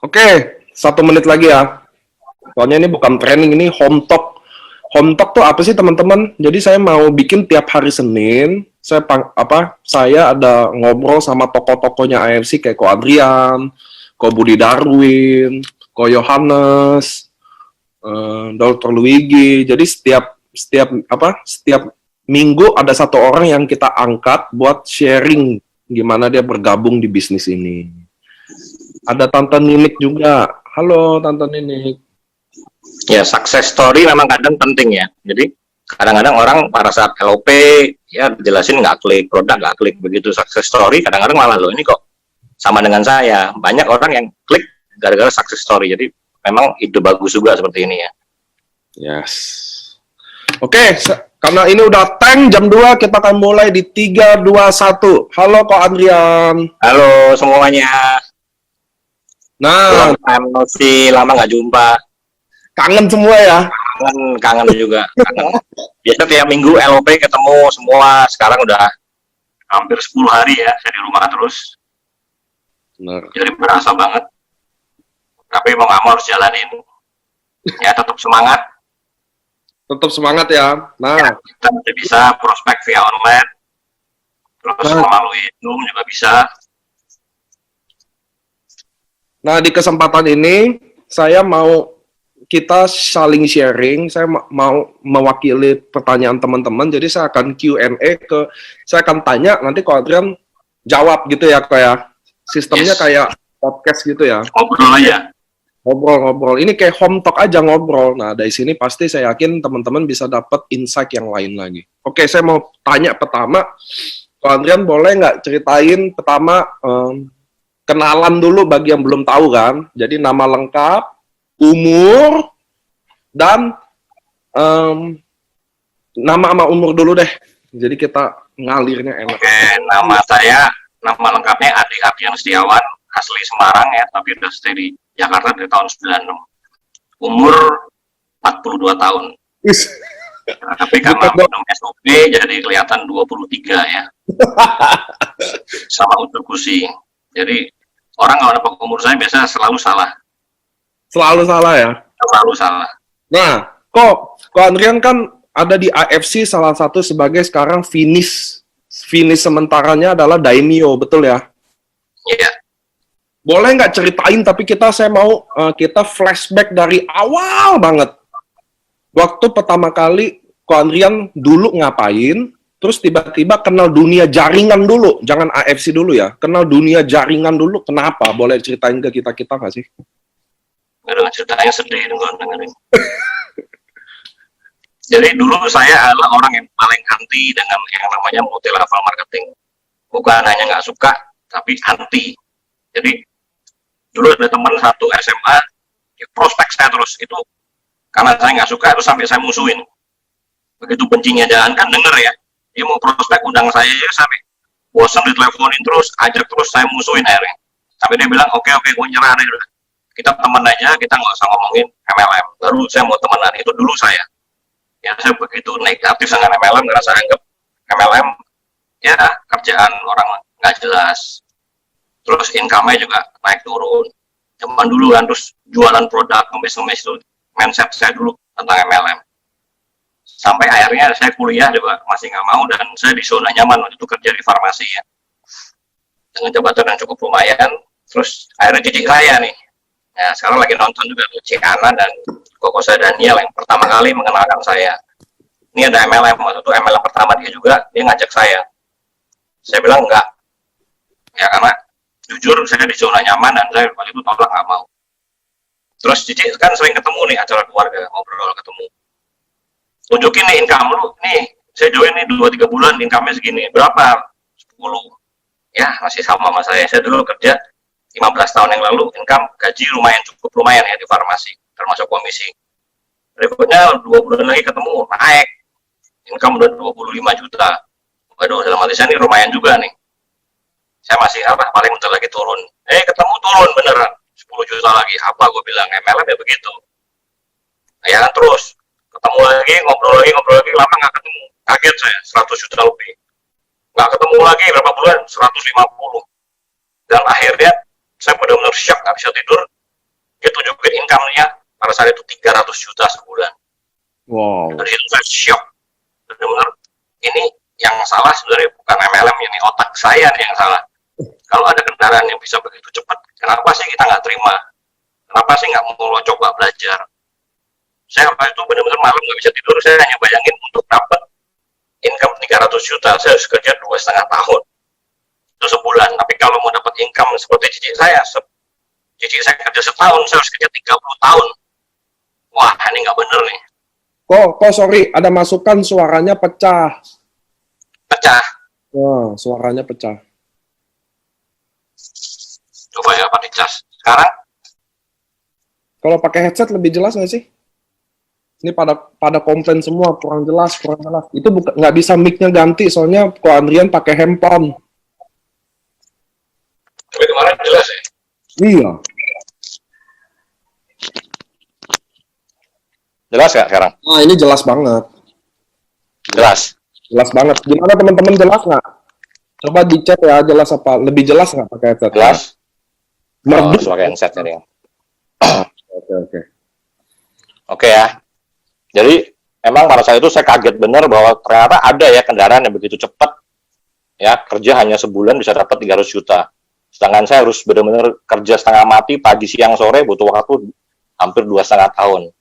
Oke, 1 menit lagi ya. Soalnya ini bukan training, ini home talk. Home talk tuh apa sih teman-teman? Jadi saya mau bikin tiap hari Senin. Saya ada ngobrol sama tokoh-tokohnya AFC kayak Ko Adrian, Ko Budi Darwin, Ko Yohanes, Dr. Luigi. Jadi setiap minggu ada satu orang yang kita angkat buat sharing gimana dia bergabung di bisnis ini. Ada Tante Ninik juga. Halo Tante Ninik. Ya, success story memang kadang penting ya. Jadi kadang-kadang orang pada saat LOP ya jelasin nggak klik, produk nggak klik, begitu success story kadang-kadang malah loh ini kok sama dengan saya. Banyak orang yang klik gara-gara success story. Jadi memang ide bagus juga seperti ini ya. Yes. Oke, karena ini udah tank jam 2, kita akan mulai di 3, 2, 1. Halo Kak Adrian. Halo semuanya. Nah, lama nggak jumpa. Kangen semua ya? Kangen juga. Kangen. Biasa tiap minggu LOP ketemu semua. Sekarang udah hampir 10 hari ya saya di rumah terus. Benar. Jadi berasa banget. Tapi mau nggak mau harus jalanin. Ya tetap semangat. Tetap semangat ya. Nah, Ya, kita bisa prospek via online. Terus melalui Zoom juga bisa. Nah, di kesempatan ini kita saling sharing. Saya mau mewakili pertanyaan teman-teman. Jadi saya akan Q&A saya akan tanya, nanti Ko Adrian jawab gitu ya, kayak sistemnya kayak podcast gitu ya. Ngobrol aja. Ngobrol. Ini kayak home talk aja ngobrol. Nah, dari sini pasti saya yakin teman-teman bisa dapat insight yang lain lagi. Oke, saya mau tanya pertama, Ko Adrian boleh nggak ceritain pertama kenalan dulu bagi yang belum tahu kan. Jadi nama lengkap, umur, dan nama sama umur dulu deh. Jadi kita ngalirnya enak. Oke, nama lengkapnya Adi Ardian Setiawan, asli Semarang ya, tapi udah stay di Jakarta dari tahun 96. Umur 42 tahun. Tapi karena minum SOP jadi kelihatan 23 ya. Sama unsur kusi. Jadi orang kalau dapat umur saya biasa selalu salah. Selalu salah ya? Selalu salah. Nah, Ko Adrian kan ada di AFC salah satu sebagai sekarang finish sementaranya adalah Daimyo, betul ya? Iya. Boleh nggak ceritain, tapi saya mau kita flashback dari awal banget. Waktu pertama kali Ko Adrian dulu ngapain, terus tiba-tiba kenal dunia jaringan dulu, jangan AFC dulu ya, kenal dunia jaringan dulu, kenapa? Boleh ceritain ke kita nggak sih? Aduh, ceritanya sedih gue dengerin. Jadi dulu saya adalah orang yang paling anti dengan yang namanya multi level marketing. Bukan hanya nggak suka, tapi anti. Jadi dulu ada teman satu SMA, prospek saya terus itu karena saya nggak suka itu sampai saya musuhin. Begitu bencinya jalan kan denger ya, dia mau prospek undang saya ya sampai bosan diteleponin terus, ajak terus saya musuhin akhirnya. Sampai dia bilang oke gue nyerah deh udah. Kita teman aja, kita nggak usah ngomongin MLM. Baru saya mau temenan, itu dulu saya. Ya saya begitu negatif dengan MLM, ngerasa anggap MLM ya kerjaan orang nggak jelas. Terus income-nya juga naik turun. Zaman dulu kan, terus jualan produk, ngemis-ngemis itu mindset saya dulu tentang MLM. Sampai akhirnya saya kuliah juga masih nggak mau, dan saya di zona nyaman waktu itu kerja di farmasi ya. Dengan jabatan yang cukup lumayan, terus akhirnya cicik saya nih. Ya, sekarang lagi nonton juga tuh Ciana dan Koko Daniel yang pertama kali mengenalkan saya. Ini ada MLM, waktu itu MLM pertama dia juga, dia ngajak saya. Saya bilang enggak. Ya karena jujur saya di zona nyaman dan saya waktu itu tolak nggak mau. Terus Cici kan sering ketemu nih acara keluarga, ngobrol ketemu. Tunjukin nih income lu, nih saya join nih 2-3 bulan income-nya segini. Berapa? 10. Ya masih sama saya dulu kerja 15 tahun yang lalu, income gaji cukup lumayan ya di farmasi, termasuk komisi. Berikutnya 2 bulan lagi ketemu, naik. Income udah 25 juta. Waduh, dalam hati saya ini lumayan juga nih. Saya masih paling bentar lagi turun. Ketemu turun beneran. 10 juta lagi. Apa gue bilang, MLM ya begitu. Ya kan terus. Ketemu lagi, ngobrol lagi, lama nggak ketemu. Kaget saya, 100 juta lebih. Nggak ketemu lagi, berapa bulan? 150. Dan akhirnya saya benar-benar shock, nggak bisa tidur. Dia tunjukin income-nya pada saat itu 300 juta sebulan. Wow. Dari situ saya shock, benar-benar ini yang salah sebenarnya bukan MLM, ini otak saya nih yang salah. Kalau ada kendaraan yang bisa begitu cepat, kenapa sih kita nggak terima? Kenapa sih nggak mau coba belajar? Saya waktu itu benar-benar malam nggak bisa tidur, saya hanya bayangin untuk dapat income 300 juta, saya harus kerja 2,5 tahun. Itu sebulan, tapi kalau mau dapat income seperti cicit saya kerja setahun, saya harus kerja 30 tahun. Wah, ini nggak bener nih. Kok sorry, ada masukan suaranya pecah. Pecah. Wah, suaranya pecah. Coba ya, Pak dicas. Sekarang? Kalau pakai headset lebih jelas nggak sih? Ini pada komplain semua, kurang jelas. Itu nggak bisa mic-nya ganti, soalnya Ko Andrian pakai handphone. Tapi kemarin jelas ya? Iya. Jelas nggak sekarang? Nah, ini jelas banget. Jelas. Jelas banget. Gimana teman-teman, jelas nggak? Coba di chat ya, jelas apa? Lebih jelas nggak pakai headset? Jelas. Merdu. Pakai headset nih. Oke. Oke ya. Jadi memang pada saat itu saya kaget benar bahwa ternyata ada ya kendaraan yang begitu cepat ya, kerja hanya sebulan bisa dapat 300 juta. Sedangkan saya harus benar-benar kerja setengah mati pagi siang sore, butuh waktu hampir 2,5 tahun.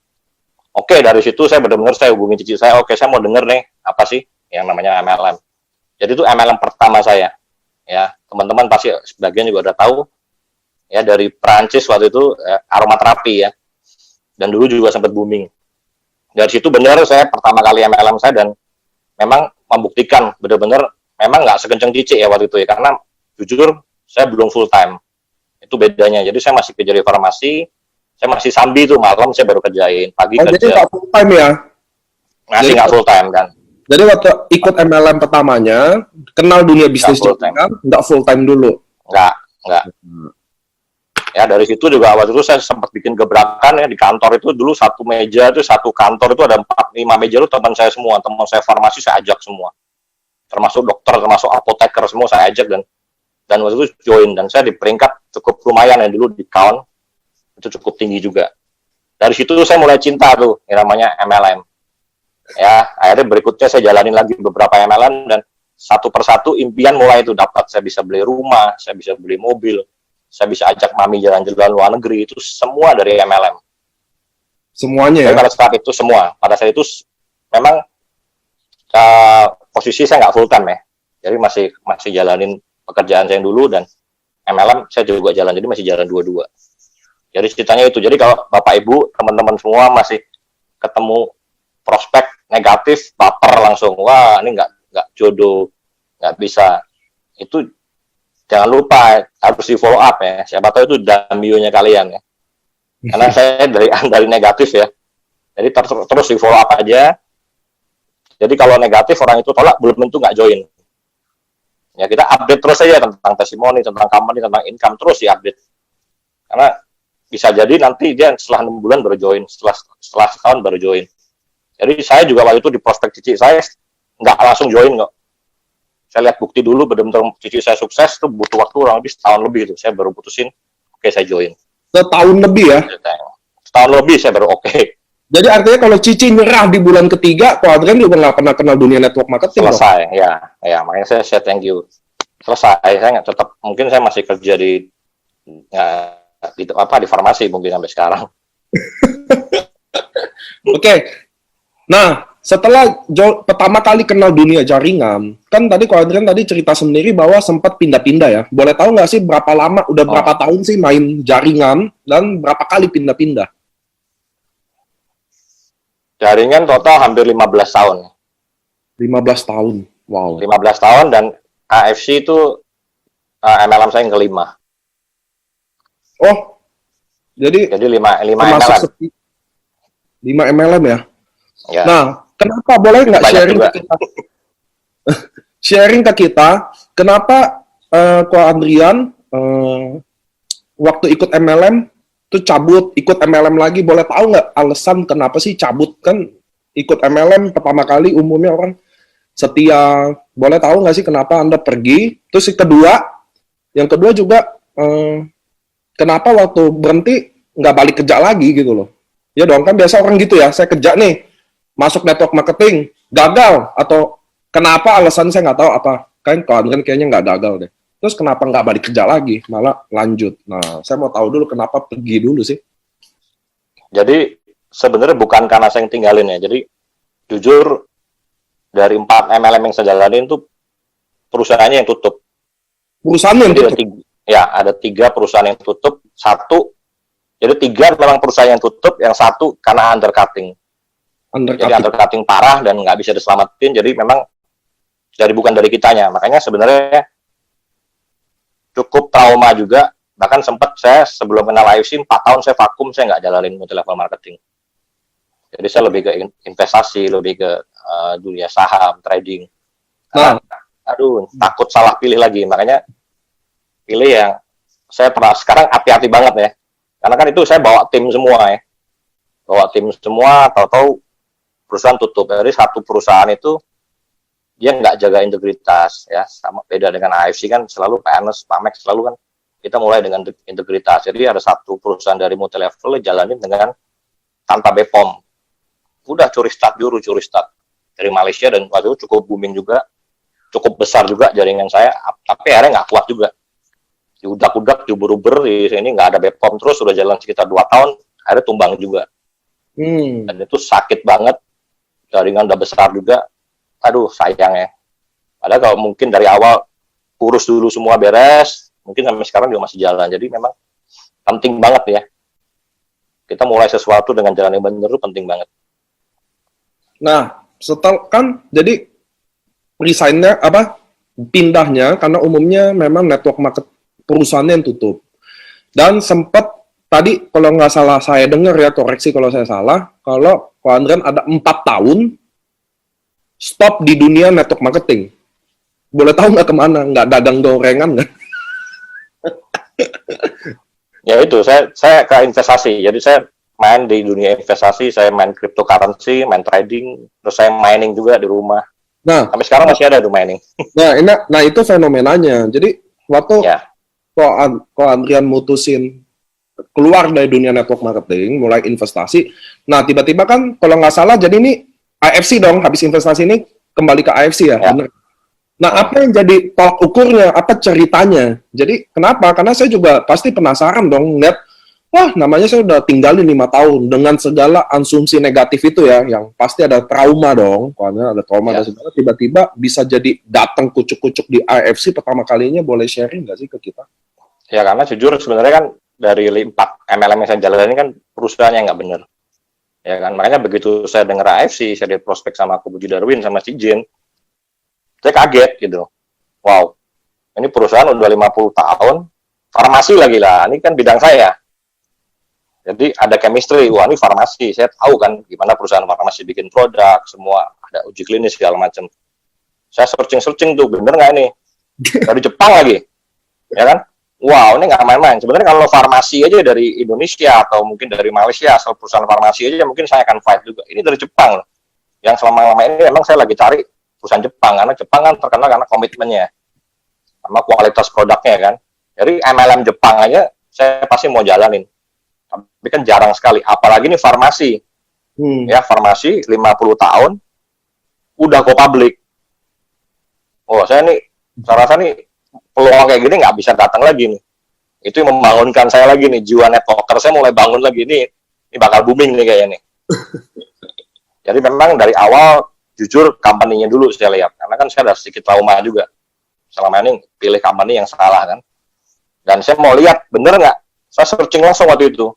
Oke, dari situ saya benar-benar saya hubungi cici saya, oke saya mau denger nih apa sih yang namanya MLM. Jadi itu MLM pertama saya. Ya, teman-teman pasti sebagian juga udah tahu ya, dari Prancis waktu itu aromaterapi ya. Dan dulu juga sempat booming. Dari situ benar saya pertama kali MLM saya, dan memang membuktikan benar-benar memang nggak sekencang cici ya waktu itu ya, karena jujur saya belum full time. Itu bedanya. Jadi saya masih kerja di farmasi, saya masih sambi tuh, malam saya baru kerjain, pagi kerja. Jadi nggak full time ya? Masih nggak full time kan. Jadi waktu ikut MLM pertamanya, kenal dunia bisnis nggak full time dulu? Nggak. Ya dari situ juga waktu itu saya sempat bikin gebrakan ya di kantor itu. Dulu satu meja itu, satu kantor itu ada 4-5 meja itu teman saya semua, teman saya farmasi saya ajak semua, termasuk dokter, termasuk apoteker, semua saya ajak, dan waktu itu join, dan saya di peringkat cukup lumayan ya dulu di count itu cukup tinggi juga. Dari situ saya mulai cinta tuh yang namanya MLM. Ya, akhirnya berikutnya saya jalanin lagi beberapa MLM, dan satu persatu impian mulai itu dapat. Saya bisa beli rumah, saya bisa beli mobil, saya bisa ajak mami jalan-jalan luar negeri, itu semua dari MLM. Semuanya ya? Pada saat itu semua. Pada saat itu memang posisi saya nggak full time ya. Jadi masih jalanin pekerjaan saya dulu, dan MLM saya juga jalan, jadi masih jalan dua-dua. Jadi ceritanya itu. Jadi kalau Bapak Ibu, teman-teman semua masih ketemu prospek negatif, baper langsung, wah ini nggak jodoh, nggak bisa, itu jangan lupa harus di follow up ya. Siapa tahu itu damionya kalian ya. Karena saya dari negatif ya. Jadi terus di follow up aja. Jadi kalau negatif orang itu tolak, belum tentu nggak join. Ya kita update terus aja tentang testimoni, tentang company, tentang income, terus di-update. Karena bisa jadi nanti dia setelah 6 bulan baru join, setelah setahun baru join. Jadi saya juga waktu itu di prospek cici saya nggak langsung join kok. Saya lihat bukti dulu, benar-benar cici saya sukses, itu butuh waktu kurang lebih setahun lebih itu. Saya baru putusin, oke saya join. Setahun lebih ya? Setahun lebih saya baru oke. Jadi artinya kalau cici nyerah di bulan ketiga, Ko Andrian juga nggak pernah kenal dunia network marketing. Selesai, ya makanya saya thank you. Selesai, saya nggak tetap, mungkin saya masih kerja di farmasi mungkin sampai sekarang. Oke. Nah, setelah pertama kali kenal dunia jaringan, kan tadi Ko Andrian tadi cerita sendiri bahwa sempat pindah-pindah ya. Boleh tahu nggak sih berapa lama, berapa tahun sih main jaringan, dan berapa kali pindah-pindah? Jaringan total hampir 15 tahun. 15 tahun, wow. 15 tahun, dan AFC itu MLM saya yang kelima. Oh, jadi 5 MLM. 5 MLM ya? Ya. Nah, kenapa, boleh nggak sharing ke kita? Sharing ke kita, kenapa Ko Andrian waktu ikut MLM tuh cabut, ikut MLM lagi, boleh tahu nggak alasan kenapa sih cabut? Kan ikut MLM pertama kali umumnya orang setia, boleh tahu nggak sih kenapa Anda pergi? Terus yang kedua juga kenapa waktu berhenti nggak balik kerja lagi gitu loh. Ya dong, kan biasa orang gitu ya, saya kerja nih, masuk network marketing, gagal, atau kenapa alasan saya nggak tahu apa. Kan kayaknya nggak gagal deh. Terus kenapa nggak balik kerja lagi, malah lanjut. Nah, saya mau tahu dulu kenapa pergi dulu sih. Jadi sebenarnya bukan karena saya yang tinggalin ya. Jadi jujur dari 4 MLM yang saya jalanin tuh perusahaannya yang tutup. Perusahaan yang Jadi tutup. ada 3 perusahaan yang tutup. Jadi 3 memang perusahaan yang tutup, yang 1 karena undercutting. Jadi undercutting parah dan nggak bisa diselamatin. Jadi memang bukan dari kitanya. Makanya sebenarnya cukup trauma juga. Bahkan sempat saya sebelum kenal IFC 4 tahun saya vakum, saya nggak jalanin multi level marketing. Jadi saya lebih ke investasi, lebih ke dunia saham, trading. Karena, takut salah pilih lagi. Makanya pilih yang saya pernah sekarang hati-hati banget ya. Karena kan itu saya bawa tim semua ya. Bawa tim semua, tahu-tahu perusahaan tutup. Jadi satu perusahaan itu dia nggak jaga integritas ya. Sama beda dengan AFC kan selalu PNS, Pamex selalu kan kita mulai dengan integritas. Jadi ada satu perusahaan dari multi level jalanin dengan tanpa BPOM. Udah curi start dari Malaysia dan waktu itu cukup booming juga, cukup besar juga jaringan saya. Tapi akhirnya nggak kuat juga. Diudak-udak, diuber-uber di sini nggak ada BPOM terus sudah jalan sekitar 2 tahun, akhirnya tumbang juga. Dan itu sakit banget. Jaringan udah besar juga. Aduh sayang ya. Padahal kalau mungkin dari awal urus dulu semua beres, mungkin sampai sekarang juga masih jalan. Jadi memang penting banget ya. Kita mulai sesuatu dengan jalan yang benar itu penting banget. Nah, setelah kan jadi resignnya pindahnya karena umumnya memang network market perusahaannya yang tutup. Dan sempat tadi kalau nggak salah saya dengar ya, koreksi kalau saya salah, kalau Andrian ada 4 tahun stop di dunia network marketing. Boleh tahu nggak kemana? Nggak dagang gorengan nggak? Ya itu, saya ke investasi. Jadi saya main di dunia investasi, saya main cryptocurrency, main trading, terus saya mining juga di rumah. Nah, sampai sekarang masih ada di mining. Nah itu fenomenanya. Jadi waktu kok Andrian mutusin keluar dari dunia network marketing, mulai investasi. Nah, tiba-tiba kan kalau nggak salah jadi ini AFC dong, habis investasi ini kembali ke AFC ya. Bener. Nah, apa yang jadi tolak ukurnya? Apa ceritanya? Jadi, kenapa? Karena saya juga pasti penasaran dong, lihat, wah, namanya saya udah tinggalin 5 tahun dengan segala asumsi negatif itu ya, yang pasti ada trauma dong, karena ada trauma dan segala, tiba-tiba bisa jadi datang kucuk-kucuk di AFC pertama kalinya, boleh sharing nggak sih ke kita? Ya, karena jujur sebenarnya kan dari 4 MLM yang saya jalanin kan perusahaannya nggak bener. Ya kan, makanya begitu saya dengar AFC, saya di prospek sama Kubu Darwin, sama si Jin, saya kaget gitu. Wow, ini perusahaan udah 50 tahun, farmasi lagi lah, ini kan bidang saya. Jadi ada chemistry, wah ini farmasi, saya tahu kan gimana perusahaan farmasi bikin produk, semua ada uji klinis segala macam. Saya searching tuh, bener nggak ini? Dari Jepang lagi, ya kan? Wow, ini nggak main-main. Sebenarnya kalau farmasi aja dari Indonesia atau mungkin dari Malaysia, asal perusahaan farmasi aja mungkin saya akan fight juga. Ini dari Jepang, yang selama-lama ini memang saya lagi cari perusahaan Jepang, karena Jepang kan terkenal karena komitmennya, sama kualitas produknya kan. Jadi MLM Jepang aja saya pasti mau jalanin. Tapi kan jarang sekali, apalagi ini farmasi. Ya, farmasi 50 tahun udah go public. Oh, saya rasa nih peluang kayak gini nggak bisa datang lagi nih. Itu yang membangunkan saya lagi nih, jiwa networker saya mulai bangun lagi nih. Ini bakal booming nih kayaknya nih. Jadi memang dari awal jujur company-nya dulu saya lihat, karena kan saya ada sedikit trauma juga. Selama ini pilih company yang salah kan. Dan saya mau lihat bener nggak. Saya searching langsung waktu itu.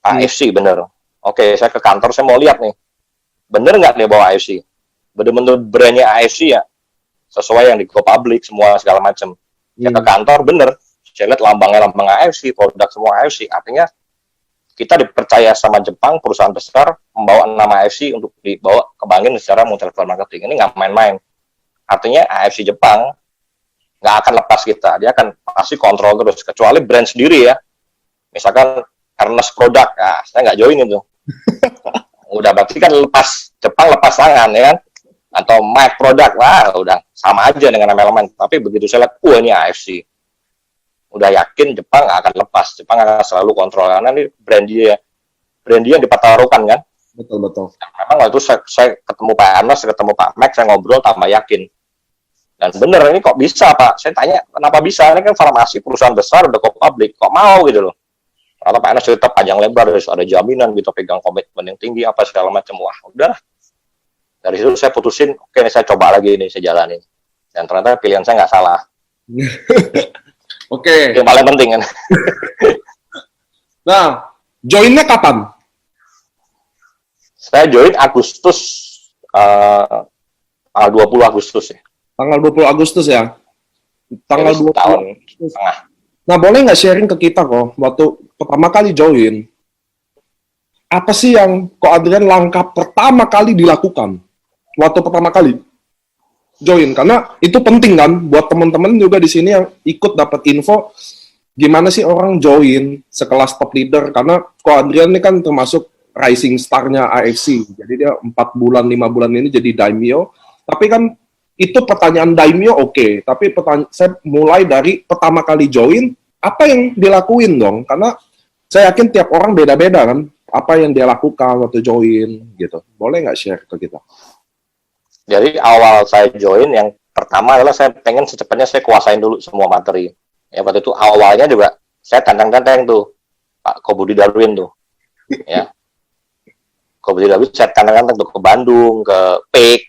AFC bener. Oke, saya ke kantor, saya mau lihat nih. Bener nggak dia bawa AFC? Bener-bener brandnya AFC ya? Sesuai yang di go public, semua segala macam. Ya ke kantor, bener. Saya lihat lambangnya lambang AFC, produk semua AFC. Artinya, kita dipercaya sama Jepang, perusahaan besar, membawa nama AFC untuk dibawa kembangin secara multi-level marketing. Ini nggak main-main. Artinya AFC Jepang nggak akan lepas kita. Dia akan pasti kontrol terus. Kecuali brand sendiri ya. Misalkan Ernest produk, nah, saya nggak join itu. Udah berarti kan Jepang lepas tangan ya kan. Atau Mike produk, wah udah sama aja dengan MLM. Tapi begitu saya lihat, ini AFC. udah yakin Jepang nggak akan lepas, Jepang akan selalu kontrol karena ini brand dia yang dipertaruhkan kan. Betul. Memang waktu itu saya ketemu Pak Ernest, ketemu Pak Max, saya ngobrol tambah yakin. Dan bener, ini kok bisa Pak? Saya tanya, kenapa bisa? Ini kan farmasi, perusahaan besar, udah kok publik, kok mau gitu loh. Karena Pak Ernest cerita panjang lebar, ada jaminan gitu, pegang komitmen yang tinggi, apa segala macam. Wah, udah. Dari situ saya putusin, oke, saya coba lagi ini, saya jalanin. Dan ternyata pilihan saya nggak salah. Oke. Yang paling penting kan. Nah, joinnya kapan? Saya join Agustus, tanggal 20 Agustus ya. Tanggal 20 Agustus ya? Tanggal Jadi 20 tahun Agustus. tengah. Nah, boleh nggak sharing ke kita kok, waktu pertama kali join, apa sih yang Ko Adrian langkah pertama kali dilakukan? Waktu pertama kali join, karena itu penting kan, buat teman-teman juga di sini yang ikut dapat info, gimana sih orang join sekelas top leader, karena Ko Adrian ini kan termasuk rising star-nya AFC, jadi dia 4 bulan, 5 bulan ini jadi daimyo, tapi kan itu pertanyaan daimyo oke. Tapi saya mulai dari pertama kali join, apa yang dilakuin dong? Karena saya yakin tiap orang beda-beda kan, apa yang dia lakukan waktu join gitu. Boleh nggak share ke kita? Jadi awal saya join, yang pertama adalah saya pengen secepatnya saya kuasain dulu semua materi. Ya waktu itu awalnya juga saya tantang-tantang tuh Pak Kobudi Darwin tuh, ya. Kobudi Darwin saya tantang-tantang tuh ke Bandung, ke PIK,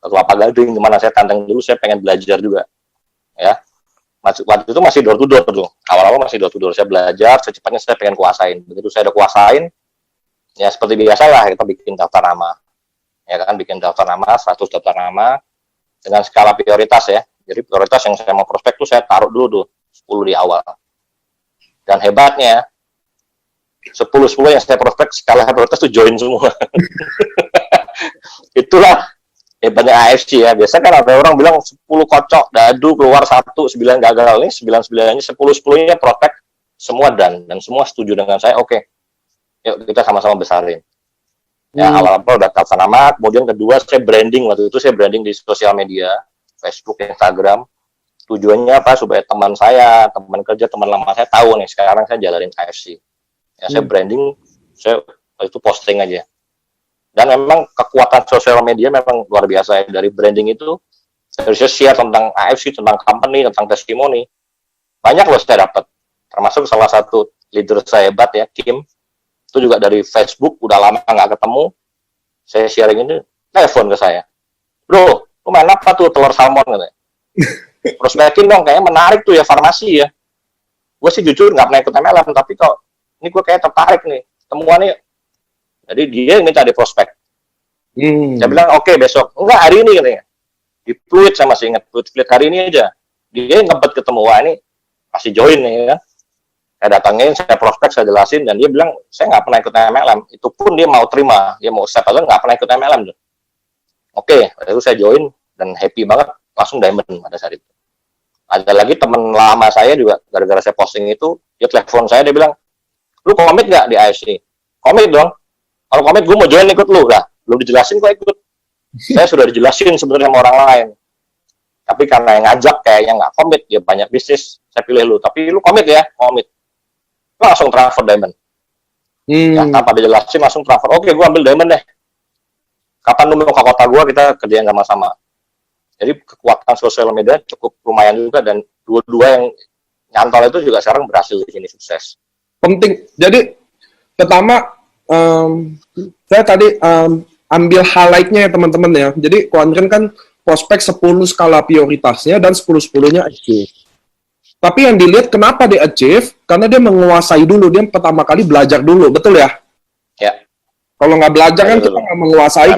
ke Kelapa Gading, kemana saya tantang dulu, saya pengen belajar juga, ya. Waktu itu masih door to door tuh, awal-awal masih door to door, saya belajar, secepatnya saya pengen kuasain. Begitu saya udah kuasain, ya seperti biasa lah, kita bikin daftar nama, ya kan, bikin daftar nama, 100 daftar nama, dengan skala prioritas ya. Jadi prioritas yang saya mau prospek tuh saya taruh dulu tuh, 10 di awal. Dan hebatnya, 10 yang saya prospek, skala prioritas tuh join semua. Itulah hebatnya AFC ya. Biasanya kan ada orang bilang 10 kocok, dadu, keluar 1, 9 gagal. Ini 9-9-nya, 10-10-nya prospek, semua dan semua setuju dengan saya, oke. Yuk kita sama-sama besarin. Ya, awal-awal udah daftar nama, kemudian kedua saya branding, waktu itu saya branding di sosial media, Facebook, Instagram. Tujuannya apa? Supaya teman saya, teman kerja, teman lama saya tahu nih, sekarang saya jalanin AFC. Ya, saya branding, saya waktu itu posting aja. Dan memang kekuatan sosial media memang luar biasa ya. Dari branding itu, saya bisa share tentang AFC, tentang company, tentang testimoni. Banyak loh saya dapat. Termasuk salah satu leader saya hebat ya, Kim. Itu juga dari Facebook, udah lama nggak ketemu, saya sharing ini, telepon ke saya, bro, lu main apa tuh telur salmon katanya, prospekin dong, kayaknya menarik tuh ya farmasi ya, gue sih jujur nggak pernah ikut MLM, tapi kok ini gue kayak tertarik nih, temuannya, jadi dia minta di prospek, saya bilang oke, besok, enggak hari ini katanya, di tweet saya masih ingat, tweet hari ini aja, dia ngebet ketemu, wah ini masih join nih ya. Saya datangin, saya prospek, saya jelasin, dan dia bilang, saya nggak pernah ikut MLM. Itu pun dia mau terima, dia mau accept, nggak pernah ikut MLM. Oke, itu saya join, dan happy banget, langsung diamond pada saat itu. Ada lagi teman lama saya juga, gara-gara saya posting itu, dia telepon saya, dia bilang, lu komit nggak di AFC? Komit dong. Kalau komit, gue mau join ikut lu. Lah, belum dijelasin kok ikut. Saya sudah dijelasin sebenarnya sama orang lain. Tapi karena yang ngajak kayaknya nggak komit, dia banyak bisnis, saya pilih lu. Tapi lu komit ya, komit. Langsung transfer diamond. Ya, tanpa dijelasin langsung transfer. Oke, gue ambil diamond deh. Kapan lu mau ke kota gue, kita kerjain sama-sama. Jadi kekuatan sosial media cukup lumayan juga, dan dua-dua yang nyantol itu juga sekarang berhasil di sini, sukses. Penting. Jadi pertama, saya tadi ambil highlight-nya ya teman-teman ya. Jadi Ko Adrian kan prospek 10 skala prioritasnya dan 10-10-nya achieve. Tapi yang dilihat kenapa dia achieve, karena dia menguasai dulu, dia pertama kali belajar dulu, betul ya? Ya. Kalau nggak belajar kan Betul. kita nggak menguasai,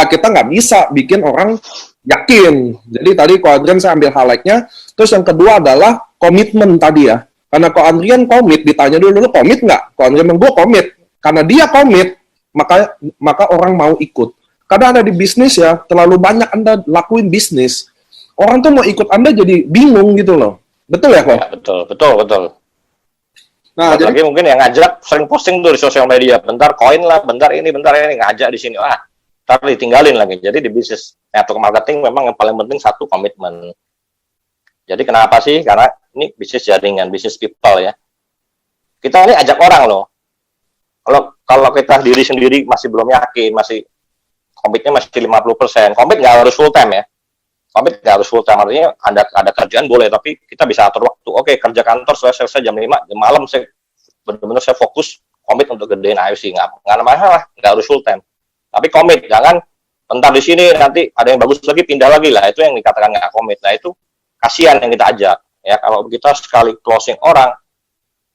kita nggak bisa bikin orang yakin. Jadi tadi Ko Adrian saya ambil highlight-nya. Terus yang kedua adalah komitmen tadi ya. Karena Ko Adrian komit, ditanya dulu, lu komit nggak? Ko Adrian bilang, gue komit. Karena dia komit, maka orang mau ikut. Karena ada di bisnis ya, terlalu banyak Anda lakuin bisnis. Orang tuh mau ikut Anda jadi bingung gitu loh. Betul ya, Ko? Ya, betul. Nah, jadi lagi mungkin yang ngajak sering posting tuh di sosial media, bentar koin lah, bentar ini ngajak di sini, ntar ditinggalin lagi. Jadi di bisnis network marketing memang yang paling penting satu komitmen. Jadi kenapa sih? Karena ini bisnis jaringan, bisnis people ya. Kita ini ajak orang loh. Kalau kita diri sendiri masih belum yakin, masih komitnya masih 50%. Komit nggak harus full time ya. Komit nggak harus full time, artinya ada kerjaan boleh, tapi kita bisa atur waktu. Oke, kerja kantor selesai jam 5, jam malam saya benar-benar saya fokus komit untuk gedein AFC. Nggak ada masalah, nggak harus full time. Tapi komit, jangan bentar di sini nanti ada yang bagus lagi pindah lagi lah. Itu yang dikatakan nggak komit. Nah itu kasihan yang kita ajak. Ya kalau kita sekali closing orang,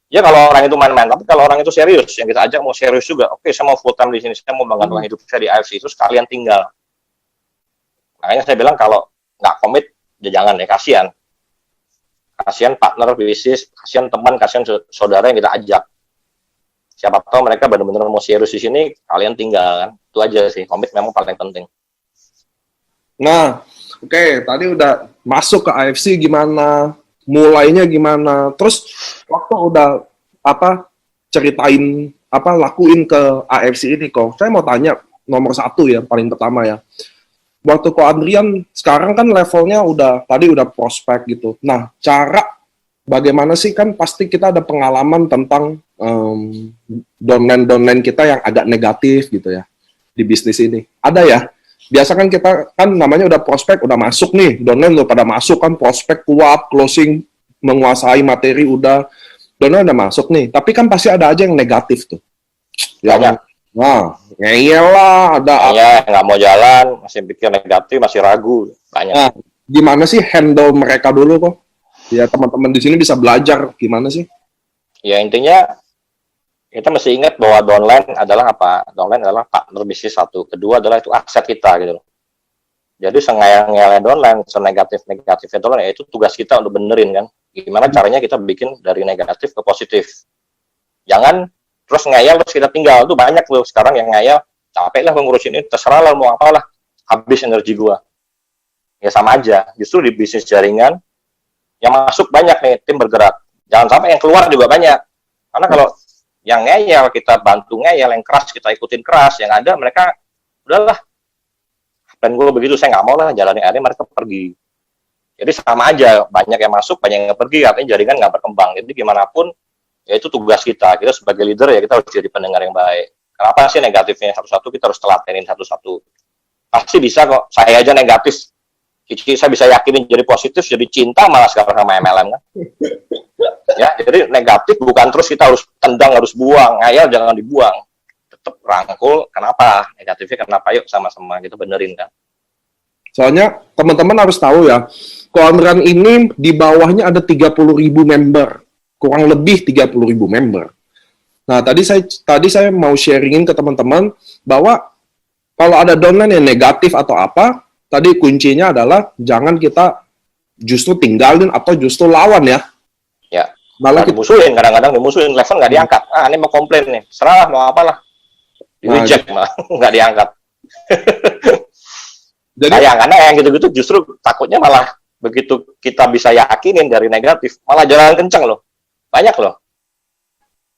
ya kalau orang itu main-main, tapi kalau orang itu serius, yang kita ajak mau serius juga. Oke, saya mau full time di sini, saya mau bangun hidup saya di AFC, itu sekalian tinggal. Makanya saya bilang kalau nggak komit, ya jangan ya, kasihan. Kasihan partner bisnis, kasihan teman, kasihan saudara yang kita ajak. Siapa tahu mereka benar-benar mau serius di sini, kalian tinggal kan. Itu aja sih, komit memang paling penting. Nah, oke, tadi udah masuk ke AFC gimana, mulainya gimana, terus waktu udah ceritain lakuin ke AFC ini kok. Saya mau tanya nomor satu ya, paling pertama ya. Waktu Ko Adrian sekarang kan levelnya udah prospek gitu. Nah, cara bagaimana sih, kan pasti kita ada pengalaman tentang downline kita yang agak negatif gitu ya di bisnis ini. Ada ya? Biasa kan kita kan namanya udah prospek, udah masuk nih, downline udah pada masuk kan, prospek kuat, closing, menguasai materi udah, downline udah masuk nih. Tapi kan pasti ada aja yang negatif tuh. Banyak. Nah, ngeyel lah, nggak mau jalan, masih pikir negatif, masih ragu, banyak. Nah, gimana sih handle mereka dulu kok? Ya teman-teman di sini bisa belajar gimana sih? Ya intinya kita mesti ingat bahwa downline adalah apa? Downline adalah partner bisnis satu. Kedua adalah itu aset kita gitu loh. Jadi sengayal-ngayalnya downline, senegatif-negatifnya downline, ya itu tugas kita untuk benerin kan. Gimana caranya kita bikin dari negatif ke positif. Jangan terus ngayal terus kita tinggal. Itu banyak loh sekarang yang ngayal, capek lah ngurusin ini, terserah lah mau apalah, habis energi gua. Ya sama aja, justru di bisnis jaringan yang masuk banyak nih, tim bergerak. Jangan sampai yang keluar juga banyak. Karena kalau yang ngeyel, kita bantu ngeyel, yang keras kita ikutin keras, yang ada mereka udahlah, dan gue begitu, saya nggak mau lah jalani akhirnya mereka pergi. Jadi sama aja, banyak yang masuk, banyak yang pergi, artinya jaringan nggak berkembang. Jadi gimana pun, ya itu tugas kita sebagai leader ya kita harus jadi pendengar yang baik. Kenapa sih negatifnya satu-satu, kita harus telatenin satu-satu. Pasti bisa kok, saya aja negatif, saya bisa yakinin jadi positif, jadi cinta malah sekarang sama MLM kan. Ya, jadi negatif bukan terus kita harus tendang, harus buang, ngayal jangan dibuang. Tetap rangkul, kenapa? Negatifnya kenapa? Yuk sama-sama kita benerin kan. Soalnya teman-teman harus tahu ya, Koamran ini di bawahnya ada 30.000 member. Kurang lebih 30.000 member. Nah, tadi saya mau sharingin ke teman-teman bahwa kalau ada downline yang negatif atau apa, tadi kuncinya adalah jangan kita justru tinggalin atau justru lawan ya. Ya. Malah kita dimusuhin, kadang-kadang dimusuhin, telepon nggak diangkat. Ah, ini mau komplain nih, serah mau apalah. Di reject malah, nggak diangkat. Jadi, sayang, karena yang gitu-gitu justru takutnya malah begitu kita bisa yakinin dari negatif, malah jalan kencang loh. Banyak loh.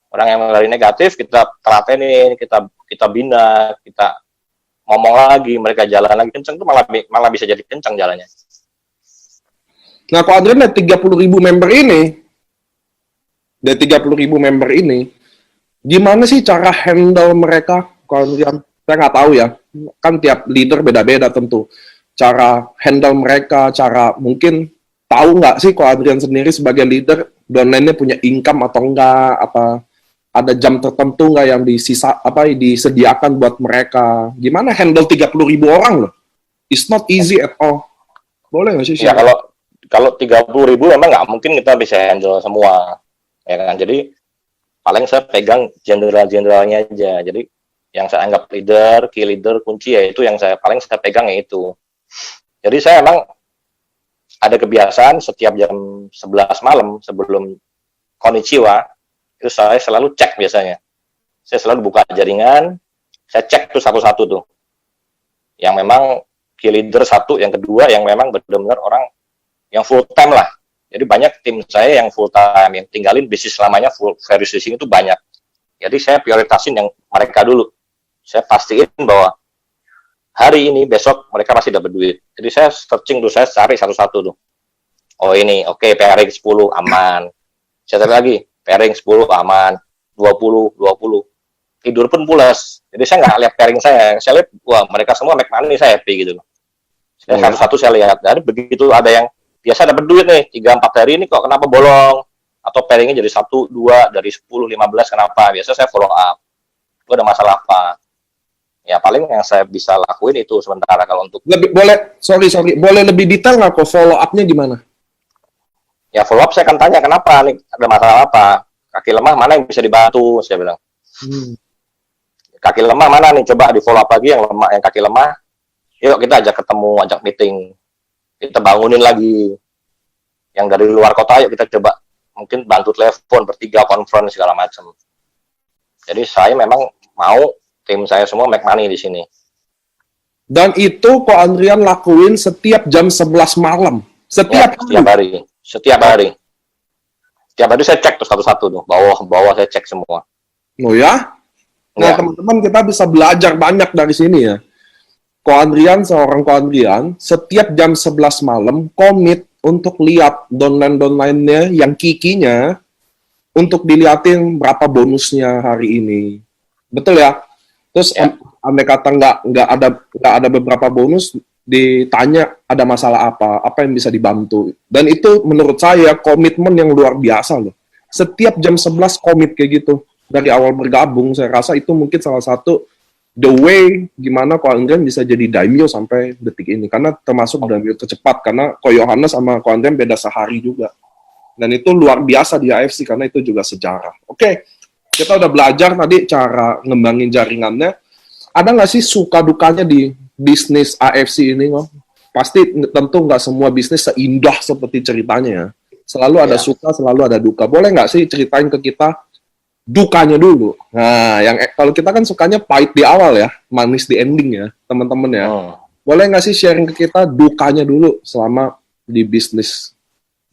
Orang yang dari negatif, kita telatenin, kita bina, kita ngomong lagi, mereka jalan lagi kencang, itu malah bisa jadi kencang jalannya. Nah, kalau Adrian dari 30.000 member ini, gimana sih cara handle mereka? Kalau Adrian, saya nggak tahu ya, kan tiap leader beda-beda tentu. Cara handle mereka, cara mungkin tahu nggak sih kalau Adrian sendiri sebagai leader, downline-nya punya income atau enggak, apa ada jam tertentu nggak yang disediakan buat mereka? Gimana handle 30.000 orang loh? It's not easy at all. Boleh nggak sih? Ya kalau 30.000 memang nggak mungkin kita bisa handle semua, ya kan? Jadi paling saya pegang generalnya aja. Jadi yang saya anggap leader, key leader, kunci ya itu yang saya pegang ya itu. Jadi saya emang ada kebiasaan setiap jam 11 malam sebelum konnichiwa, itu saya selalu cek biasanya. Saya selalu buka jaringan, saya cek tuh satu-satu tuh. Yang memang key leader satu, yang kedua yang memang benar-benar orang yang full time lah. Jadi banyak tim saya yang full time, yang tinggalin bisnis selamanya full serius di sini itu banyak. Jadi saya prioritasin yang mereka dulu. Saya pastiin bahwa hari ini, besok mereka pasti dapat duit. Jadi saya searching tuh, saya cari satu-satu tuh. Oh ini, oke, pairing 10 aman. Saya tadi lagi, pairing 10 aman, 20. Tidur pun pulas. Jadi saya nggak lihat pairing saya lihat, wah mereka semua make money, saya happy gitu loh. Saya satu-satu saya lihat. Dari begitu ada yang biasa dapat duit nih, 3-4 hari ini kok kenapa bolong? Atau pairingnya jadi 1, 2, dari 10, 15, kenapa? Biasa saya follow up. Itu ada masalah apa? Ya paling yang saya bisa lakuin itu sementara kalau untuk boleh lebih detail nggak kok follow up-nya gimana? ya follow up saya akan tanya kenapa nih, ada masalah apa, kaki lemah mana yang bisa dibantu, saya bilang. Kaki lemah mana nih, coba di follow up lagi yang lemah, yang kaki lemah, yuk kita ajak ketemu, ajak meeting, kita bangunin lagi. Yang dari luar kota yuk kita coba mungkin bantu telepon, bertiga conference segala macam. Jadi saya memang mau tim saya semua make money di sini. Dan itu Ko Andrian lakuin setiap jam 11 malam. Setiap hari. Setiap hari saya cek tuh satu-satu tuh, bawah saya cek semua. Oh ya? Nah, teman-teman, kita bisa belajar banyak dari sini ya. Ko Andrian, seorang Ko Andrian, setiap jam 11 malam komit untuk lihat downline-downline-nya yang kikinya untuk diliatin berapa bonusnya hari ini. Betul ya? Terus andai kata nggak ada beberapa bonus, ditanya ada masalah apa yang bisa dibantu. Dan itu menurut saya komitmen yang luar biasa loh. Setiap jam 11 komit kayak gitu. Dari awal bergabung, saya rasa itu mungkin salah satu the way gimana Ko Andrian bisa jadi daimyo sampai detik ini. Karena termasuk daimyo tercepat, karena Ko Yohanes sama Ko Andrian beda sehari juga. Dan itu luar biasa di AFC, karena itu juga sejarah. Oke, kita udah belajar tadi cara ngembangin jaringannya. Ada nggak sih suka dukanya di bisnis AFC ini, kok? Pasti tentu nggak semua bisnis seindah seperti ceritanya ya. Selalu ada suka, selalu ada duka. Boleh nggak sih ceritain ke kita dukanya dulu? Nah, yang kalau kita kan sukanya pahit di awal ya, manis di ending ya, teman-teman ya. Boleh nggak sih sharing ke kita dukanya dulu selama di bisnis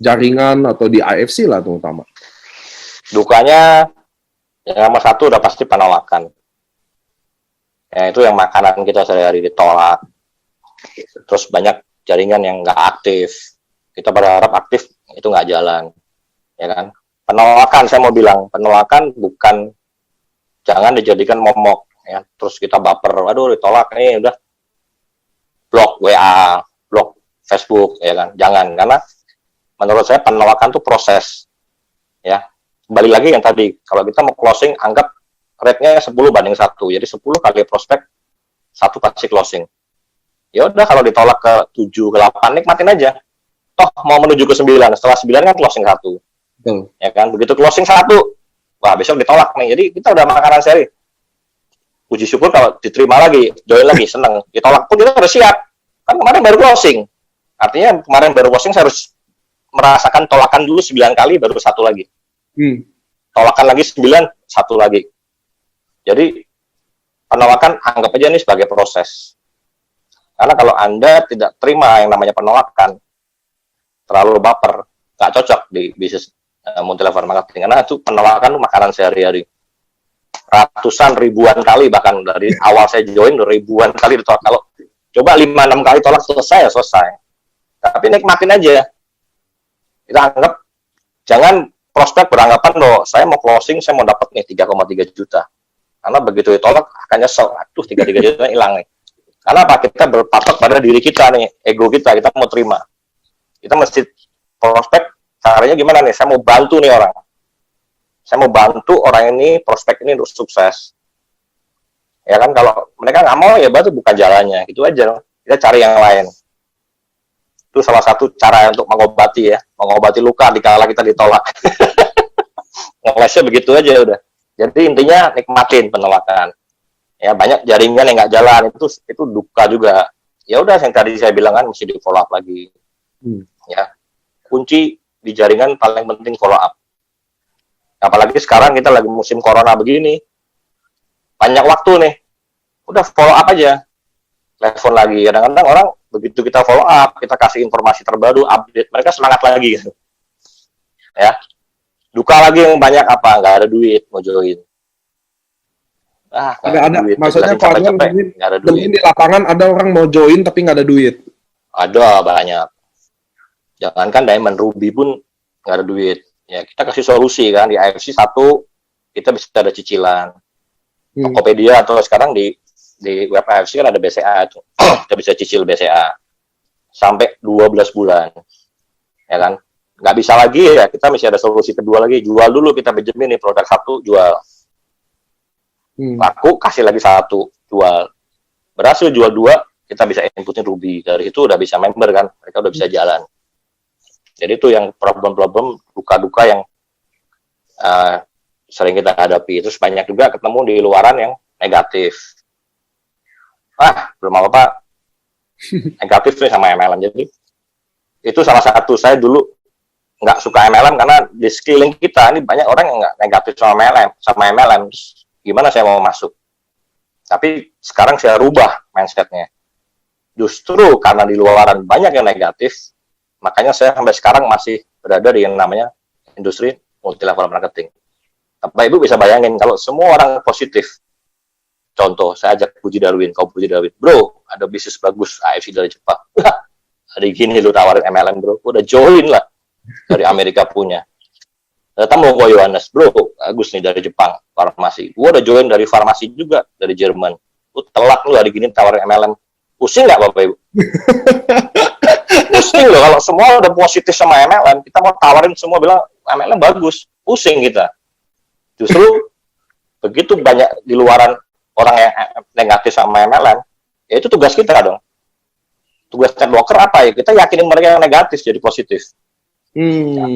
jaringan atau di AFC lah terutama? Dukanya yang nomor satu udah pasti penolakan. Ya, itu yang makanan kita sehari-hari ditolak. Terus banyak jaringan yang nggak aktif. Kita berharap aktif, itu nggak jalan. Ya kan? Penolakan, saya mau bilang, penolakan bukan jangan dijadikan momok. Ya. Terus kita baper, aduh ditolak, udah blok WA, blok Facebook, ya kan? Jangan, karena menurut saya penolakan itu proses. Ya. Kembali lagi yang tadi, kalau kita mau closing, anggap rate-nya 10/1, jadi 10 kali prospek, 1 pasti closing. Ya udah kalau ditolak ke 7, ke 8, nikmatin aja. Toh mau menuju ke 9, setelah 9 kan closing 1. Ya kan, begitu closing 1, wah besok ditolak nih, jadi kita udah makanan seri. Puji syukur kalau diterima lagi, join lagi, seneng. Ditolak pun kita harus siap, kan kemarin baru closing. Artinya kemarin baru closing, saya harus merasakan tolakan dulu 9 kali, baru 1 lagi. Tolakan lagi 9, 1 lagi. Jadi penolakan anggap aja ini sebagai proses. Karena kalau Anda tidak terima yang namanya penolakan, terlalu baper, nggak cocok di bisnis multi-level marketing. Karena itu penolakan itu makanan sehari-hari. Ratusan, ribuan kali, bahkan dari awal saya join, ribuan kali ditolak. Kalau coba 5-6 kali tolak, selesai ya selesai. Tapi nikmatin aja. Kita anggap, jangan prospek beranggapan loh, saya mau closing, saya mau dapat nih 3,3 juta. Karena begitu ditolak, akan nyesel. Aduh, 3,3 juta hilang nih. Karena apa? Kita berpatok pada diri kita nih, ego kita mau terima. Kita mesti prospek, caranya gimana nih? Saya mau bantu nih orang. Saya mau bantu orang ini, prospek ini untuk sukses. Ya kan, kalau mereka nggak mau, ya berarti bukan jalannya. Gitu aja. Kita cari yang lain. Itu salah satu cara untuk mengobati ya. Mengobati luka dikala kita ditolak. Ngelesnya begitu aja udah. Jadi intinya nikmatin penolakan. Ya banyak jaringan yang nggak jalan, itu duka juga. Ya udah yang tadi saya bilang kan mesti di follow up lagi. Ya kunci di jaringan paling penting follow up. Apalagi sekarang kita lagi musim corona begini, banyak waktu nih. Udah follow up aja, telepon lagi. Kadang-kadang orang begitu kita follow up, kita kasih informasi terbaru, update, mereka semangat lagi gitu. Ya. Duka lagi yang banyak apa? Nggak ada duit mau join. Ada duit. Maksudnya Ko Andrian mungkin di lapangan ada orang mau join tapi nggak ada duit. Ada banyak. Jangankan Diamond, Ruby pun nggak ada duit. Ya kita kasih solusi kan, di AFC 1 kita bisa ada cicilan. Tokopedia atau sekarang di web AFC kan ada BCA itu. Kita bisa cicil BCA sampai 12 bulan. Ya kan? Nggak bisa lagi ya, kita masih ada solusi kedua lagi. Jual dulu, kita pinjemin nih produk 1, jual. Laku, kasih lagi 1, jual. Berhasil jual 2, kita bisa inputin Ruby. Dari itu udah bisa member kan, mereka udah bisa jalan. Jadi itu yang problem-problem, duka-duka yang sering kita hadapi. Terus banyak juga ketemu di luaran yang negatif. Belum apa-apa negatif nih sama MLM. Jadi itu salah satu, saya dulu nggak suka MLM karena di sekeliling kita ini banyak orang yang nggak negatif sama MLM. Terus gimana saya mau masuk? Tapi sekarang saya rubah mindsetnya. Justru karena di luaran banyak yang negatif, makanya saya sampai sekarang masih berada di yang namanya industri multi-level marketing. Bapak Ibu bisa bayangin kalau semua orang positif. Contoh, saya ajak Puji Darwin, bro, ada bisnis bagus AFC dari Jepang. Hari gini lu tawarin MLM, bro, udah join lah dari Amerika punya. Datang mau ke Yohanes, bro, bagus nih dari Jepang, farmasi. Gua udah join dari farmasi juga dari Jerman. Lu telak lu hari gini tawarin MLM. Pusing nggak Bapak Ibu? Pusing loh, kalau semua udah positif sama MLM, kita mau tawarin semua bilang MLM bagus, pusing kita. Justru begitu banyak di luaran orang yang negatif sama MLM, ya itu tugas kita dong. Tugas networker apa ya? Kita yakinin mereka yang negatif jadi positif.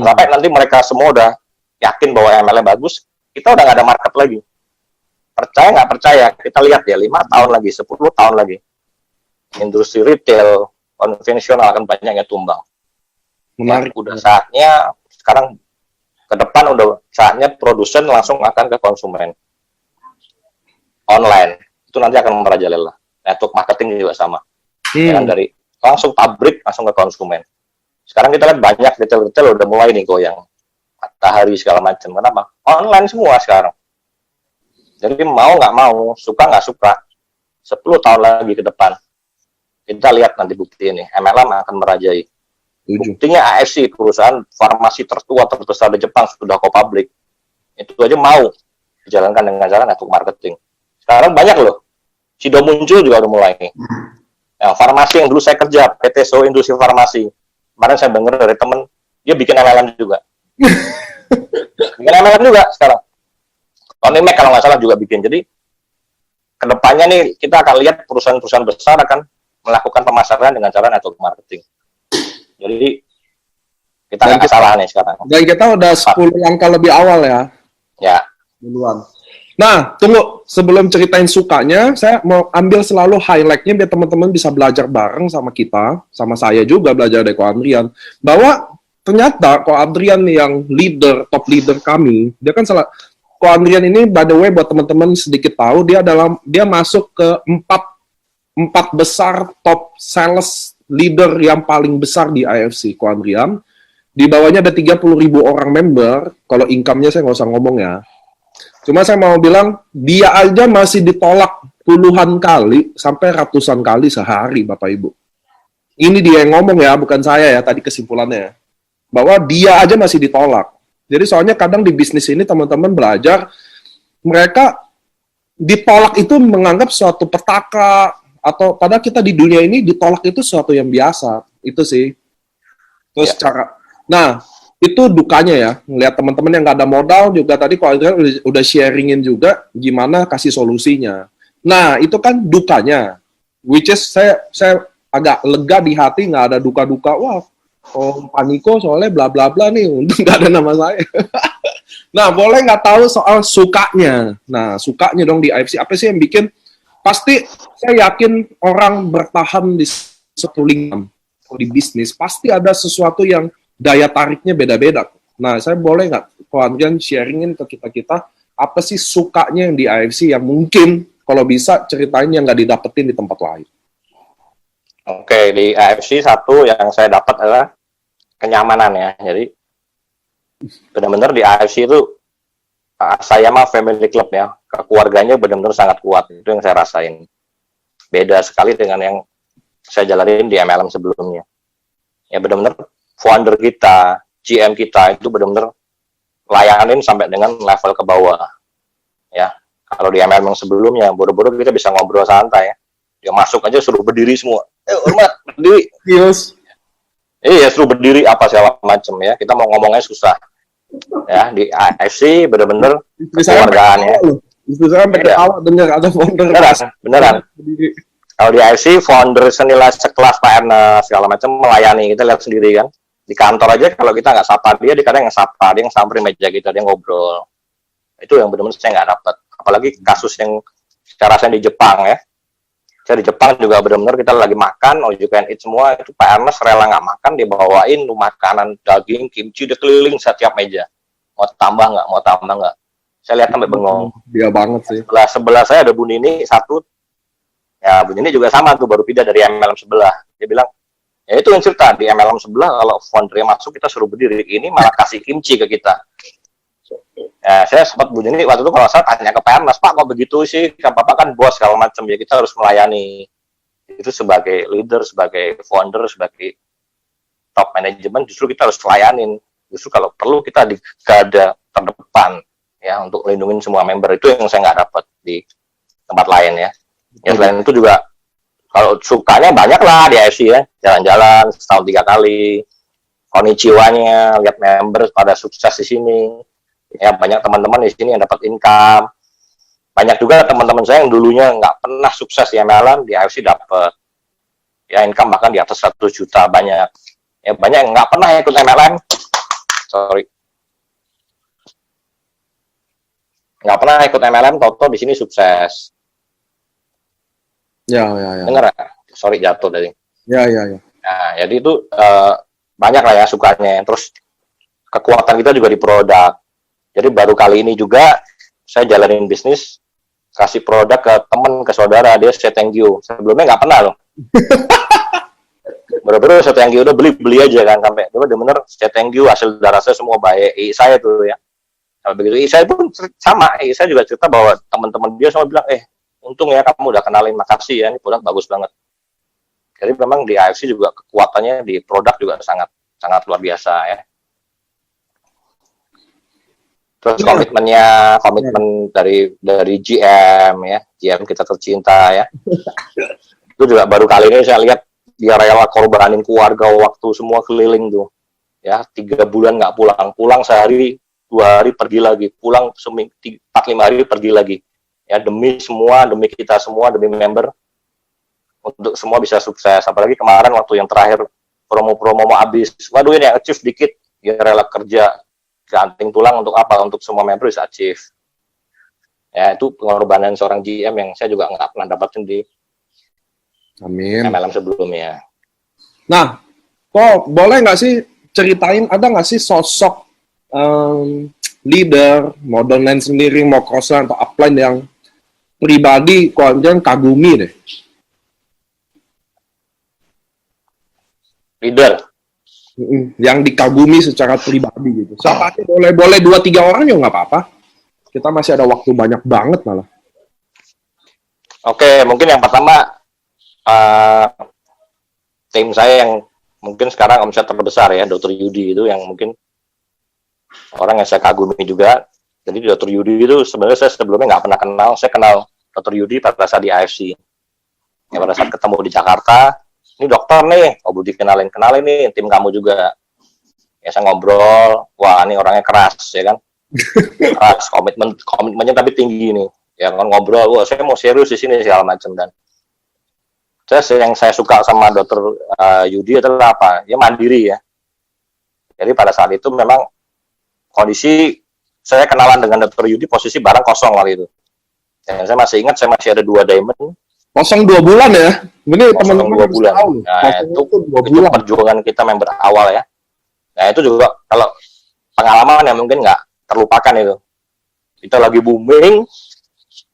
Sampai nanti mereka semua udah yakin bahwa MLM bagus, kita udah nggak ada market lagi. Percaya nggak percaya, kita lihat ya 5 tahun lagi, 10 tahun lagi. Industri retail konvensional akan banyak yang tumbang. Menarik. Ya, udah saatnya sekarang ke depan udah saatnya produsen langsung akan ke konsumen. Online itu nanti akan merajalela. Network marketing juga sama. Ya kan, dari langsung pabrik langsung ke konsumen. Sekarang kita lihat banyak retail udah mulai nih goyang. Matahari segala macam. Kenapa? Online semua sekarang. Jadi mau nggak mau, suka nggak suka, 10 tahun lagi ke depan kita lihat nanti bukti ini, MLM akan merajai. Buktinya AFC, perusahaan farmasi tertua terbesar di Jepang, sudah go public. Itu aja mau dijalankan dengan cara network marketing. Sekarang banyak loh. Sido muncul juga udah mulai. Yang farmasi yang dulu saya kerja, PT So Industri Farmasi. Kemarin saya dengar dari temen, dia bikin MLM juga. Bikin MLM juga sekarang. Tony Mac kalau nggak salah juga bikin. Jadi, kedepannya nih kita akan lihat perusahaan-perusahaan besar akan melakukan pemasaran dengan cara network marketing. Jadi kita nggak salah nih sekarang. Dan kita udah 10 langkah lebih awal ya. Ya. Duluan. Nah, tunggu. Sebelum ceritain sukanya, saya mau ambil selalu highlight-nya biar teman-teman bisa belajar bareng sama kita, sama saya juga belajar dari Ko Adrian. Bahwa ternyata Ko Adrian yang top leader kami, dia kan Ko Adrian ini by the way buat teman-teman sedikit tahu, dia masuk ke 4 besar top sales leader yang paling besar di AFC, Ko Adrian. Di bawahnya ada 30.000 orang member. Kalau income-nya saya nggak usah ngomong ya. Cuma saya mau bilang, dia aja masih ditolak puluhan kali sampai ratusan kali sehari, Bapak Ibu. Ini dia yang ngomong ya, bukan saya ya, tadi kesimpulannya. Bahwa dia aja masih ditolak. Jadi soalnya kadang di bisnis ini teman-teman belajar, mereka ditolak itu menganggap suatu petaka, atau padahal kita di dunia ini ditolak itu sesuatu yang biasa. Itu sih. Terus nah, itu dukanya ya. Ngelihat teman-teman yang nggak ada modal juga tadi Ko Adrian udah sharingin juga gimana kasih solusinya. Nah, itu kan dukanya. Which is saya agak lega di hati, nggak ada duka-duka. Wah, Paniko soalnya bla bla bla nih, untung nggak ada nama saya. Nah, boleh nggak tahu soal sukanya. Nah, sukanya dong di AFC. Apa sih yang bikin? Pasti saya yakin orang bertahan di satu lingkungan di bisnis pasti ada sesuatu yang daya tariknya beda-beda. Nah, saya boleh nggak Ko Adrian sharingin ke kita apa sih sukanya yang di AFC yang mungkin kalau bisa ceritain yang nggak didapetin di tempat lain. Oke, di AFC satu yang saya dapat adalah kenyamanan ya. Jadi benar-benar di AFC itu saya mah family club ya. Keluarganya benar-benar sangat kuat. Itu yang saya rasain. Beda sekali dengan yang saya jalanin di MLM sebelumnya. Ya benar-benar founder kita, GM kita itu benar-benar layanin sampai dengan level ke bawah. Ya, kalau di MLM yang sebelumnya, bodoh-bodoh kita bisa ngobrol santai. Dia masuk aja suruh berdiri semua. Hormat, berdiri. Yes. Iya, suruh berdiri apa segala macam ya. Kita mau ngomongnya susah. Ya, di AFC benar-benar keluargaannya. Istri saya sampai ketawa dengar ada founder. Beneran. Kalau di IC, founder senilai sekelas Pak Ernest, segala macam melayani, kita lihat sendiri kan. Di kantor aja kalau kita nggak sapa dia kadang yang sapa, dia yang samperin meja kita, dia ngobrol. Itu yang benar-benar saya nggak dapat. Apalagi kasus yang secara saya di Jepang ya. Saya di Jepang juga benar-benar kita lagi makan, all you can eat semua, itu Pak Ernest rela nggak makan, dia bawain makanan daging, kimchi, dia keliling setiap meja. Mau tambah nggak? Saya lihat sampai bengong. Dia banget sih. Sebelah saya ada Bu Nini, satu. Ya, Bu Nini juga sama tuh, baru pindah dari MLM sebelah. Dia bilang, ya itu yang cerita, di MLM sebelah kalau foundernya masuk, kita suruh berdiri. Ini malah kasih kimchi ke kita. Ya, saya sempat Bu Nini, waktu itu kalau saya tanya ke Pak Ernest, Pak kok begitu sih? Bapak kan bos, segala macam. Ya kita harus melayani. Itu sebagai leader, sebagai founder, sebagai top manajemen, justru kita harus layanin. Justru kalau perlu kita di garda terdepan. Ya, untuk melindungi semua member. Itu yang saya nggak dapat di tempat lain ya. Ya selain itu juga kalau sukanya banyak lah di AFC ya, jalan-jalan setahun 3 kali, konnichiwa-nya, lihat member pada sukses di sini, ya banyak teman-teman di sini yang dapat income, banyak juga teman-teman saya yang dulunya nggak pernah sukses di MLM di AFC dapat, ya income bahkan di atas 100 juta banyak, ya banyak yang nggak pernah ikut MLM, nggak pernah ikut MLM, toto di sini sukses. Ya. Dengar ya? Sorry jatuh tadi. Ya. Nah, jadi itu banyak lah ya sukanya. Terus kekuatan kita juga di produk. Jadi baru kali ini juga saya jalanin bisnis, kasih produk ke teman, ke saudara, dia say thank you. Sebelumnya nggak pernah loh. Baru-baru say thank you, udah beli aja kan sampai. Dia bener-bener say thank you, hasil darah saya semua baik. Saya tuh ya. Sampai begitu. Saya pun sama. Saya juga cerita bahwa teman-teman dia semua bilang, untung ya kamu udah kenalin, makasih ya, ini produk bagus banget. Jadi memang di AFC juga kekuatannya di produk juga sangat luar biasa ya. Terus komitmen dari GM ya, GM kita tercinta ya. Itu juga baru kali ini saya lihat dia rela korbanin keluarga, waktu semua keliling tuh. Ya, 3 bulan nggak pulang sehari, 2 hari pergi lagi, pulang 4-5 hari pergi lagi. Ya demi kita semua, demi member, untuk semua bisa sukses. Apalagi kemarin waktu yang terakhir promo-promo mau habis, waduh ini achieve dikit, dia rela kerja ganting tulang untuk apa? Untuk semua member bisa achieve. Ya itu pengorbanan seorang GM yang saya juga nggak pernah dapatin di MLM sebelumnya. Nah, kok boleh nggak sih ceritain, ada nggak sih sosok leader, mau downline sendiri, mau crossline atau upline yang pribadi kok jangan kagumi deh. Leader yang dikagumi secara pribadi gitu. Siapa aja boleh 2-3 orang juga nggak apa-apa. Kita masih ada waktu banyak banget malah. Oke, mungkin yang pertama tim saya yang mungkin sekarang omset terbesar ya, Dr. Yudi itu yang mungkin orang yang saya kagumi juga. Jadi Dr. Yudi itu sebenarnya saya sebelumnya nggak pernah kenal. Saya kenal Dr. Yudi pada saat di AFC. Ya, pada saat ketemu di Jakarta, ini dokter nih, Budi kenalin nih, tim kamu juga. Ya saya ngobrol, wah ini orangnya keras ya kan. Keras, komitmennya tapi tinggi nih. Ya kan ngobrol, wah saya mau serius di sini segala macam. Dan yang saya suka sama Dr. Yudi adalah apa? Dia mandiri ya. Jadi pada saat itu memang kondisi saya kenalan dengan Dr. Yudi posisi barang kosong waktu itu. Ya, saya masih ingat saya masih ada 2 diamond. Kosong 2 bulan ya. Ini teman-teman 2 bulan. Nah, itu perjuangan kita member awal ya. Nah, itu juga kalau pengalaman yang mungkin nggak terlupakan itu. Kita lagi booming,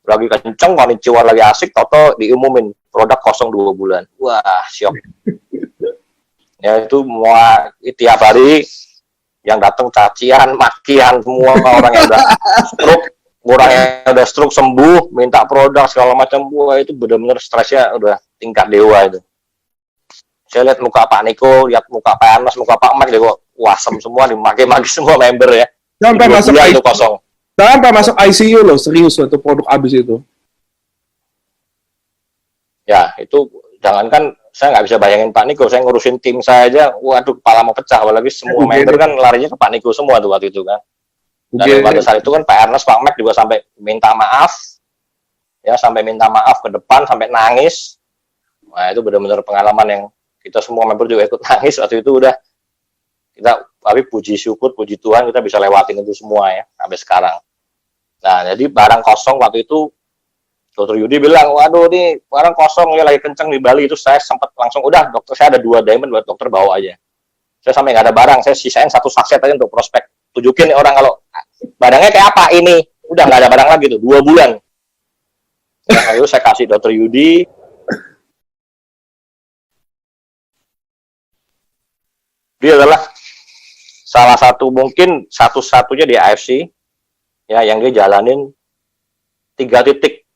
lagi kenceng, konnichiwa lagi asik, toto diumumin produk kosong 2 bulan. Wah, syok. Ya itu tiap hari yang datang cacian, makian, semua orang yang udah stroke sembuh, minta produk segala macam. Wah itu benar-benar stresnya udah tingkat dewa itu. Saya lihat muka Pak Niko, lihat muka Pak Anas, muka Pak Max, kok wasem semua, dimaki-maki semua member ya. Sampai Dua masuk bulan itu ICU, kosong. sampai masuk ICU loh, serius loh, itu produk abis itu. Ya, itu jangankan saya nggak bisa bayangin Pak Niko, saya ngurusin tim saya aja, waduh, kepala mau pecah, apalagi semua member kan larinya ke Pak Niko semua tuh waktu itu kan. Dan pada saat itu kan Pak Ernest, Pak Max juga sampai minta maaf, ya sampai minta maaf ke depan, sampai nangis. Nah itu benar-benar pengalaman yang kita semua member juga ikut nangis waktu itu udah kita, tapi puji syukur, puji Tuhan kita bisa lewatin itu semua ya sampai sekarang. Nah jadi barang kosong waktu itu Dokter Yudi bilang, waduh ini barang kosong ya lagi kenceng di Bali, itu saya sempat langsung udah dokter saya ada 2 diamond buat dokter bawa aja. Saya sampai nggak ada barang, saya sisain 1 sakset aja untuk prospek. Tunjukin nih orang kalau barangnya kayak apa ini, udah nggak ada barang lagi tuh 2 bulan. Nah, lalu saya kasih Dokter Yudi. Dia adalah salah satu mungkin satu-satunya di AFC ya yang dia jalanin 3 titik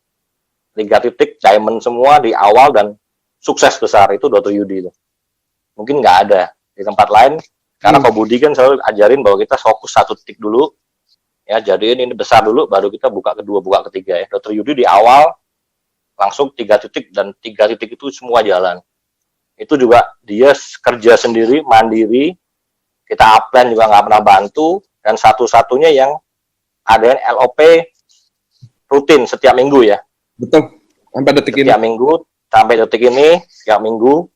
diamond semua di awal dan sukses besar itu Dokter Yudi itu. Mungkin nggak ada di tempat lain karena Pak Budi kan selalu ajarin bahwa kita fokus 1 titik dulu ya, jadiin ini besar dulu baru kita buka kedua, buka ketiga ya. Dokter Yudi di awal langsung 3 titik dan 3 titik itu semua jalan. Itu juga dia kerja sendiri, mandiri, kita upline juga nggak pernah bantu, dan satu-satunya yang ada LOP rutin setiap minggu ya. Betul, sampai detik ini. Setiap minggu, sampai detik ini, setiap minggu,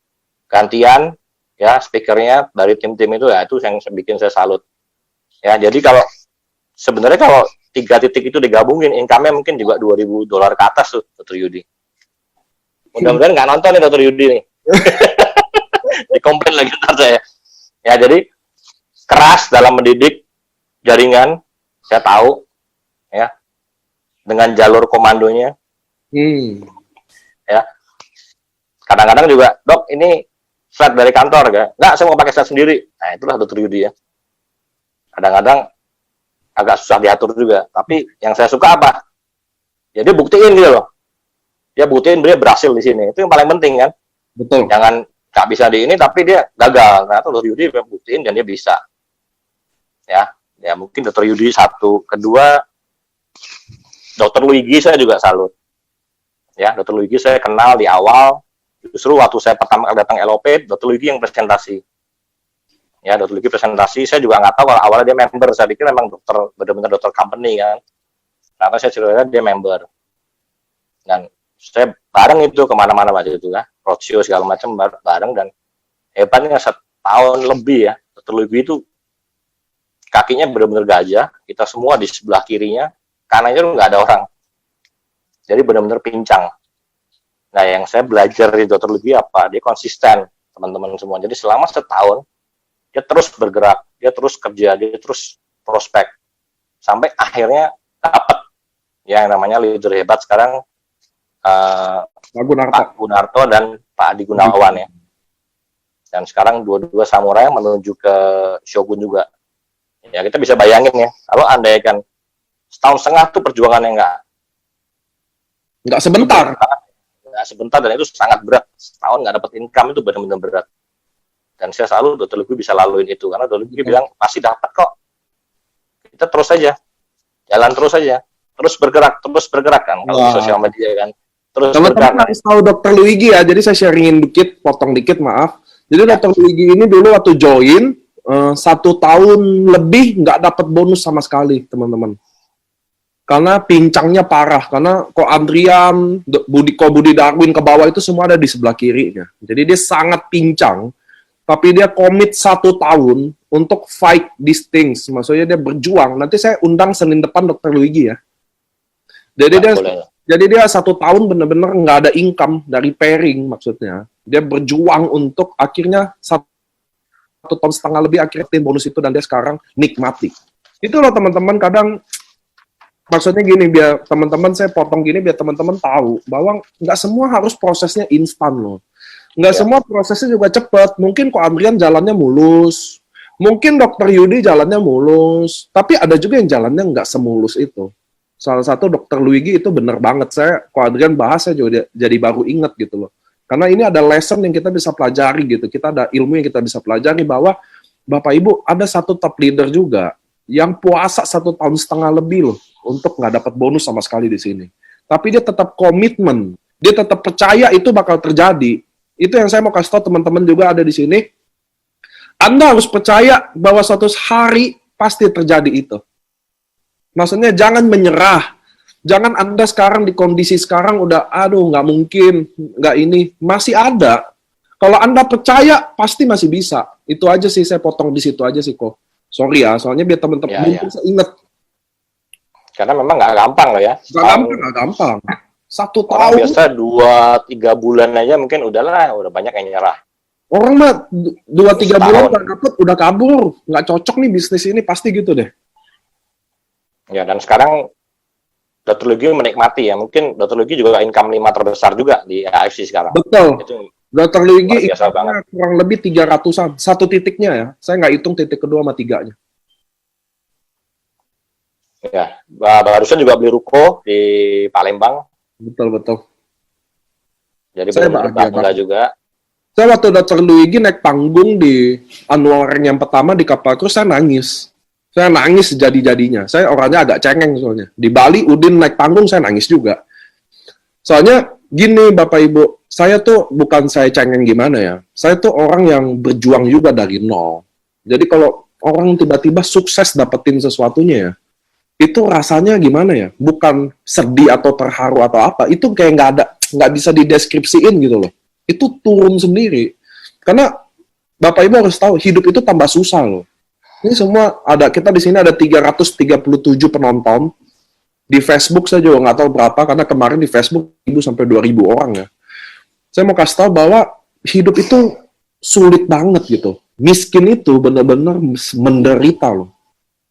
gantian, ya, speakernya dari tim-tim itu, ya, itu yang bikin saya salut. Ya, jadi kalau, sebenarnya kalau 3 titik itu digabungin, income-nya mungkin juga $2.000 ke atas tuh, Dr. Yudi. Mudah-mudahan nggak nonton nih Dr. Yudi nih. Dikomplain lagi ntar saya. Ya, jadi, keras dalam mendidik jaringan, saya tahu, ya, dengan jalur komandonya, ya, kadang-kadang juga, dok, ini slide dari kantor, gak? Nggak, saya mau pakai slide sendiri. Nah, itulah Dr. Yudi ya. Kadang-kadang agak susah diatur juga, tapi yang saya suka apa? Jadi buktiin gitu loh. Dia buktiin dia berhasil di sini. Itu yang paling penting kan. Betul. Jangan nggak bisa di ini, tapi dia gagal. Nah, Dr. Yudi buktiin dan dia bisa. Ya mungkin Dr. Yudi satu. Kedua, Dr. Luigi saya juga salut. Ya, Dr. Luigi saya kenal di awal. Justru waktu saya pertama kali datang LOP, Dr. Luigi yang presentasi. Ya, Dr. Luigi presentasi. Saya juga nggak tahu kalau awalnya dia member. Saya pikir memang dokter, benar-benar dokter company kan. Ternyata saya cerita dia member. Dan saya bareng itu kemana-mana waktu itu ya. Roadshow segala macam bareng, dan hebatnya 1 tahun lebih ya. Dr. Luigi itu kakinya benar-benar gajah. Kita semua di sebelah kirinya. Kanannya nggak ada orang. Jadi benar-benar pincang. Nah, yang saya belajar dari Dr. Luigi apa? Dia konsisten, teman-teman semua. Jadi selama 1 tahun, dia terus bergerak, dia terus kerja, dia terus prospek. Sampai akhirnya dapat yang namanya leader hebat sekarang, Pak Gunarto dan Pak Adi Gunawan ya. Dan sekarang dua-dua samurai menuju ke Shogun juga. Ya, kita bisa bayangin ya, kalau andaikan 1,5 tahun tuh perjuangannya nggak sebentar. Nggak sebentar, dan itu sangat berat. Setahun nggak dapat income itu benar-benar berat. Dan saya selalu Dr. Luigi bisa laluin itu, karena Dr. Luigi bilang pasti dapat kok. Kita terus aja, jalan terus aja, terus bergerak kan kalau di sosial media kan. Terus teman-teman harus tahu Dr. Luigi ya, jadi saya sharingin dikit, potong dikit maaf. Jadi ya. Dr. Luigi ini dulu waktu join 1 tahun lebih nggak dapat bonus sama sekali, teman-teman. Karena pincangnya parah, karena kok Adrian, Budi Darwin ke bawah itu semua ada di sebelah kirinya. Jadi dia sangat pincang, tapi dia komit 1 tahun untuk fight these things. Maksudnya dia berjuang. Nanti saya undang Senin depan Dr. Luigi ya. Jadi dia 1 tahun benar-benar nggak ada income dari pairing maksudnya. Dia berjuang untuk akhirnya 1,5 tahun lebih akhirnya bonus itu, dan dia sekarang nikmati. Itu loh teman-teman, kadang maksudnya gini, biar teman-teman saya potong gini biar teman-teman tahu bahwa nggak semua harus prosesnya instan loh. Nggak semua prosesnya juga cepat. Mungkin kok Adrian jalannya mulus, mungkin Dr. Yudi jalannya mulus, tapi ada juga yang jalannya nggak semulus itu. Salah satu Dr. Luigi itu bener banget. Saya kok Adrian bahas saya juga jadi baru inget gitu loh. Karena ini ada lesson yang kita bisa pelajari gitu. Kita ada ilmu yang kita bisa pelajari bahwa Bapak Ibu ada satu top leader juga yang puasa 1,5 tahun lebih loh untuk nggak dapat bonus sama sekali di sini. Tapi dia tetap komitmen, dia tetap percaya itu bakal terjadi. Itu yang saya mau kasih tahu teman-teman juga ada di sini. Anda harus percaya bahwa suatu hari pasti terjadi itu. Maksudnya jangan menyerah. Jangan Anda sekarang di kondisi sekarang udah, aduh nggak mungkin, nggak ini. Masih ada. Kalau Anda percaya, pasti masih bisa. Itu aja sih, saya potong di situ aja sih kok. Sorry ya, soalnya biar teman-teman mungkin saya ingat. Karena memang nggak gampang loh ya. Nggak gampang. 1 Orang tahun. biasa 2-3 bulan aja mungkin udahlah, udah banyak yang nyerah. Orang mah 2-3 bulan nggak dapet, udah kabur. Nggak cocok nih bisnis ini, pasti gitu deh. Ya, dan sekarang Dr. Luigi menikmati ya. Mungkin Dr. Luigi juga income 5 terbesar juga di AFC sekarang. Betul. Itu Dr. Luigi biasa banget. kurang lebih 300-an. Satu titiknya ya. Saya nggak hitung titik kedua sama tiganya. Ya, barusan juga beli ruko di Palembang. Betul. Jadi Saya benar-benar bahagia bangga banget. juga. Saya waktu Dr. Luigi naik panggung di annual rank yang pertama di kapal cruise, saya nangis. Saya nangis jadi-jadinya. Saya orangnya agak cengeng soalnya. Di Bali, Udin naik panggung, saya nangis juga. Soalnya, gini Bapak Ibu, saya tuh bukan saya cengeng gimana ya. Saya tuh orang yang berjuang juga dari nol. Jadi kalau orang tiba-tiba sukses dapetin sesuatunya ya, itu rasanya gimana ya? Bukan sedih atau terharu atau apa. Itu kayak nggak bisa dideskripsiin gitu loh. Itu turun sendiri. Karena Bapak Ibu harus tahu, hidup itu tambah susah loh. Ini semua ada, kita di sini ada 337 penonton. Di Facebook saya juga nggak tahu berapa, karena kemarin di Facebook 1.000 sampai 2.000 orang ya. Saya mau kasih tahu bahwa hidup itu sulit banget gitu. Miskin itu benar-benar menderita loh.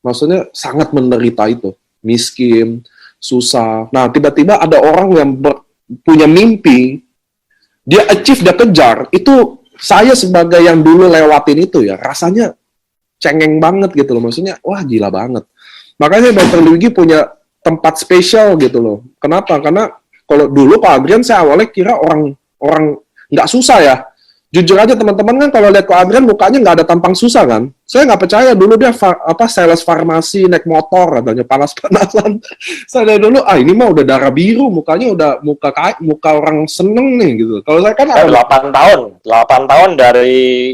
Maksudnya sangat menderita itu. Miskin, susah. Nah, tiba-tiba ada orang yang punya mimpi, dia achieve, dia kejar. Itu saya sebagai yang dulu lewatin itu ya, rasanya cengeng banget gitu loh. Maksudnya, wah gila banget. Makanya Dr. Luigi punya tempat spesial gitu loh. Kenapa? Karena kalau dulu Pak Adrian saya awalnya kira orang nggak susah ya. Jujur aja teman-teman kan kalau lihat Pak Adrian mukanya nggak ada tampang susah kan. Saya nggak percaya dulu dia sales farmasi naik motor katanya panas-panasan. Saya dari dulu ini mah udah darah biru, mukanya udah muka orang seneng nih gitu. Kalau saya kan Saya 8 tahun dari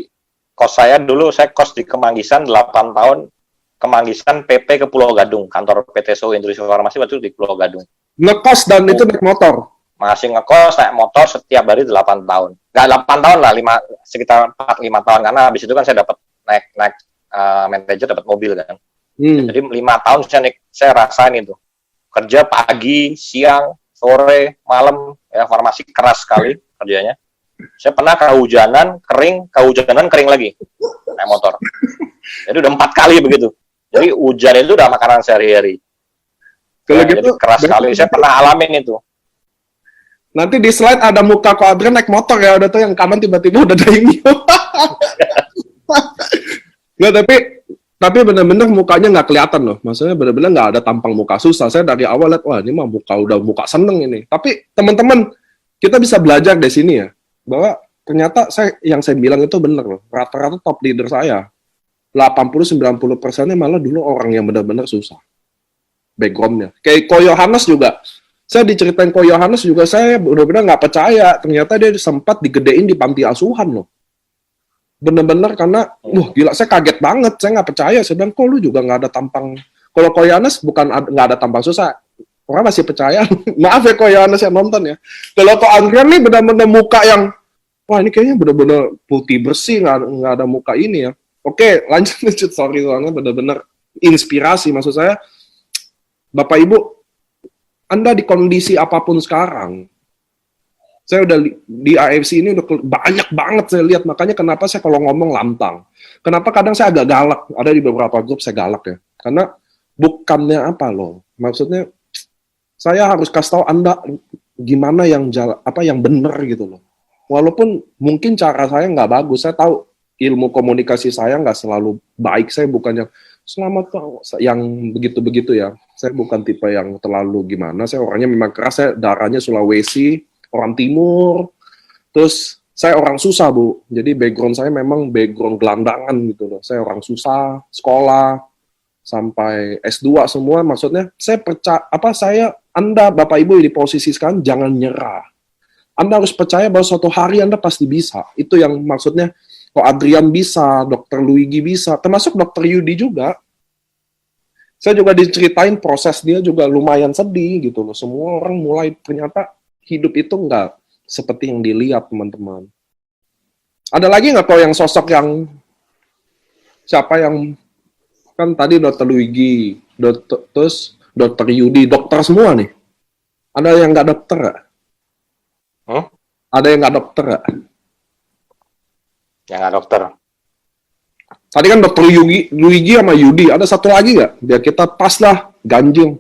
kos saya dulu, saya kos di Kemanggisan 8 tahun, Kemanggisan PP ke Pulau Gadung, kantor PT SO Industri Farmasi waktu itu di Pulau Gadung. ngekos dan itu naik motor. Masih ngekos, naik motor setiap hari 8 tahun. Nggak 8 tahun lah, sekitar 4-5 tahun, karena habis itu kan saya dapat naik manajer, dapat mobil kan. Jadi 5 tahun saya rasain itu. Kerja pagi, siang, sore, malam, ya farmasi keras sekali kerjanya. Saya pernah kehujanan, kering lagi, naik motor. Jadi udah 4 kali begitu. Jadi hujan itu udah makanan sehari-hari. Kalau Ya, gitu, jadi keras sekali. Saya pernah alamin itu. nanti di slide ada muka Ko Adrian naik motor ya, udah tuh yang kanan tiba-tiba udah ada ini. Nggak, tapi benar-benar mukanya nggak kelihatan loh. Maksudnya benar-benar nggak ada tampang muka susah. Saya dari awal lihat, wah ini mah udah muka seneng ini. Tapi teman-teman, kita bisa belajar dari sini ya, bahwa ternyata yang saya bilang itu benar loh. Rata-rata top leader saya, 80-90%-nya malah dulu orang yang benar-benar susah. Background-nya. Kayak Ko Yohanes juga. Saya diceritain Ko Yohanes juga, saya benar-benar nggak percaya. Ternyata dia sempat digedein di panti asuhan loh. Bener-bener karena, gila, saya kaget banget. Saya nggak percaya. Saya bilang, kok lu juga nggak ada tampang. Kalau Ko Yohanes bukan nggak ada tampang susah. Orang masih percaya. Maaf ya Ko Yohanes yang nonton ya. Kalau Ko Adrian nih benar-benar muka yang, wah ini kayaknya benar-benar putih bersih, nggak ada muka ini ya. Oke, lanjut. Sorry, soalnya benar-benar inspirasi. Maksud saya, Bapak Ibu, Anda di kondisi apapun sekarang, saya udah di AFC ini udah banyak banget saya lihat, makanya kenapa saya kalau ngomong lantang. Kenapa kadang saya agak galak, ada di beberapa grup saya galak ya. Karena bukannya apa loh, maksudnya saya harus kasih tahu Anda gimana yang benar gitu loh. Walaupun mungkin cara saya nggak bagus, saya tahu ilmu komunikasi saya nggak selalu baik, saya bukannya selamat yang begitu-begitu ya. Saya bukan tipe yang terlalu gimana, saya orangnya memang keras, saya darahnya Sulawesi, orang timur, Terus saya orang susah, Bu. Jadi background saya memang background gelandangan gitu loh. Saya orang susah, sekolah sampai S2 semua. Maksudnya saya Anda Bapak Ibu di posisi sekarang jangan nyerah. Anda harus percaya bahwa suatu hari Anda pasti bisa. Itu yang maksudnya kok Adrian bisa, Dr. Luigi bisa, termasuk Dr. Yudi juga. Saya juga diceritain proses dia juga lumayan sedih gitu loh. Semua orang mulai ternyata hidup itu nggak seperti yang dilihat, teman-teman. Ada lagi nggak kok yang sosok yang siapa yang kan tadi Dr. Luigi, terus Dr. Yudi, dokter semua nih. Ada yang nggak dokter nggak? Ada yang nggak dokter nggak? Yang nggak dokter. Tadi kan Dr. Luigi sama Yudi. Ada satu lagi nggak? Biar kita pas lah, ganjil.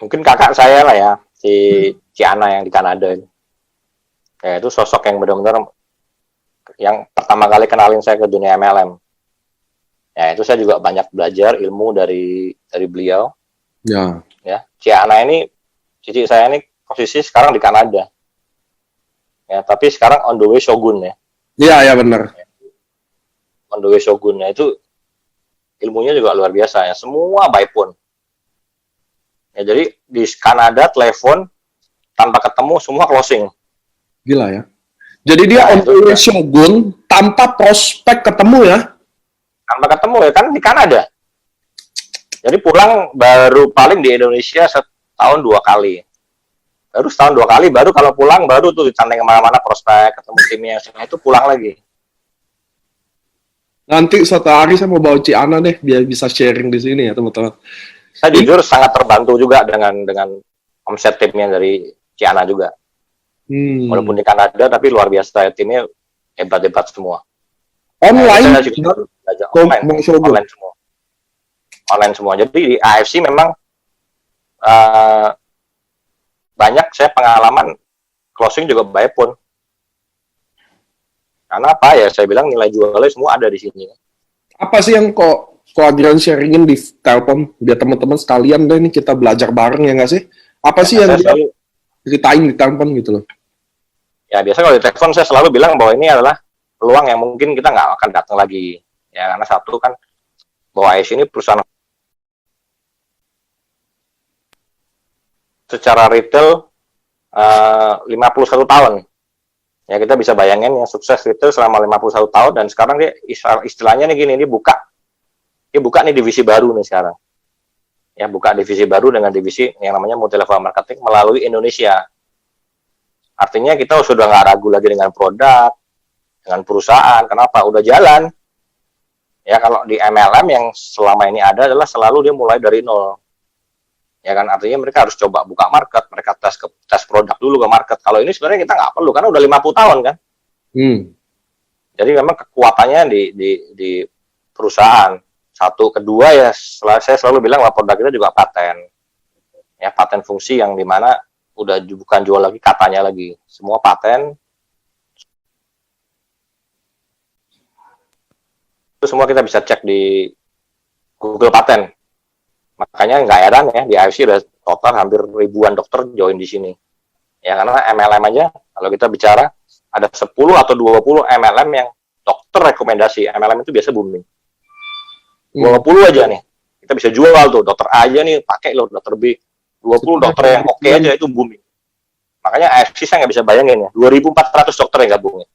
Mungkin kakak saya lah ya, si Ciana yang di Kanada ini. Ya, itu sosok yang benar-benar yang pertama kali kenalin saya ke dunia MLM. Ya, itu saya juga banyak belajar ilmu dari beliau. Ya. Ya, Ciana ini, cici saya ini posisi sekarang di Kanada. Ya, tapi sekarang on the way Shogun ya. Iya, ya benar. On the way Shogun ya, itu ilmunya juga luar biasa ya. Semua by phone. Ya, jadi di Kanada telepon tanpa ketemu semua closing. Gila ya. Jadi dia on the way Shogun tanpa prospek ketemu ya. Tanpa ketemu ya, kan di Kanada. Jadi pulang baru paling di Indonesia setahun 2 kali. Baru setahun 2 kali, baru kalau pulang baru tuh dicanteng kemana-mana prospek, ketemu timnya, setelah itu pulang lagi. Nanti suatu hari saya mau bawa Ciana deh, biar bisa sharing di sini ya teman-teman. Saya jujur sangat terbantu juga dengan omset timnya dari Ciana juga. Walaupun di Kanada, tapi luar biasa timnya hebat-hebat semua. Online, nah, online semua. Online semua. Jadi di AFC memang banyak saya pengalaman closing juga by phone. Karena apa ya? Saya bilang nilai jualnya semua ada di sini. Apa sih yang kok Adrian sharingin di telepon biar teman-teman sekalian deh nih kita belajar bareng ya nggak sih? Apa sih yang dia ceritain di telepon gitu loh? Ya biasa kalau di telepon saya selalu bilang bahwa ini adalah peluang yang mungkin kita nggak akan datang lagi. Ya karena satu kan bahwa AIS ini perusahaan secara retail 51 tahun. Ya kita bisa bayangin yang sukses retail selama 51 tahun dan sekarang dia istilahnya nih gini, dia buka nih divisi baru nih sekarang. Ya buka divisi baru dengan divisi yang namanya multi level marketing melalui Indonesia. Artinya kita sudah nggak ragu lagi dengan produk, dengan perusahaan. Kenapa? Udah jalan. Ya kalau di MLM yang selama ini ada adalah selalu dia mulai dari nol. Ya kan, artinya mereka harus coba buka market, mereka tes produk dulu ke market. Kalau ini sebenarnya kita nggak perlu karena udah 50 tahun kan. Jadi memang kekuatannya di perusahaan. Satu, kedua ya saya selalu bilang bahwa produk kita juga paten. Ya paten fungsi yang dimana udah bukan jual lagi katanya lagi, semua paten. Itu semua kita bisa cek di Google Paten. Makanya nggak heran ya, di AFC udah total hampir ribuan dokter join di sini. Ya karena MLM aja, kalau kita bicara, ada 10 atau 20 MLM yang dokter rekomendasi. MLM itu biasa booming. 20 aja nih, kita bisa jual tuh, dokter A aja nih, pakai loh, dokter B. 20 dokter yang oke aja itu booming. Makanya AFC saya nggak bisa bayangin ya, 2.400 dokter yang gabungnya.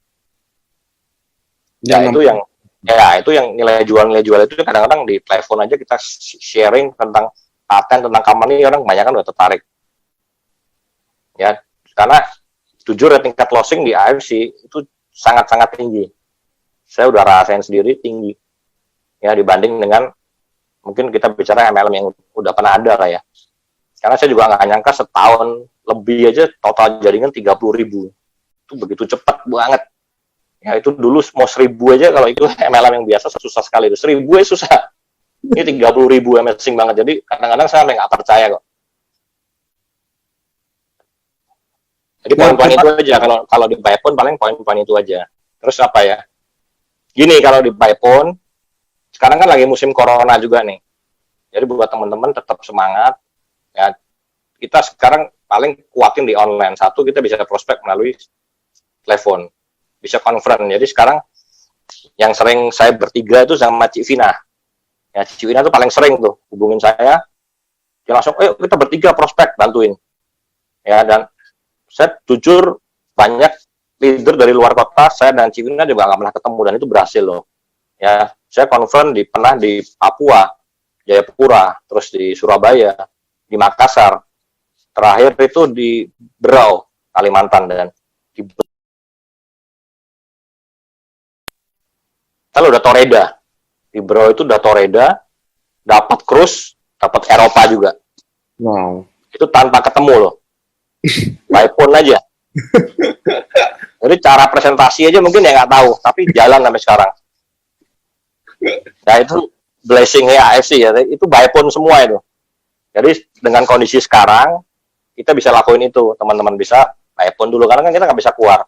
Ya, itu yang nilai jual itu kadang-kadang di telepon aja kita sharing tentang paten, tentang company, orang kebanyakan udah tertarik. Ya, karena jujur ya tingkat closing di AFC itu sangat-sangat tinggi. Saya udah rasain sendiri tinggi. Ya dibanding dengan mungkin kita bicara MLM yang udah pernah ada lah ya. Karena saya juga nggak nyangka setahun lebih aja total jaringan 30.000. Itu begitu cepat banget. Ya itu dulu mau 1.000 aja kalau itu MLM yang biasa susah sekali. 1.000 ya susah. Ini 30.000 amazing banget. Jadi kadang-kadang saya nggak percaya kok. Jadi poin-poin itu aja. Kalau di Byphone paling poin-poin itu aja. Terus apa ya? Gini kalau di Byphone, sekarang kan lagi musim corona juga nih. Jadi buat teman-teman tetap semangat. Ya kita sekarang paling kuatin di online. Satu, kita bisa prospek melalui telepon, bisa conference. Jadi sekarang yang sering saya bertiga itu sama Cik Vina. Ya, Cik Vina tuh paling sering tuh hubungin saya. Dia langsung, ayo kita bertiga prospek, bantuin. Ya, dan saya jujur banyak leader dari luar kota, saya dan Cik Vina juga nggak pernah ketemu, dan itu berhasil loh. Ya, saya conference pernah di Papua, Jayapura, terus di Surabaya, di Makassar. Terakhir itu di Berau, Kalimantan, dan di kalau udah Toreda, di Berau itu udah Toreda, dapat cruise, dapat Eropa juga. Wow. Itu tanpa ketemu loh, by phone aja. Jadi cara presentasi aja mungkin ya nggak tahu, tapi jalan sampai sekarang. Nah itu blessing-nya AFC ya, itu by phone semua itu. Jadi dengan kondisi sekarang, kita bisa lakuin itu, teman-teman bisa iPhone dulu, karena kan kita nggak bisa keluar.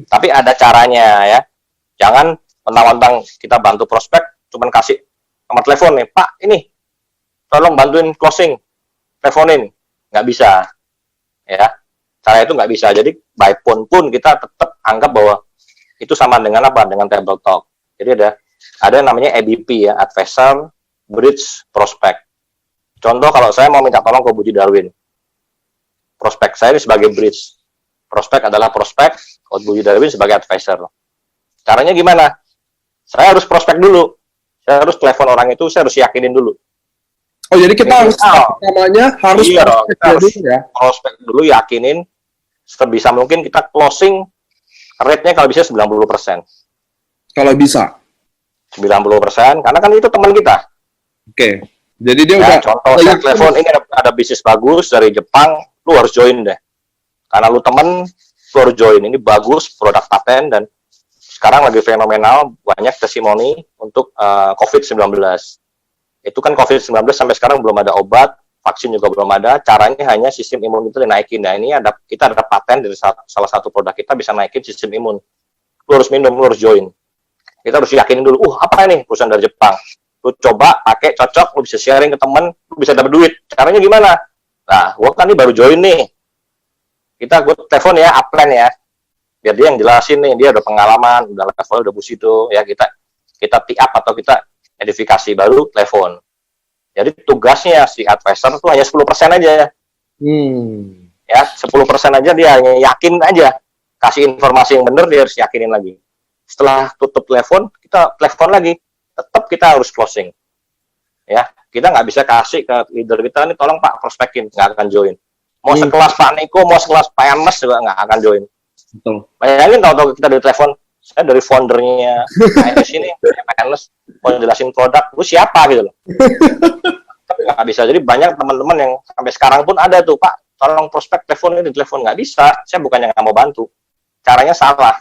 Tapi ada caranya ya, jangan mentang-mentang kita bantu prospek, cuman kasih nomor telepon nih, Pak ini, tolong bantuin closing, teleponin, nggak bisa. Ya, cara itu nggak bisa. Jadi by phone pun kita tetap anggap bahwa itu sama dengan apa? Dengan table talk. Jadi ada yang namanya ABP ya, Advisor, Bridge, Prospect. Contoh kalau saya mau minta tolong ke Budi Darwin, prospek saya ini sebagai bridge, prospek adalah prospek, Budi Darwin sebagai advisor. Caranya gimana? Saya harus prospek dulu, saya harus telepon orang itu, saya harus yakinin dulu. Oh jadi kita harus namanya harus iya, prospek kita harus dulu ya. Prospek dulu, yakinin, sebisa mungkin kita closing rate-nya kalau bisa 90%. Kalau bisa. 90%, karena kan itu teman kita. Oke. Jadi dia Ya, udah contoh saya telepon, ini ada bisnis bagus dari Jepang, lu harus join deh. Karena lu temen, lu harus join. Ini bagus, produk paten, dan sekarang lagi fenomenal, banyak testimoni untuk COVID-19. Itu kan COVID-19 sampai sekarang belum ada obat, vaksin juga belum ada, caranya hanya sistem imun itu dinaikin. Nah ini kita ada paten dari salah satu produk kita bisa naikin sistem imun. Lu harus minum, lu harus join. Kita harus yakinin dulu, apa ini perusahaan dari Jepang. Lu coba, pakai, cocok, lu bisa sharing ke temen, lu bisa dapat duit. Caranya gimana? Nah, gua kan ini baru join nih. Gua telepon ya, upline ya. Biar dia yang jelasin nih, dia udah pengalaman, udah level, udah busido, ya kita tee up atau kita edifikasi, baru telepon. Jadi tugasnya si advisor itu hanya 10% aja. Ya, 10% aja dia hanya yakin aja. Kasih informasi yang benar, dia harus yakinin lagi. Setelah tutup telepon, kita telepon lagi. Tetap kita harus closing. Ya, kita nggak bisa kasih ke leader kita, nih tolong Pak prospekin, nggak akan join. Mau sekelas Pak Niko, mau sekelas Pak Yanes juga nggak akan join. Betul. Bayangin tahu-tahu kita di telepon, saya dari foundernya di sini, Pak Yanes mau jelasin produk, lu siapa gitu loh. Tapi nggak bisa. Jadi banyak teman-teman yang sampai sekarang pun ada tuh, Pak, tolong prospek telepon ini, di telepon nggak bisa. Saya bukannya nggak mau bantu, caranya salah.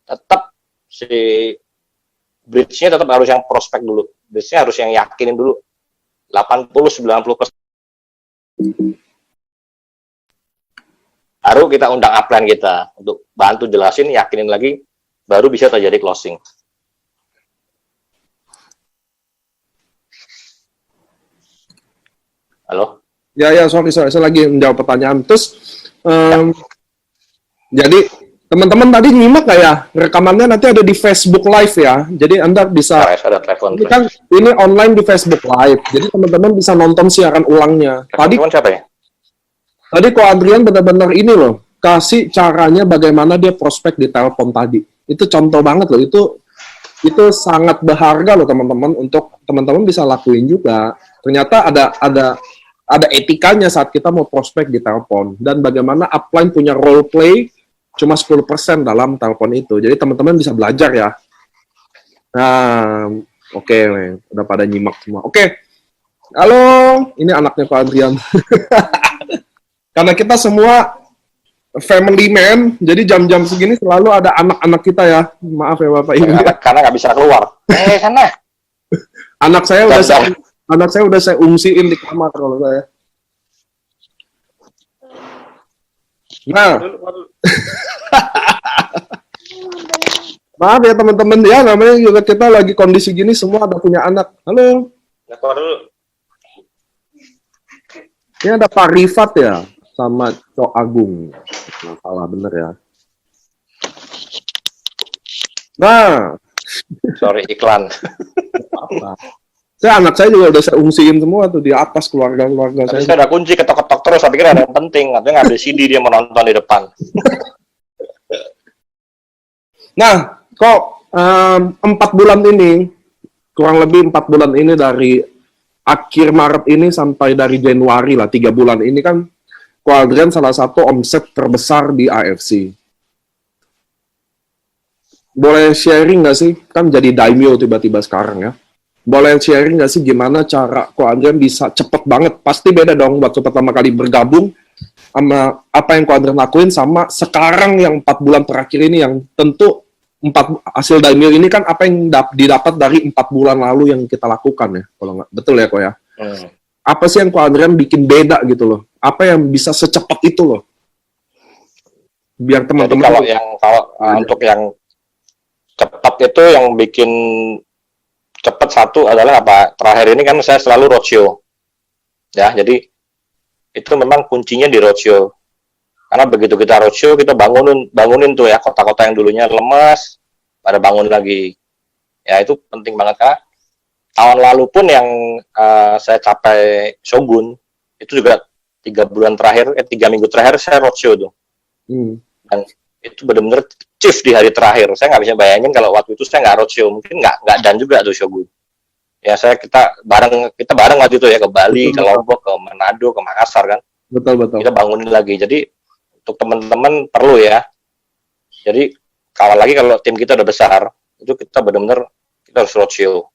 Tetap si bridge-nya tetap harus yang prospek dulu. Bridge-nya harus yang yakinin dulu. 80-90%. Baru kita undang upline kita untuk bantu jelasin, yakinin lagi, baru bisa terjadi closing. Halo? Ya, sorry, saya lagi menjawab pertanyaan. Terus, jadi teman-teman tadi nyimak nggak ya? Rekamannya nanti ada di Facebook Live ya. Jadi Anda bisa, ini kan ini online di Facebook Live. Jadi teman-teman bisa nonton siaran ulangnya. Tadi siapa ya? Tadi Ko Adrian benar-benar ini loh, kasih caranya bagaimana dia prospek di telepon tadi. Itu contoh banget loh. Itu sangat berharga loh teman-teman, untuk teman-teman bisa lakuin juga. Ternyata ada etikanya saat kita mau prospek di telepon, dan bagaimana upline punya role play cuma 10% dalam telepon itu. Jadi teman-teman bisa belajar ya. Nah, oke, udah pada nyimak semua. Oke. Halo, ini anaknya Pak Adrian. Karena kita semua family man, jadi jam-jam segini selalu ada anak-anak kita ya. Maaf ya Bapak Ibu. Karena nggak bisa keluar. Sana. Anak saya udah saya ungsiin di kamar kalau saya. Nah, maaf ya teman-teman ya, namanya juga kita lagi kondisi gini semua ada punya anak. Halo. Ini ada Pak Rifat ya, sama Cok Agung. Nggak salah bener ya. Nah, Sorry, iklan. apa? Anak saya juga udah saya ungsiin semua tuh di atas keluarga-keluarga Tapi saya. saya udah kunci, ketok-ketok terus, saya pikir ada yang penting. Katanya ngambil CD dia menonton di depan. Nah, kok 4 bulan ini, kurang lebih 4 bulan ini dari akhir Maret ini sampai dari Januari lah, 3 bulan ini kan Ko Adrian salah satu omset terbesar di AFC. Boleh sharing nggak sih? Kan jadi daimyo tiba-tiba sekarang ya. Boleh sharing nggak sih gimana cara Ko Adrian bisa cepet banget? Pasti beda dong waktu pertama kali bergabung sama apa yang Ko Adrian lakuin sama sekarang yang 4 bulan terakhir ini yang tentu hasil daimyo ini kan apa yang didapat dari 4 bulan lalu yang kita lakukan ya. Kalau nggak betul ya Ko ya. Apa sih yang Ko Adrian bikin beda gitu loh? Apa yang bisa secepat itu loh? Biar Jadi teman-teman untuk yang cepat itu yang bikin cepat satu adalah apa? Terakhir ini kan saya selalu roadshow. Ya, jadi itu memang kuncinya di roadshow. Karena begitu kita roadshow, kita bangunin tuh ya kota-kota yang dulunya lemas pada bangun lagi. Ya, itu penting banget Kak. Tahun lalu pun yang saya capai Shogun itu juga 3 minggu terakhir saya roadshow tuh. Dan itu benar-benar chief di hari terakhir. Saya nggak bisa bayangin kalau waktu itu saya nggak roadshow, mungkin nggak dan juga tuh Shogun. Ya kita bareng waktu itu ya ke Bali, ke Lombok, ke Manado, ke Makassar kan. Betul. Kita bangunin lagi. Jadi untuk teman-teman perlu ya. Jadi lagi kalau tim kita udah besar, itu kita benar-benar kita harus roadshow.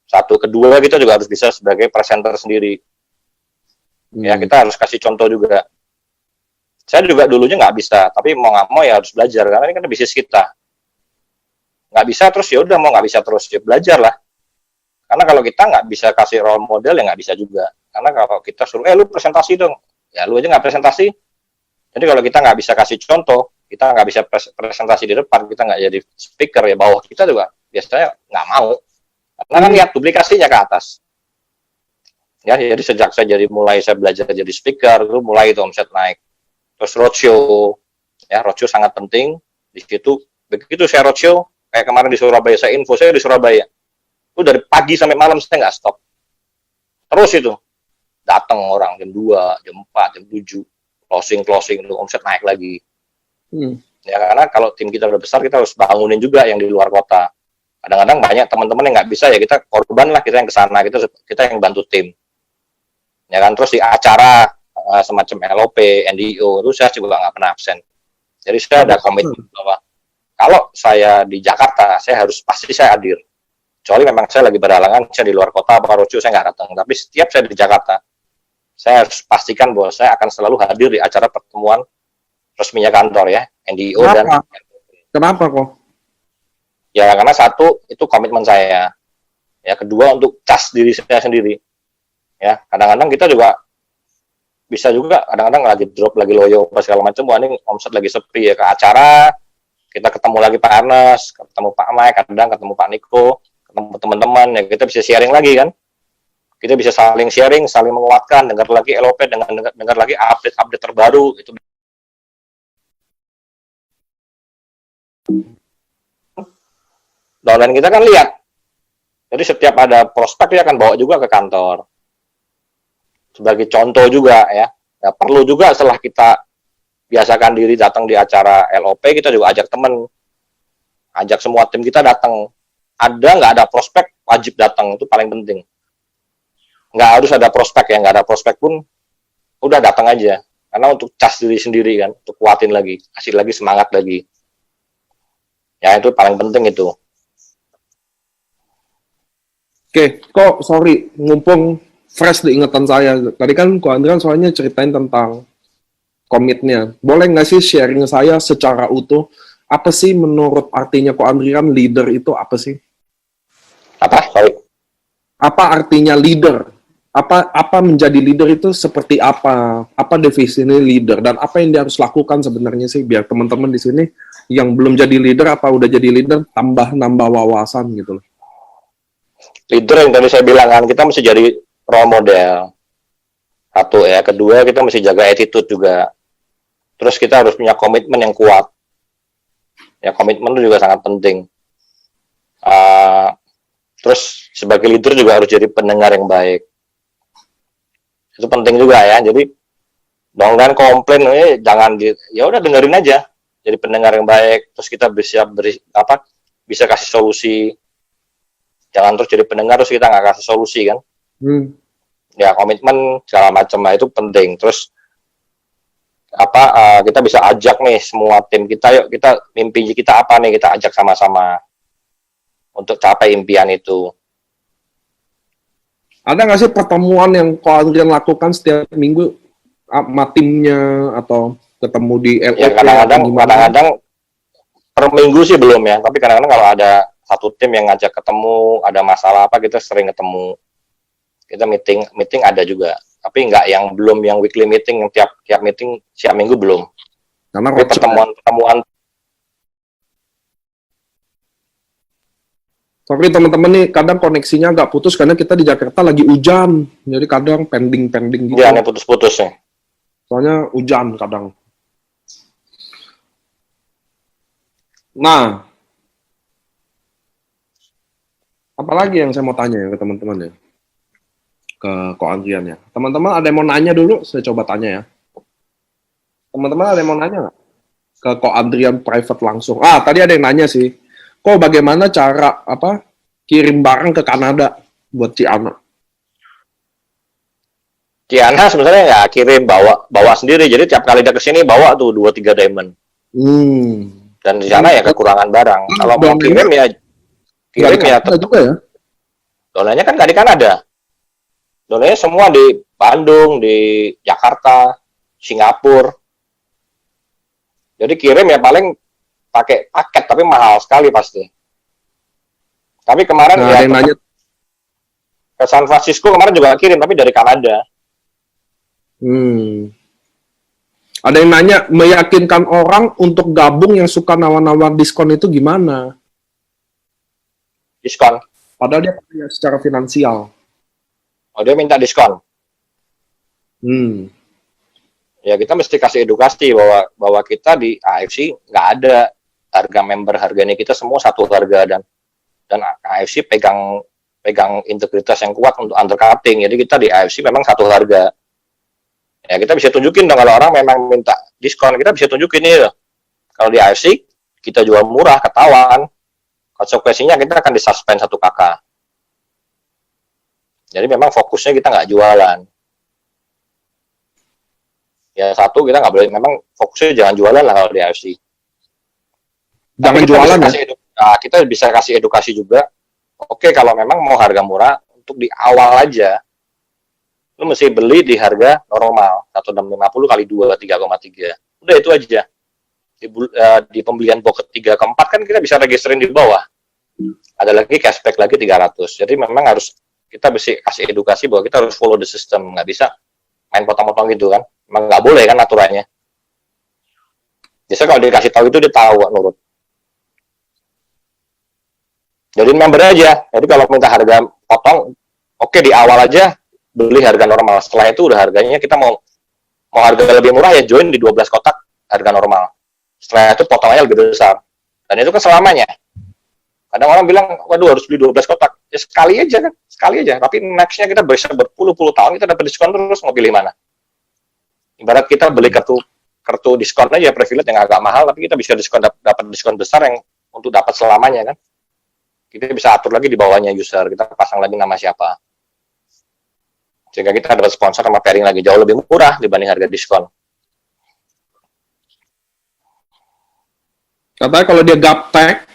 Satu, kedua kita juga harus bisa sebagai presenter sendiri. Ya kita harus kasih contoh juga. Saya juga dulunya nggak bisa, tapi mau nggak mau ya harus belajar karena ini kan bisnis kita. Nggak bisa terus ya udah mau nggak bisa terus ya belajar lah. Karena kalau kita nggak bisa kasih role model ya nggak bisa juga. Karena kalau kita suruh lu presentasi dong, ya lu aja nggak presentasi. Jadi kalau kita nggak bisa kasih contoh, kita nggak bisa presentasi di depan, kita nggak jadi speaker ya bawah kita juga biasanya nggak mau. Karena kan lihat duplikasinya ke atas. Ya jadi sejak saya mulai saya belajar jadi speaker, itu mulai itu omset naik. Terus roadshow, ya roadshow sangat penting. Di situ begitu saya roadshow, kayak kemarin di Surabaya, saya di Surabaya. Itu dari pagi sampai malam saya nggak stop. Terus itu datang orang jam 2, jam 4, jam 7, closing, omset naik lagi. Ya karena kalau tim kita udah besar, kita harus bangunin juga yang di luar kota. Kadang-kadang banyak teman-teman yang nggak bisa ya kita korban lah, kita yang kesana, kita yang bantu tim. Ya kan terus di acara semacam LOP, NDO, itu saya juga nggak pernah absen. Jadi saya ada komitmen bahwa kalau saya di Jakarta, pasti saya hadir. Kecuali memang saya lagi berhalangan, saya di luar kota, roadshow saya nggak datang. Tapi setiap saya di Jakarta, saya harus pastikan bahwa saya akan selalu hadir di acara pertemuan resminya kantor ya, NDO. Kenapa kok? Ya karena satu, itu komitmen saya. Ya kedua, untuk cas diri saya sendiri. Ya kadang-kadang kita juga bisa juga kadang-kadang lagi drop, lagi loyo apa segala macam, ini omset lagi sepi ya ke acara, kita ketemu lagi Pak Ernest, ketemu Pak Mike, kadang ketemu Pak Niko, ketemu teman-teman ya kita bisa sharing lagi kan, kita bisa saling sharing, saling menguatkan, dengar lagi LOP, dengar lagi update terbaru itu. Dan kita kan lihat, jadi setiap ada prospek dia akan bawa juga ke kantor. Sebagai contoh juga ya perlu juga setelah kita biasakan diri datang di acara LOP, kita juga ajak teman, ajak semua tim kita datang. Ada nggak ada prospek, wajib datang, itu paling penting. Nggak harus ada prospek ya, nggak ada prospek pun udah datang aja. Karena untuk cas diri sendiri kan, untuk kuatin lagi, kasih lagi semangat lagi. Ya itu paling penting itu. Oke, kok sorry, ngumpung fresh di ingatan saya. Tadi kan Ko Adrian soalnya ceritain tentang komitnya. Boleh nggak sih sharing saya secara utuh, apa sih menurut artinya Ko Adrian leader itu apa sih? Apa? Sorry. Apa artinya leader? Apa menjadi leader itu seperti apa? Apa definisi leader? Dan apa yang dia harus lakukan sebenarnya sih biar teman-teman di sini yang belum jadi leader apa udah jadi leader nambah wawasan gitu loh. Leader yang tadi saya bilang kan, kita mesti jadi role model. Satu ya, kedua kita mesti jaga attitude juga. Terus kita harus punya komitmen yang kuat. Ya, komitmen itu juga sangat penting. Terus sebagai leader juga harus jadi pendengar yang baik. Itu penting juga ya. Jadi jangan komplain, ya udah dengerin aja. Jadi pendengar yang baik. Terus kita bisa kasih solusi. Jangan terus jadi pendengar terus kita nggak kasih solusi kan. Ya komitmen segala macam itu penting. Terus kita bisa ajak nih semua tim kita, yuk kita mimpi kita apa nih, kita ajak sama-sama untuk capai impian itu. Ada nggak sih pertemuan yang kalian lakukan setiap minggu sama timnya atau ketemu di LOP? Ya kadang-kadang per minggu sih belum ya, tapi kadang-kadang kalau ada satu tim yang ngajak ketemu, ada masalah apa kita sering ketemu. Kita meeting ada juga, tapi nggak yang belum yang weekly meeting yang tiap meeting siap minggu belum. Karena pertemuan. Tapi teman-teman nih kadang koneksinya agak putus karena kita di Jakarta lagi hujan, jadi kadang pending gitu. Iya, nih putus-putus nih. Soalnya hujan kadang. Nah, apalagi yang saya mau tanya ya ke teman-teman ya, ke Ko Andrian ya. Teman-teman ada yang mau nanya dulu? Saya coba tanya ya. Teman-teman ada yang mau nanya nggak? Ke Ko Andrian private langsung. Tadi ada yang nanya sih. Kok bagaimana cara kirim barang ke Kanada buat Ciana? Ciana sebenarnya ya kirim bawa sendiri. Jadi tiap kali dia kesini bawa tuh 2-3 diamond. Dan di sana ya kekurangan barang. Kalau mau kirim ya juga ya. Donanya kan nggak di Kanada. Donanya semua di Bandung, di Jakarta, Singapura. Jadi kirim ya paling pakai paket, tapi mahal sekali pasti. Tapi kemarin ya nanya. Ke San Francisco kemarin juga kirim, tapi dari Kanada. Ada yang nanya, meyakinkan orang untuk gabung yang suka nawar-nawar diskon itu gimana? Diskon? Padahal dia punya secara finansial. Oh, dia minta diskon? Ya kita mesti kasih edukasi bahwa kita di AFC nggak ada harga member, harganya kita semua satu harga, dan AFC pegang integritas yang kuat untuk undercutting. Jadi kita di AFC memang satu harga. Ya kita bisa tunjukin dong kalau orang memang minta diskon, kita bisa tunjukin nih loh. Kalau di AFC kita jual murah, ketahuan. Konsekuensinya kita akan disuspend 1 kakak. Jadi memang fokusnya kita nggak jualan. Ya satu, kita nggak boleh, memang fokusnya jangan jualan lah kalau di AFC. Jangan jualan ya? Kita bisa kasih edukasi juga. Oke, kalau memang mau harga murah, untuk di awal aja, lu mesti beli di harga normal, 1.650 kali 2, 3,3. Udah itu aja. Di pembelian box ketiga keempat kan kita bisa registerin di bawah. Ada lagi cashback lagi 300. Jadi memang harus kita bisa kasih edukasi bahwa kita harus follow the system, nggak bisa main potong-potong gitu kan. Memang nggak boleh kan aturannya. Biasanya kalau dikasih tahu itu dia tahu nurut. Jadi member aja. Jadi kalau minta harga potong, oke di awal aja beli harga normal. Setelah itu udah harganya kita mau harga lebih murah ya join di 12 kotak harga normal. Setelah itu potongannya lebih besar. Dan itu kan selamanya. Kadang orang bilang, waduh harus beli 12 kotak. Ya sekali aja kan, sekali aja. Tapi next-nya kita bisa berpuluh-puluh tahun kita dapat diskon terus, mau pilih mana? Ibarat kita beli kartu diskon aja, privilege yang agak mahal, tapi kita bisa dapat diskon besar yang untuk dapat selamanya kan. Kita bisa atur lagi di bawahnya user, kita pasang lagi nama siapa. Sehingga kita dapat sponsor sama pairing lagi jauh lebih murah dibanding harga diskon. Katanya kalau dia gaptek,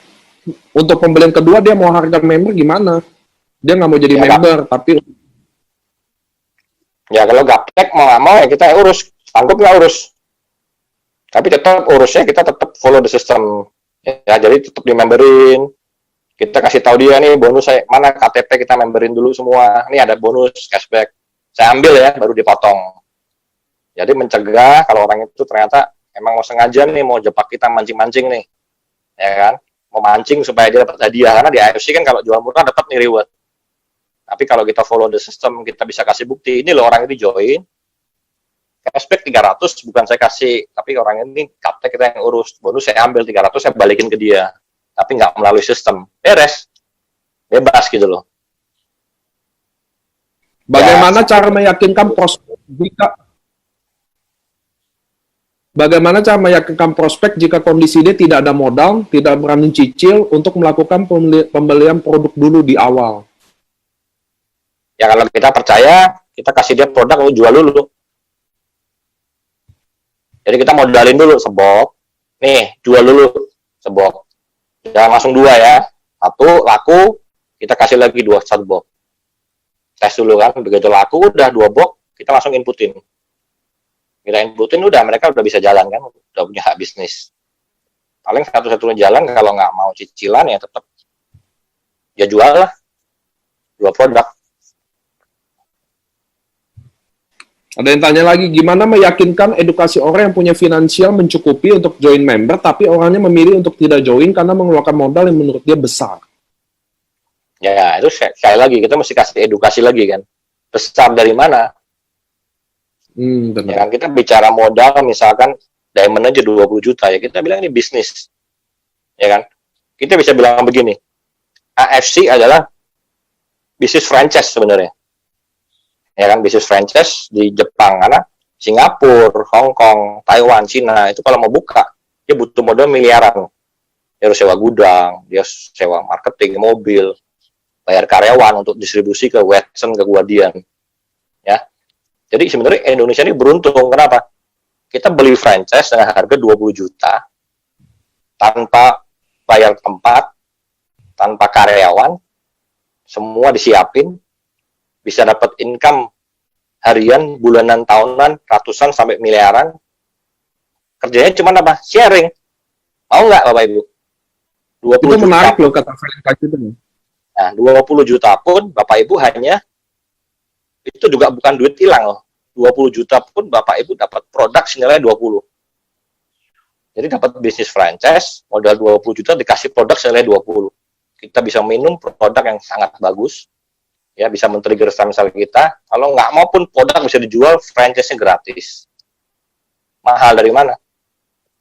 untuk pembelian kedua dia mau harga member gimana? Dia nggak mau jadi member, tapi... Ya kalau gaptek mau nggak mau ya kita urus, sanggup nggak urus. Tapi tetap urusnya kita tetap follow the system. Ya jadi tetap di memberin. Kita kasih tahu dia nih bonus saya mana KTP kita memberin dulu semua. Ini ada bonus cashback. Saya ambil ya baru dipotong. Jadi mencegah kalau orang itu ternyata emang mau sengaja nih mau jepak kita mancing-mancing nih. Ya kan? Mau mancing supaya dia dapat hadiah karena di AFC kan kalau jual murah dapat nih reward. Tapi kalau kita follow the system, kita bisa kasih bukti ini loh orang ini join cashback 300 bukan saya kasih, tapi orang ini kaptek kita yang urus. Bonus saya ambil 300 saya balikin ke dia. Tapi nggak melalui sistem. Beres. Bebas gitu loh. Bagaimana cara meyakinkan prospek jika kondisi dia tidak ada modal, tidak berani cicil untuk melakukan pembelian produk dulu di awal? Ya kalau kita percaya, kita kasih dia produk lalu jual dulu. Jadi kita modalin dulu sebok. Nih, jual dulu sebok. Jangan langsung 2 ya. 1 laku, kita kasih lagi 1 box. Tes dulu kan, begitu laku udah 2 box, kita langsung inputin. Kita inputin udah, mereka udah bisa jalan kan, udah punya hak bisnis. Paling satu-satunya jalan kalau nggak mau cicilan ya tetap ya jual lah. Jual produk. Ada yang tanya lagi, gimana meyakinkan edukasi orang yang punya finansial mencukupi untuk join member, tapi orangnya memilih untuk tidak join karena mengeluarkan modal yang menurut dia besar? Ya, itu sekali lagi, kita mesti kasih edukasi lagi kan. Besar dari mana? Benar. Ya kan, kita bicara modal, misalkan diamond aja 20 juta, ya kita bilang ini bisnis. Ya kan? Kita bisa bilang begini, AFC adalah bisnis franchise sebenarnya. Ya kan, bisnis franchise di Jepang, karena Singapura, Hong Kong, Taiwan, Cina, itu kalau mau buka, dia butuh modal miliaran. Dia harus sewa gudang, dia sewa marketing, mobil, bayar karyawan untuk distribusi ke Watson, ke Guardian. Ya. Jadi sebenarnya Indonesia ini beruntung, kenapa? Kita beli franchise dengan harga 20 juta, tanpa bayar tempat, tanpa karyawan, semua disiapin, bisa dapat income harian, bulanan, tahunan, ratusan sampai miliaran. Kerjanya cuma apa? Sharing. Mau nggak Bapak Ibu? 20 Itu juta menarik pun, loh kata franchise itu. nah, 20 juta pun Bapak Ibu hanya, itu juga bukan duit hilang loh. 20 juta pun Bapak Ibu dapat produk senilai 20. Jadi dapat bisnis franchise, modal 20 juta dikasih produk senilai 20. Kita bisa minum produk yang sangat bagus, ya bisa men-trigger stamina kita. Kalau nggak mau pun produk bisa dijual, franchise-nya gratis. Mahal dari mana?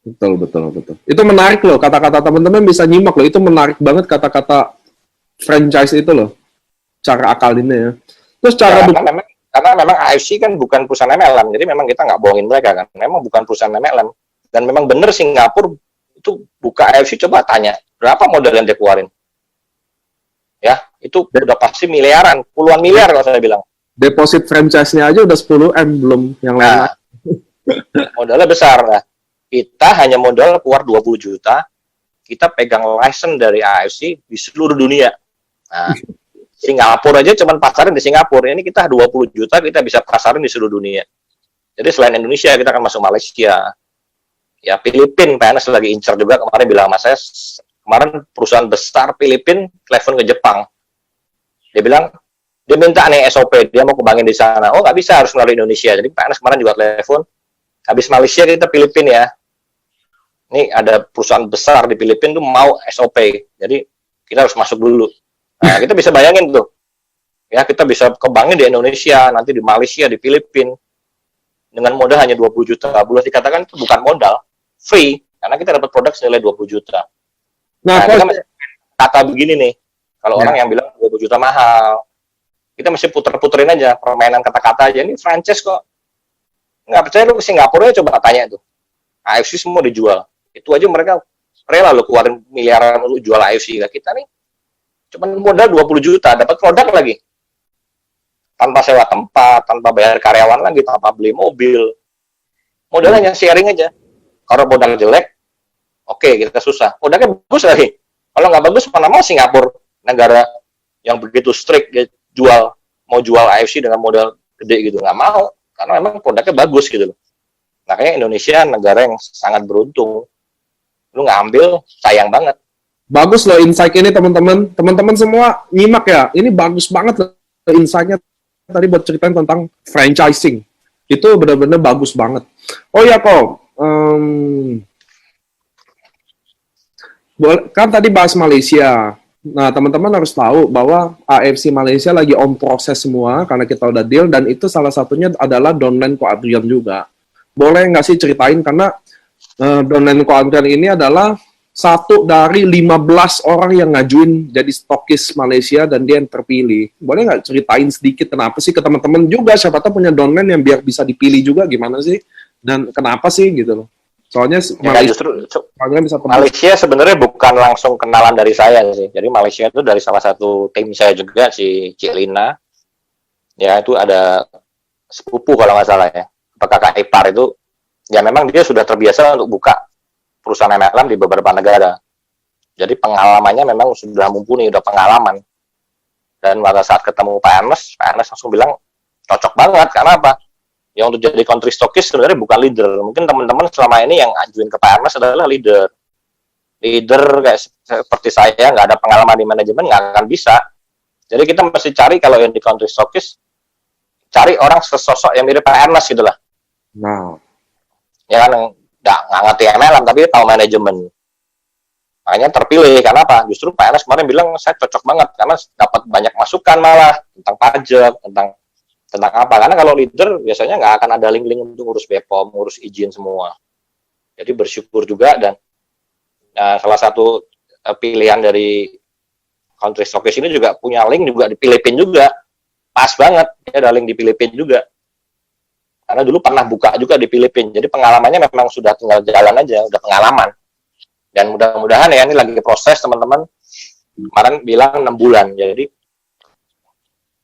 Betul. Itu menarik loh, kata-kata teman-teman bisa nyimak loh. Itu menarik banget kata-kata franchise itu loh. Cara akalinnya ya. Terus cara Ya, karena memang AFC kan bukan perusahaan MLM, jadi memang kita nggak bohongin mereka kan. Memang bukan perusahaan MLM. Dan memang benar Singapura itu buka AFC, coba tanya, berapa modal yang dia keluarin? Ya, itu udah pasti miliaran, puluhan miliar kalau saya bilang. deposit franchise-nya aja udah 10M, belum yang lain. Nah, modalnya besar. Nah, kita hanya modal keluar 20 juta, kita pegang license dari AFC di seluruh dunia. Nah, Singapura aja cuman pasarin di Singapura. Ini kita 20 juta, kita bisa pasarin di seluruh dunia. Jadi selain Indonesia, kita akan masuk Malaysia. Ya, Filipina, PNS lagi incar juga. Kemarin bilang sama saya, kemarin perusahaan besar Filipina telepon ke Jepang. Dia bilang, dia minta nih SOP, dia mau kembangin di sana. Oh, nggak bisa, harus melalui Indonesia. Jadi PNS kemarin juga telepon, habis Malaysia kita Filipina ya. Ini ada perusahaan besar di Filipina tuh mau SOP. Jadi kita harus masuk dulu. Nah, kita bisa bayangin tuh. Ya, kita bisa kembangin di Indonesia, nanti di Malaysia, di Filipina. Dengan modal hanya 20 juta. Boleh dikatakan itu bukan modal. Free. Karena kita dapat produk senilai 20 juta. Nah, kita masih kata begini nih. Kalau orang yang bilang 20 juta mahal. Kita mesti puter-puterin aja. Permainan kata-kata aja. Ini franchise kok. Nggak percaya lu ke Singapura ya coba tanya tuh. AFC semua dijual. Itu aja mereka rela lo keluarin miliaran untuk jual AFC. Nah, kita nih cuma modal 20 juta, dapat produk lagi. Tanpa sewa tempat, tanpa bayar karyawan lagi, tanpa beli mobil. Modalnya sharing aja. Kalau modal jelek, oke, kita susah. Modalnya bagus lagi. Kalau nggak bagus, mana mau Singapura, negara yang begitu strict, dia mau jual AFC dengan modal gede gitu. Nggak mau, karena memang produknya bagus gitu loh. Makanya Indonesia negara yang sangat beruntung. Lu nggak ambil, sayang banget. bagus loh insight ini teman-teman. Teman-teman semua nyimak ya. Ini bagus banget loh insight-nya tadi buat ceritain tentang franchising. Itu benar-benar bagus banget. Oh ya kok, kan tadi bahas Malaysia. Nah, teman-teman harus tahu bahwa AFC Malaysia lagi on proses semua karena kita udah deal, dan itu salah satunya adalah downline Ko Adrian juga. boleh nggak sih ceritain, karena downline content ini adalah satu dari 15 orang yang ngajuin jadi stokis Malaysia dan dia yang terpilih. Boleh nggak ceritain sedikit kenapa sih ke teman-teman juga, siapa tahu punya downline yang biar bisa dipilih juga gimana sih dan kenapa sih gitu loh. Soalnya soalnya bisa Malaysia sebenarnya bukan langsung kenalan dari saya sih. Jadi Malaysia itu dari salah satu tim saya juga, si Cik Lina. Ya itu ada sepupu kalau nggak salah ya. Kakak ipar itu, ya memang dia sudah terbiasa untuk buka perusahaan MLM di beberapa negara. Jadi pengalamannya memang sudah mumpuni, udah pengalaman. Dan pada saat ketemu Pak Ernest langsung bilang cocok banget. Karena apa? Yang untuk jadi country stockist sebenarnya bukan leader. Mungkin teman-teman selama ini yang ajuin ke Pak Ernest adalah leader. Leader kayak seperti saya, nggak ada pengalaman di manajemen, nggak akan bisa. Jadi kita mesti cari kalau yang di country stockist, cari orang sesosok yang mirip Pak Ernest gitu lah. Nah, Ya kan, nggak ngerti MLM tapi tahu manajemen. Makanya terpilih. Karena apa? Justru Pak Ernest kemarin bilang saya cocok banget karena dapat banyak masukan malah tentang pajak, tentang apa. Karena kalau leader biasanya nggak akan ada link-link untuk ngurus BPOM, ngurus izin semua. Jadi bersyukur juga. Dan salah satu pilihan dari country stockist ini juga punya link juga di Filipina juga. Pas banget, ya ada link di Filipina juga. Karena dulu pernah buka juga di Filipina. Jadi pengalamannya memang sudah tinggal jalan aja, udah pengalaman. Dan mudah-mudahan ya, ini lagi proses teman-teman. Kemarin bilang 6 bulan. Jadi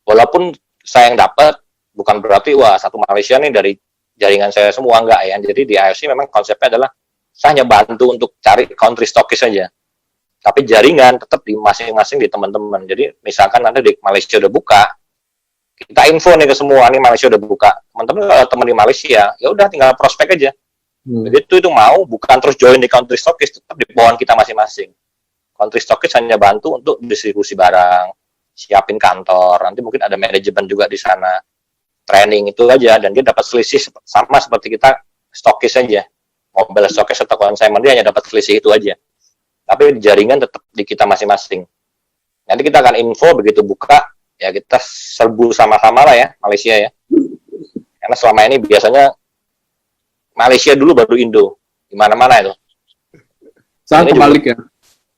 walaupun saya yang dapat, bukan berarti wah satu Malaysia nih dari jaringan saya semua, enggak ya. Jadi di AFC memang konsepnya adalah saya hanya bantu untuk cari country stockist saja. Tapi jaringan tetap di masing-masing di teman-teman. Jadi misalkan nanti di Malaysia udah buka, kita info nih ke semua, nih Malaysia udah buka. Teman-teman kalau teman di Malaysia, ya udah tinggal prospek aja. Jadi itu mau bukan terus join di country stockist, tetap di bawah kita masing-masing. Country stockist hanya bantu untuk distribusi barang, siapin kantor, nanti mungkin ada manajemen juga di sana, training itu aja, dan dia dapat selisih sama seperti kita stockist aja. Mobile stockist atau consignment dia hanya dapat selisih itu aja. Tapi jaringan tetap di kita masing-masing. Nanti kita akan info begitu buka, ya kita serbu sama-sama lah ya, Malaysia ya. Karena selama ini biasanya Malaysia dulu baru Indo, di mana-mana itu. saya kebalik ya.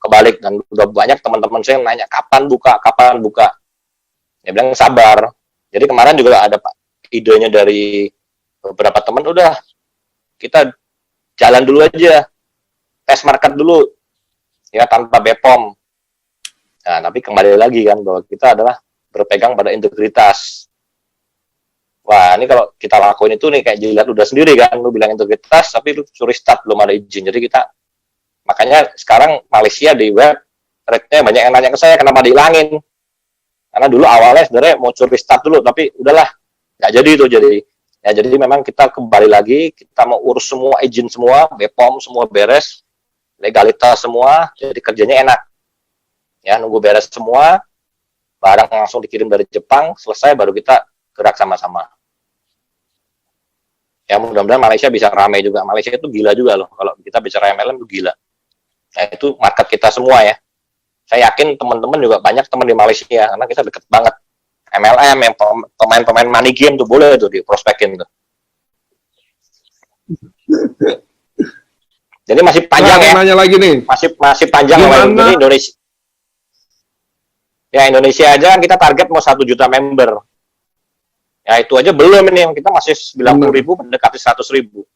Kebalik, dan udah banyak teman-teman saya yang nanya kapan buka. Dia bilang sabar. Jadi kemarin juga ada idenya dari beberapa teman, udah kita jalan dulu aja, tes market dulu, ya tanpa BPOM. Nah, tapi kembali lagi kan bahwa kita adalah berpegang pada integritas. Wah, ini kalau kita lakuin itu nih kayak jilat udah sendiri kan, lu bilang integritas, tapi lu suruh start belum ada izin. Jadi kita, makanya sekarang Malaysia di web, rate-nya banyak yang nanya ke saya, kenapa dihilangin? Karena dulu awalnya sebenarnya mau curi start dulu, tapi udahlah, nggak jadi itu jadi. Ya, jadi memang kita kembali lagi, kita mau urus semua, izin semua, BPOM semua beres, legalitas semua, jadi kerjanya enak. Ya, nunggu beres semua, barang langsung dikirim dari Jepang, selesai baru kita gerak sama-sama. Ya, mudah-mudahan Malaysia bisa ramai juga. Malaysia itu gila juga loh, kalau kita bicara MLM itu gila. Nah, itu market kita semua ya. Saya yakin teman-teman juga banyak teman di Malaysia, karena kita deket banget. MLM, yang pemain-pemain money game tuh boleh tuh diprospekin tuh. Jadi masih panjang ya. Nanya lagi nih. Masih panjang lah ini Indonesia. Ya, Indonesia aja kan kita target mau 1 juta member. Ya itu aja belum ini, kita masih 90.000 mendekati 100.000.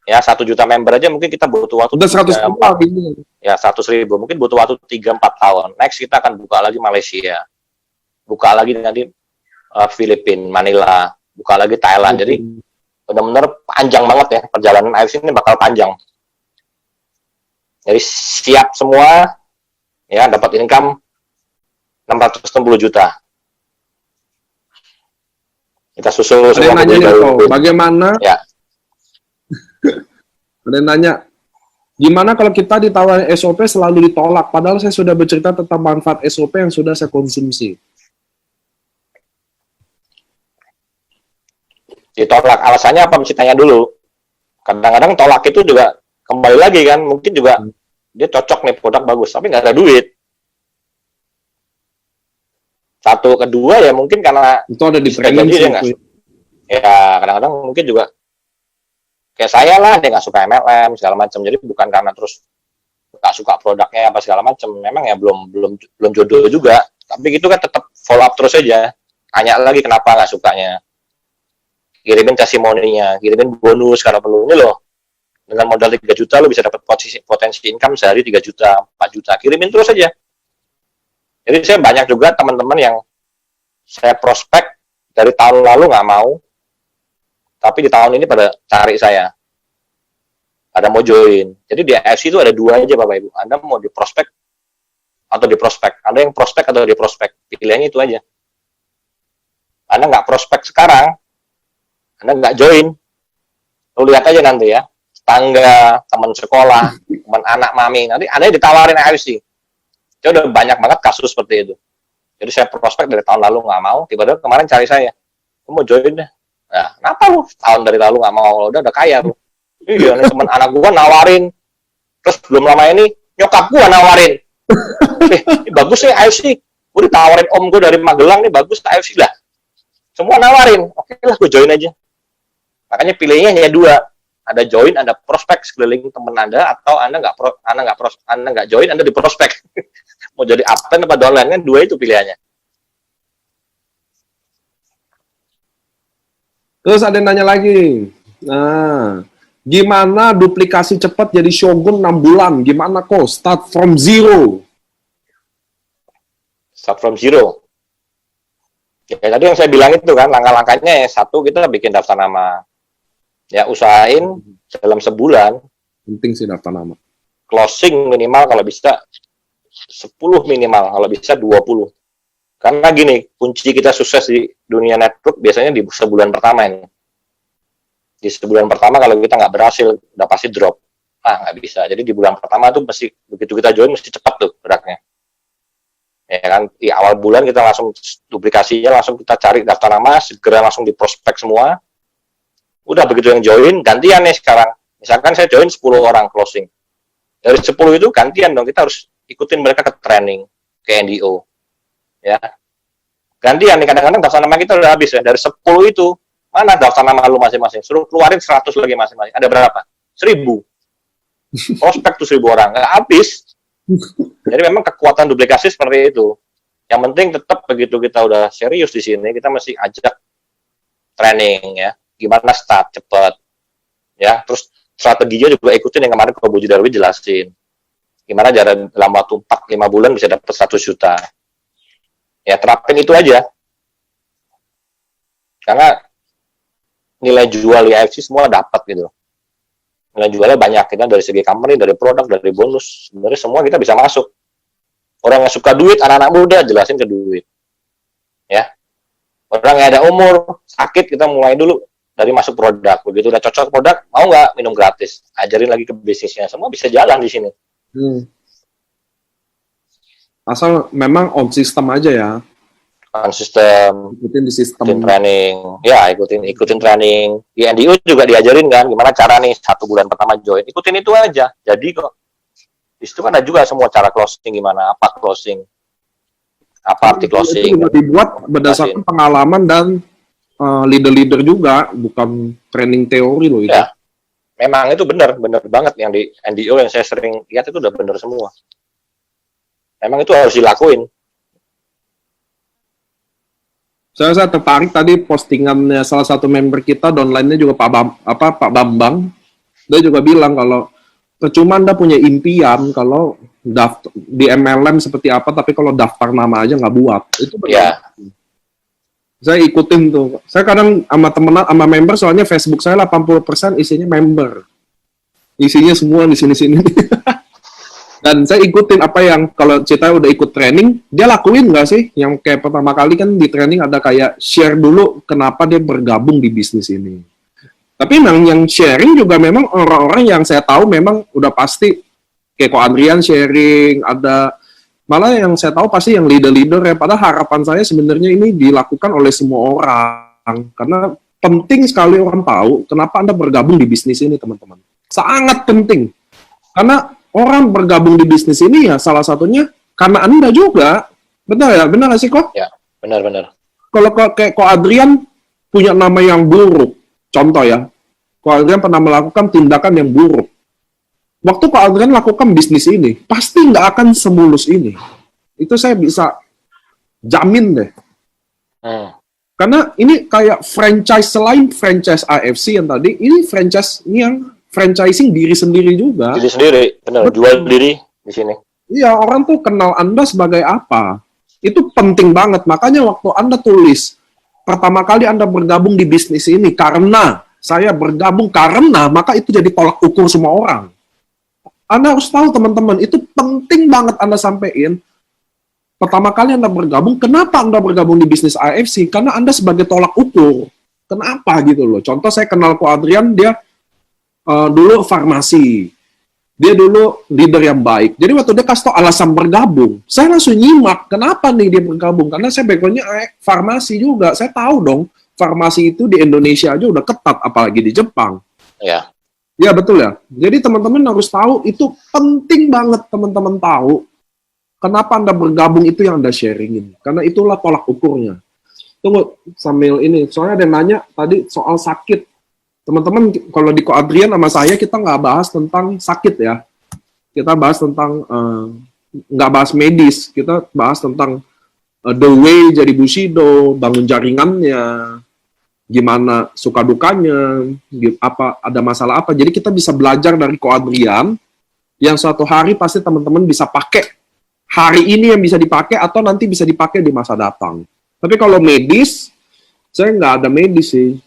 Ya 1 juta member aja mungkin kita butuh waktu. Udah 100.000 ini. Ya 100.000 mungkin butuh waktu 3-4 tahun. Next kita akan buka lagi Malaysia, buka lagi nanti Filipina, Manila, buka lagi Thailand. Jadi benar-benar panjang banget ya perjalanan AFC ini, bakal panjang. Jadi siap semua, ya dapat income 660 juta. Kita susul semua. Ada yang nanya bagaimana? Ya. Ada yang nanya, gimana kalau kita ditawarin SOP selalu ditolak, padahal saya sudah bercerita tentang manfaat SOP yang sudah saya konsumsi. Ditolak, alasannya apa mesti tanya dulu. Kadang-kadang tolak itu juga kembali lagi kan, mungkin juga dia cocok nih produk bagus, tapi nggak ada duit. Satu, kedua ya mungkin karena itu ada di training sih. Ya kadang-kadang mungkin juga Kayak saya lah, dia nggak suka MLM segala macam. Jadi bukan karena terus nggak suka produknya apa segala macam. Memang ya belum jodoh juga. Tapi gitu kan tetap follow up terus aja. Tanya lagi kenapa nggak sukanya. Kirimin testimoninya, kirimin bonus kalau perlu. Ini loh, dengan modal 3 juta lo bisa dapat potensi income sehari 3 juta, 4 juta. Kirimin terus aja. Jadi saya banyak juga teman-teman yang saya prospek dari tahun lalu nggak mau, tapi di tahun ini pada cari saya, ada mau join. Jadi di AFC itu ada 2 aja Bapak Ibu. Anda mau di prospek atau di prospek. Ada yang prospek atau di prospek. Pilihannya itu aja. Anda nggak prospek sekarang, Anda nggak join. Lu lihat aja nanti ya, tetangga, teman sekolah, teman anak mami, nanti Anda ditawarin AFC. Jadi udah banyak banget kasus seperti itu. Jadi saya prospek dari tahun lalu nggak mau, tiba-tiba kemarin cari saya, "Lu mau join deh." Nah, kenapa lu? Tahun dari lalu nggak mau, udah kaya lu. Iya, nih teman anak gua nawarin. Terus belum lama ini nyokap gua nawarin. Ini bagus nih AFC. Gua ditawarin om gua dari Magelang nih, bagus AFC lah. Semua nawarin. Oke lah, gua join aja. Makanya pilihnya hanya 2. Ada join, ada prospek sekeliling teman Anda, atau Anda nggak join, Anda di prospek. Mau jadi upline apa downline kan 2 itu pilihannya. Terus ada yang nanya lagi. Nah, gimana duplikasi cepat jadi Shogun 6 bulan? Gimana kok? Start from zero. Start from zero. Ya, tadi yang saya bilang itu kan, langkah-langkahnya ya, 1, kita bikin daftar nama. Ya, usahain dalam sebulan. Penting sih daftar nama. Closing minimal kalau bisa 10 minimal, kalau bisa 20. Karena gini, kunci kita sukses di dunia network biasanya di sebulan pertama ini. Di sebulan pertama kalau kita nggak berhasil, udah pasti drop. Nah, nggak bisa. Jadi di bulan pertama tuh mesti, begitu kita join, mesti cepat tuh geraknya. Ya kan, di awal bulan kita langsung duplikasinya, langsung kita cari daftar nama, segera langsung di prospek semua. Udah begitu yang join, gantian nih sekarang. Misalkan saya join 10 orang closing. Dari 10 itu gantian dong, kita harus ikutin mereka ke training, ke NDO. Ya, gantian nih, kadang-kadang daftar nama kita udah habis ya. Dari 10 itu, mana daftar nama lu masing-masing? Suruh keluarin 100 lagi masing-masing. Ada berapa? 1000. Prospek tuh 1000 orang, nggak habis. Jadi memang kekuatan duplikasi seperti itu. Yang penting tetap begitu kita udah serius di sini, kita mesti ajak training ya. Gimana start cepat. Ya, terus strateginya juga ikutin yang kemarin Pak Budi Darwin jelasin. Gimana dalam waktu 4-5 bulan bisa dapat 100 juta. Ya, terapin itu aja. Karena nilai jual di AFC semua dapat gitu. Nilai jualnya banyak, kita dari segi company, dari produk, dari bonus, sebenarnya semua kita bisa masuk. Orang yang suka duit, anak-anak muda, jelasin ke duit. Ya. Orang yang ada umur, sakit, kita mulai dulu dari masuk produk. Begitu udah cocok produk, mau nggak minum gratis? Ajarin lagi ke bisnisnya, semua bisa jalan di sini. Asal memang on system aja ya. On sistem, Ikutin di sistem. ikutin training, ya ikutin training. Di NDO juga diajarin kan, gimana cara nih 1 bulan pertama join. Ikutin itu aja, jadi kok. Di situ kan ada juga semua cara closing gimana, apa closing, apa arti closing. Itu dibuat berdasarkan pengalaman dan leader-leader juga, bukan training teori loh itu. Ya, memang itu benar banget yang di NDO yang saya sering lihat itu udah benar semua. Memang itu harus dilakuin. Saya tertarik tadi postingannya salah satu member kita, downline-nya juga Pak Bambang. Dia juga bilang kalau percuma Anda punya impian kalau daftar di MLM seperti apa, tapi kalau daftar nama aja nggak buat. Itu benar. Ya. Saya ikutin tuh. Saya kadang sama member, soalnya Facebook saya 80% isinya member. Isinya semua di sini-sini. Dan saya ikutin apa yang, kalau Cita udah ikut training, dia lakuin nggak sih? Yang kayak pertama kali kan di training ada kayak share dulu kenapa dia bergabung di bisnis ini. Tapi memang yang sharing juga memang orang-orang yang saya tahu memang udah pasti, kayak Ko Andrian sharing, ada malah yang saya tahu pasti yang leader-leader ya. Padahal harapan saya sebenarnya ini dilakukan oleh semua orang. Karena penting sekali orang tahu kenapa Anda bergabung di bisnis ini, teman-teman. Sangat penting. Karena orang bergabung di bisnis ini ya salah satunya karena Anda juga. Benar ya? Benar nggak sih kok? Ya, benar. Kalau kayak Ko Adrian punya nama yang buruk, contoh ya, Ko Adrian pernah melakukan tindakan yang buruk. Waktu Ko Adrian lakukan bisnis ini, pasti nggak akan semulus ini. Itu saya bisa jamin deh. Karena ini kayak franchise, selain franchise AFC yang tadi, ini franchise ini yang franchising diri sendiri juga. Diri sendiri, benar. Jual diri di sini. Iya, orang tuh kenal Anda sebagai apa. Itu penting banget. Makanya waktu Anda tulis, pertama kali Anda bergabung di bisnis ini, karena saya bergabung karena, maka itu jadi tolak ukur semua orang. Anda harus tahu teman-teman, itu penting banget Anda sampaikan. Pertama kali Anda bergabung, kenapa Anda bergabung di bisnis AFC? Karena Anda sebagai tolak ukur. Kenapa gitu loh. Contoh saya kenal Ko Adrian, dia dulu farmasi. Dia dulu leader yang baik. Jadi waktu dia kasih tau alasan bergabung, saya langsung nyimak. Kenapa nih dia bergabung? Karena saya background-nya farmasi juga. Saya tahu dong, farmasi itu di Indonesia aja udah ketat, apalagi di Jepang. Ya. Ya betul ya. Jadi teman-teman harus tahu, itu penting banget teman-teman tahu. Kenapa Anda bergabung itu yang Anda sharingin. Karena itulah tolak ukurnya. Tunggu, sambil ini. Soalnya ada yang nanya tadi soal sakit. Teman-teman, kalau di Ko Adrian sama saya, kita nggak bahas tentang sakit ya. Kita bahas tentang, nggak bahas medis. Kita bahas tentang the way jadi Bushido, bangun jaringannya, gimana suka dukanya, apa ada masalah apa. Jadi kita bisa belajar dari Ko Adrian, yang suatu hari pasti teman-teman bisa pakai. Hari ini yang bisa dipakai atau nanti bisa dipakai di masa datang. Tapi kalau medis, saya nggak ada medis sih.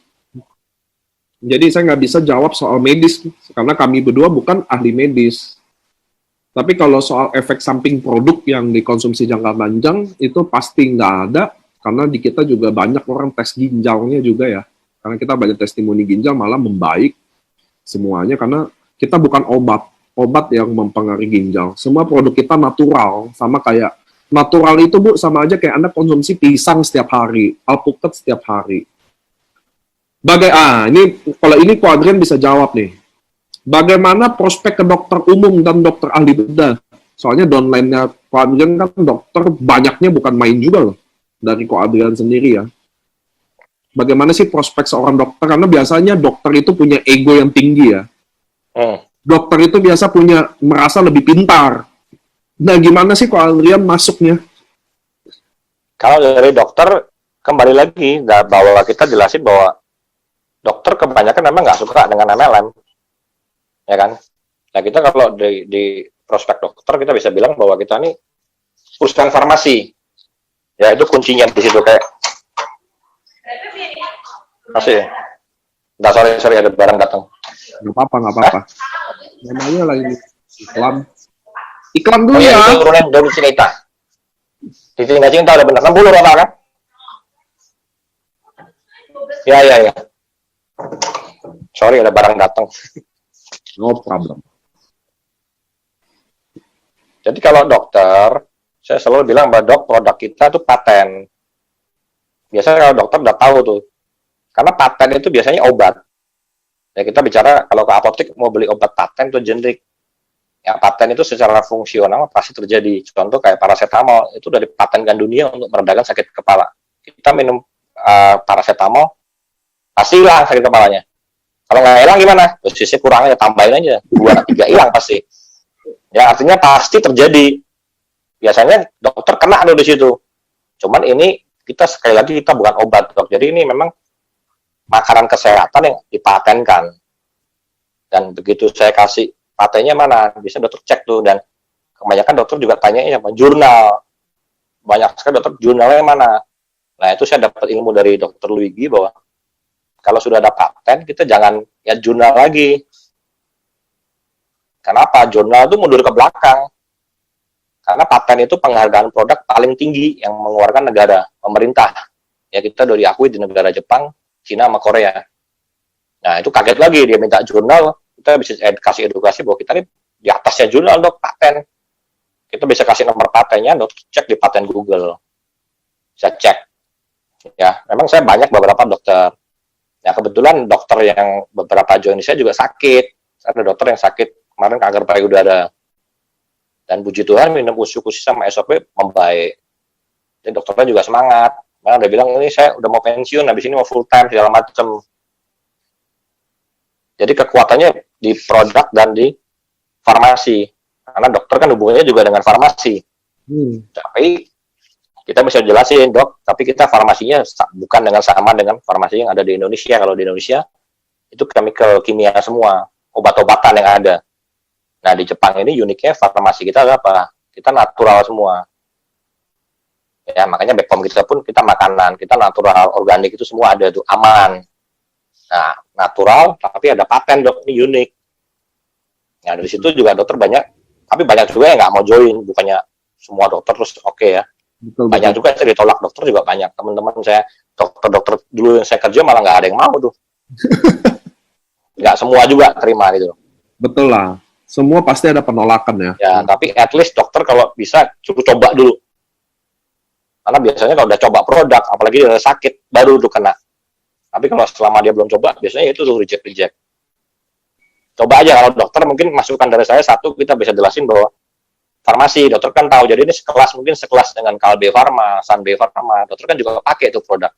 Jadi saya nggak bisa jawab soal medis, karena kami berdua bukan ahli medis. Tapi kalau soal efek samping produk yang dikonsumsi jangka panjang, itu pasti nggak ada, karena di kita juga banyak orang tes ginjalnya juga ya. Karena kita banyak testimoni ginjal malah membaik semuanya, karena kita bukan obat yang mempengaruhi ginjal. Semua produk kita natural, sama kayak natural itu Bu, sama aja kayak Anda konsumsi pisang setiap hari, alpukat setiap hari. Ini kalau ini Ko Adrian bisa jawab nih. Bagaimana prospek ke dokter umum dan dokter ahli bedah? Soalnya downline-nya Ko Adrian kan dokter banyaknya bukan main juga loh. Dari Ko Adrian sendiri ya. Bagaimana sih prospek seorang dokter? Karena biasanya dokter itu punya ego yang tinggi ya. Dokter itu biasa merasa lebih pintar. Nah, gimana sih Ko Adrian masuknya? Kalau dari dokter, kembali lagi, bahwa kita jelasin bahwa dokter kebanyakan memang nggak suka dengan MLM. Ya kan? Nah, kita kalau di prospek dokter, kita bisa bilang bahwa kita ini perusahaan farmasi. Ya, itu kuncinya di situ kayak. Masih. Nggak, sorry, ada barang datang. Nggak apa-apa. Namanya lagi iklan. Iklan dulu ya. Itu turunan dari Cinta. Di Cinta udah benar. 60 total kan? Ya. Sorry, ada barang datang. No problem. Jadi kalau dokter, saya selalu bilang bahwa produk kita itu paten. Biasanya kalau dokter udah tahu tuh. Karena paten itu biasanya obat. Ya, kita bicara kalau ke apotek mau beli obat paten itu generik. Ya, paten itu secara fungsional pasti terjadi. Contoh kayak paracetamol itu udah dipatenkan dunia untuk meredakan sakit kepala. Kita minum paracetamol pasti hilang sakit kepalanya. Kalau nggak hilang gimana? Dosisnya kurang aja, tambahin aja 2-3 hilang pasti. Ya artinya pasti terjadi. Biasanya dokter kena tuh di situ. Cuman ini kita sekali lagi kita bukan obat dok. Jadi ini memang makanan kesehatan yang dipatenkan. Dan begitu saya kasih patennya mana, bisa dokter cek tuh. Dan kebanyakan dokter juga tanya sama jurnal. Banyak sekali dokter jurnalnya mana. Nah itu saya dapat ilmu dari dokter Luigi bahwa kalau sudah ada paten, kita jangan ya jurnal lagi. Kenapa? Jurnal itu mundur ke belakang. Karena paten itu penghargaan produk paling tinggi yang mengeluarkan negara, pemerintah. Ya kita udah diakui di negara Jepang, Cina sama Korea. Nah itu kaget lagi dia minta jurnal, kita bisa kasih edukasi bahwa kita ini di atasnya jurnal dok paten. Kita bisa kasih nomor patennya, dok cek di paten Google, bisa cek. Ya memang saya banyak beberapa dokter. Ya kebetulan dokter yang beberapa join saya juga sakit. Ada dokter yang sakit kemarin kanker payudara. Dan puji Tuhan minum usus-usus sama SOP membaik. Dan dokternya juga semangat. Malah dia bilang ini saya udah mau pensiun, habis ini mau full time segala macam. Jadi kekuatannya di produk dan di farmasi. Karena dokter kan hubungannya juga dengan farmasi. Tapi kita bisa jelasin, dok, tapi kita farmasinya bukan sama dengan farmasi yang ada di Indonesia. Kalau di Indonesia itu chemical kimia semua, obat-obatan yang ada. Nah, di Jepang ini uniknya farmasi kita adalah apa? Kita natural semua. Ya, makanya BPOM kita pun kita makanan, kita natural, organik itu semua ada tuh, aman. Nah, natural tapi ada paten, dok, ini unik. Nah, dari situ juga dokter banyak, tapi banyak juga yang nggak mau join, bukannya semua dokter terus oke ya. Betul, banyak juga yang ditolak dokter juga banyak. Teman-teman saya, dokter-dokter dulu yang saya kerja malah nggak ada yang mau tuh. Nggak semua juga terima gitu. Betul lah. Semua pasti ada penolakan ya. Ya, tapi at least dokter kalau bisa cukup coba dulu. Karena biasanya kalau udah coba produk, apalagi dia udah sakit, baru tuh kena. Tapi kalau selama dia belum coba, biasanya itu tuh reject. Coba aja kalau dokter mungkin masukan dari saya satu, kita bisa jelasin bahwa farmasi, dokter kan tahu, jadi ini mungkin sekelas dengan Kalbe Pharma, Sanbe Pharma, dokter kan juga pakai itu produk.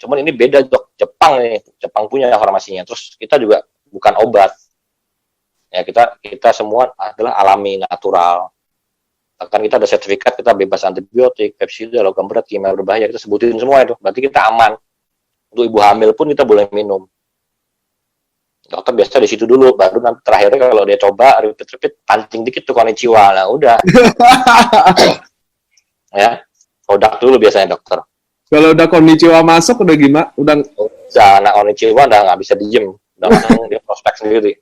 Cuman ini beda, dok, Jepang punya farmasinya, terus kita juga bukan obat. Ya, kita semua adalah alami, natural. Bahkan kita ada sertifikat, kita bebas antibiotik, pestisida, logam berat, kimia berbahaya, kita sebutin semua itu, berarti kita aman. Untuk ibu hamil pun kita boleh minum. Dokter biasa di situ dulu, baru nanti terakhirnya kalau dia coba repeat pancing dikit tuh konnichiwa, nah udah. Ya, produk dulu biasanya dokter. Kalau udah konnichiwa masuk udah gimana? Udah anak konnichiwa udah nggak bisa diem, udah langsung dia prospek sendiri.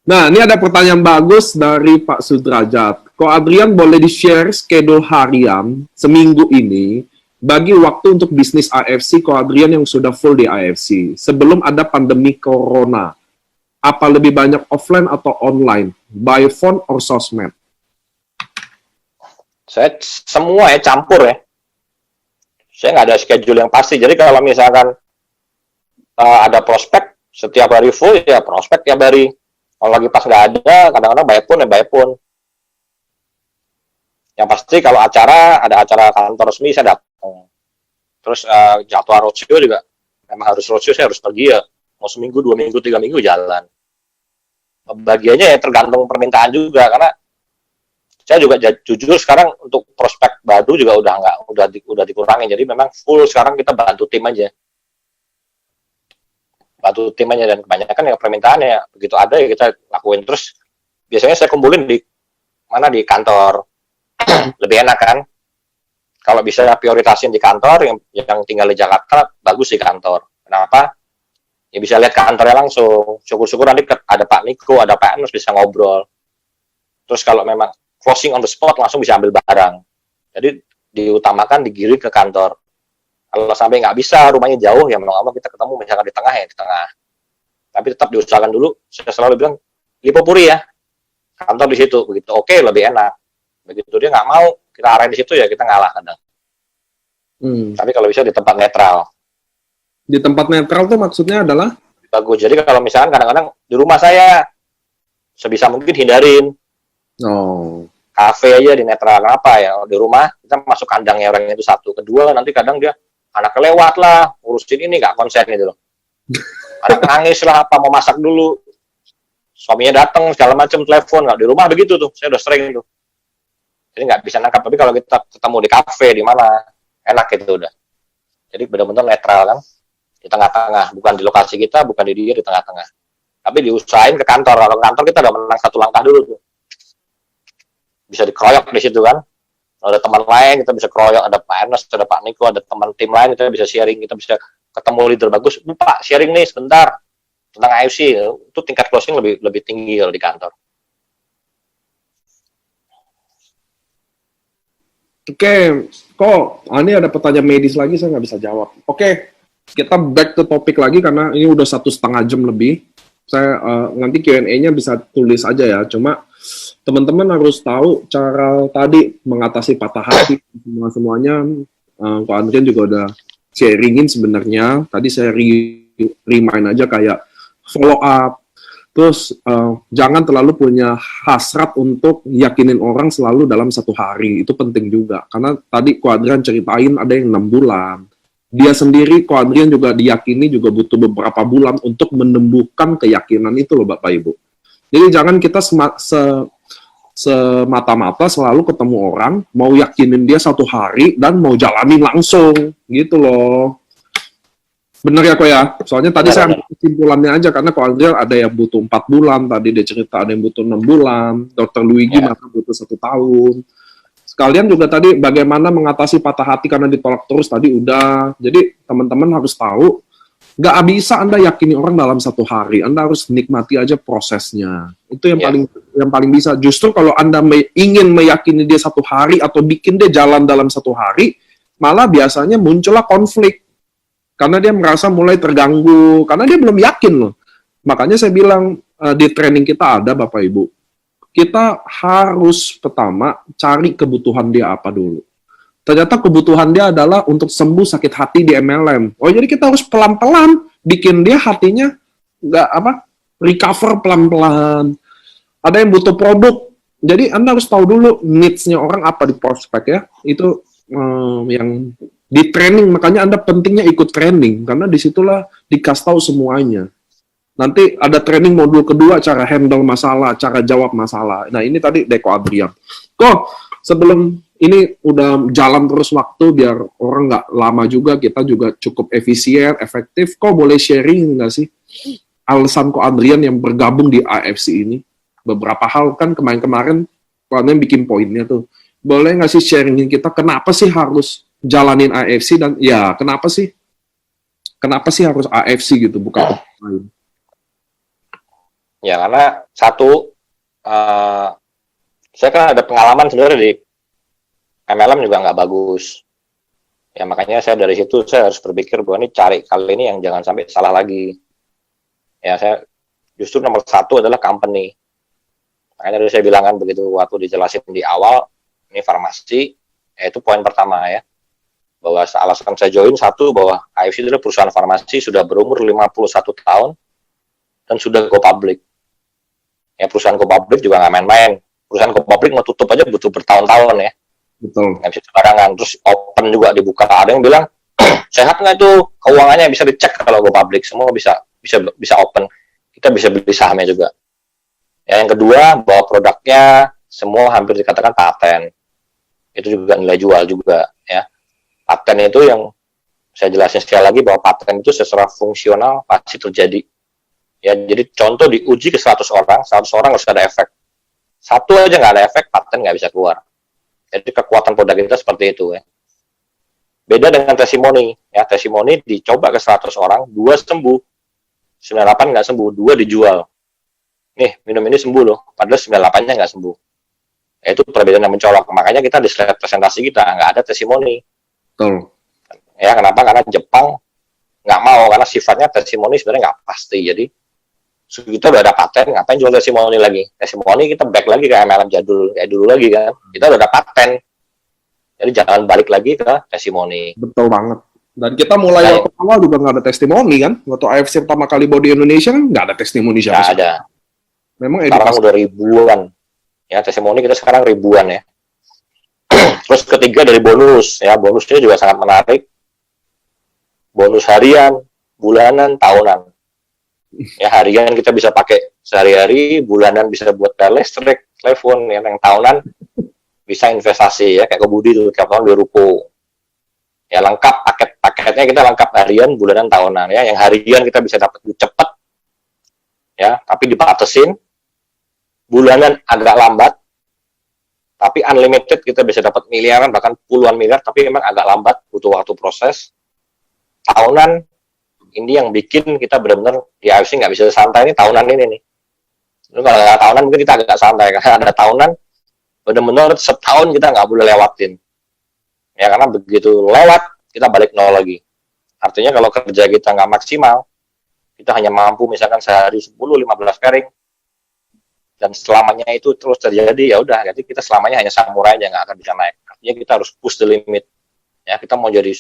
Nah, ini ada pertanyaan bagus dari Pak Sudrajat. Ko Adrian boleh di-share schedule harian seminggu ini bagi waktu untuk bisnis AFC Ko Adrian yang sudah full di AFC sebelum ada pandemi corona. Apa lebih banyak offline atau online? By phone or sosmed? Saya semua ya campur ya. Saya nggak ada schedule yang pasti. Jadi kalau misalkan ada prospek setiap hari full ya prospek tiap hari. Kalau lagi pas nggak ada, kadang-kadang by phone. Yang pasti kalau ada acara kantor resmi saya datang. Terus jadwal roadshow juga memang harus roadshow, saya harus pergi ya. Mau seminggu, 2 minggu, 3 minggu jalan. Bagiannya ya tergantung permintaan juga, karena saya juga jujur sekarang untuk prospek baru juga udah dikurangin. Jadi memang full sekarang kita bantu tim aja. Dan kebanyakan ya permintaannya begitu ada ya kita lakuin. Terus biasanya saya kumpulin di kantor. Lebih enak kan? Kalau bisa prioritasin di kantor, yang tinggal di Jakarta, bagus di kantor. Kenapa? Ya bisa lihat kantornya langsung. Syukur-syukur nanti ada Pak Niko, ada Pak Anus, bisa ngobrol. Terus kalau memang closing on the spot, langsung bisa ambil barang. Jadi diutamakan digiring ke kantor. Kalau sampai nggak bisa, rumahnya jauh, ya mau kita ketemu misalkan di tengah ya, di tengah. Tapi tetap diusahakan dulu, saya selalu bilang, Lipopuri ya, kantor di situ. Begitu oke, lebih enak. Begitu dia nggak mau, kita arahin di situ ya kita ngalah kadang. Tapi kalau bisa di tempat netral. Di tempat netral tuh maksudnya adalah? Bagus. Jadi kalau misalkan kadang-kadang di rumah saya sebisa mungkin hindarin. Kafe aja di netral. Kenapa ya? Di rumah kita masuk kandangnya orang itu satu. Kedua nanti kadang dia anak kelewat lah, urusin ini nggak konsen gitu loh. Anak nangis lah, apa mau masak dulu. Suaminya datang segala macam telepon. Nggak di rumah begitu tuh. Saya udah sering tuh. Jadi nggak bisa nangkap, tapi kalau kita ketemu di kafe di mana enak gitu udah. Jadi benar-benar netral kan, di tengah-tengah, bukan di lokasi kita, bukan di dia, di tengah-tengah. Tapi diusahain ke kantor. Kalau kantor kita udah menang 1 langkah dulu tuh. Bisa dikeroyok di situ kan. Kalau ada teman lain kita bisa keroyok, ada Pak Ernest, ada Pak Niko, ada teman tim lain kita bisa sharing, kita bisa ketemu leader bagus. Pak sharing nih sebentar tentang AFC, itu tingkat closing lebih tinggi kalau di kantor. Oke, kok ini ada pertanyaan medis lagi, saya nggak bisa jawab. Oke, kita back ke topik lagi karena ini udah 1,5 jam lebih. Saya nanti Q&A-nya bisa tulis aja ya. Cuma teman-teman harus tahu cara tadi mengatasi patah hati semuanya. Kok Andrian juga udah sharingin sebenarnya. Tadi saya remind aja kayak follow up. Terus jangan terlalu punya hasrat untuk yakinin orang selalu dalam 1 hari. Itu penting juga. Karena tadi Ko Adrian ceritain ada yang 6 bulan, dia sendiri, Ko Adrian juga diyakini juga butuh beberapa bulan untuk menumbuhkan keyakinan itu loh Bapak Ibu. Jadi jangan kita semata-mata selalu ketemu orang, mau yakinin dia satu hari dan mau jalanin langsung, gitu loh. Bener ya, Ko ya? Soalnya tadi saya ambil kesimpulannya aja, karena Ko Adrian ada yang butuh 4 bulan, tadi dia cerita ada yang butuh 6 bulan, Dr. Luigi maka butuh 1 tahun. Sekalian juga tadi bagaimana mengatasi patah hati karena ditolak terus tadi udah. Jadi teman-teman harus tahu, nggak bisa Anda yakini orang dalam 1 hari. Anda harus nikmati aja prosesnya. Itu yang paling bisa. Justru kalau Anda ingin meyakini dia 1 hari atau bikin dia jalan dalam 1 hari, malah biasanya muncullah konflik. Karena dia merasa mulai terganggu, karena dia belum yakin loh. Makanya saya bilang di training kita ada Bapak Ibu. Kita harus pertama cari kebutuhan dia apa dulu. Ternyata kebutuhan dia adalah untuk sembuh sakit hati di MLM. Oh, jadi kita harus pelan-pelan bikin dia hatinya recover pelan-pelan. Ada yang butuh produk. Jadi Anda harus tahu dulu needs-nya orang apa di prospek ya. Itu yang di training, makanya Anda pentingnya ikut training karena disitulah dikasih tahu semuanya. Nanti ada training modul kedua, cara handle masalah, cara jawab masalah. Nah, ini tadi Deko Adrian. Kok sebelum ini udah jalan terus waktu, biar orang nggak lama juga, kita juga cukup efisien, efektif. Kok boleh sharing nggak sih alasan Ko Adrian yang bergabung di AFC ini? Beberapa hal kan kemarin-kemarin, Ko Adrian bikin poinnya tuh. Boleh nggak sih sharingin kita, kenapa sih harus jalanin AFC, dan ya kenapa sih harus AFC gitu, bukan lain? Ya, karena satu, saya kan ada pengalaman sebenarnya di MLM juga nggak bagus. Ya, makanya saya dari situ saya harus berpikir bahwa ini cari kali ini yang jangan sampai salah lagi. Ya, saya justru nomor 1 adalah company. Makanya tadi saya bilang kan begitu waktu dijelasin di awal, ini farmasi, itu poin pertama ya. Bahwa alasan saya join satu, bahwa AFC itu adalah perusahaan farmasi sudah berumur 51 tahun dan sudah go public. Ya, perusahaan go public juga nggak main-main. Perusahaan go public mau tutup aja butuh bertahun-tahun ya. Betul. Nggak bisa sembarangan. Terus open juga dibuka. Ada yang bilang, sehat nggak itu? Keuangannya bisa dicek kalau go public. Semua bisa open. Kita bisa beli sahamnya juga. Ya, yang kedua, bahwa produknya semua hampir dikatakan paten. Itu juga nilai jual juga. Ya. Paten itu yang saya jelasin sekali lagi, bahwa paten itu secara fungsional pasti terjadi. Ya, jadi contoh diuji ke 100 orang, 100 orang harus ada efek. Satu aja nggak ada efek, paten nggak bisa keluar. Jadi kekuatan produk kita seperti itu ya. Beda dengan testimoni. Ya, testimoni dicoba ke 100 orang, 2 sembuh, 98 nggak sembuh, 2 dijual. Nih, minum ini sembuh loh, padahal 98-nya nggak sembuh. Ya, itu perbedaan yang mencolok. Makanya kita di slide presentasi kita nggak ada testimoni. Betul. Ya, kenapa? Karena Jepang nggak mau, karena sifatnya testimoni sebenarnya nggak pasti. Jadi kita udah ada paten, ngapain jual testimoni lagi? Testimoni kita back lagi ke MLM jadul, kayak dulu lagi kan. Kita udah ada paten. Jadi jangan balik lagi ke testimoni. Betul banget. Dan kita mulai waktu awal juga nggak ada testimoni kan. Waktu AFC pertama kali bawa di Indonesia kan nggak ada testimoni siapa. Nggak ada. Memang sekarang udah ribuan. Ya, testimoni kita sekarang ribuan ya. Terus ketiga dari bonus. Ya, bonusnya juga sangat menarik. Bonus harian, bulanan, tahunan. Ya, harian kita bisa pakai sehari-hari, bulanan bisa buat bayar listrik, telepon, yang tahunan bisa investasi ya, kayak ke Budi tuh tiap tahun di ruko. Ya, lengkap paketnya kita lengkap harian, bulanan, tahunan ya. Yang harian kita bisa dapat cepat. Ya, tapi dibatasin. Bulanan agak lambat. Tapi unlimited kita bisa dapat miliaran bahkan puluhan miliar, tapi memang agak lambat, butuh waktu proses. Tahunan ini yang bikin kita benar-benar di AFC nggak bisa santai, ini tahunan ini nih. Lalu kalau nggak tahunan mungkin kita agak santai, karena ada tahunan benar-benar setahun kita nggak boleh lewatin. Ya, karena begitu lewat kita balik nol lagi. Artinya kalau kerja kita nggak maksimal, kita hanya mampu misalkan sehari 10-15 pairing, dan selamanya itu terus terjadi, ya udah, jadi kita selamanya hanya samurai aja, nggak akan bisa naik. Artinya kita harus push the limit. Ya, kita mau jadi,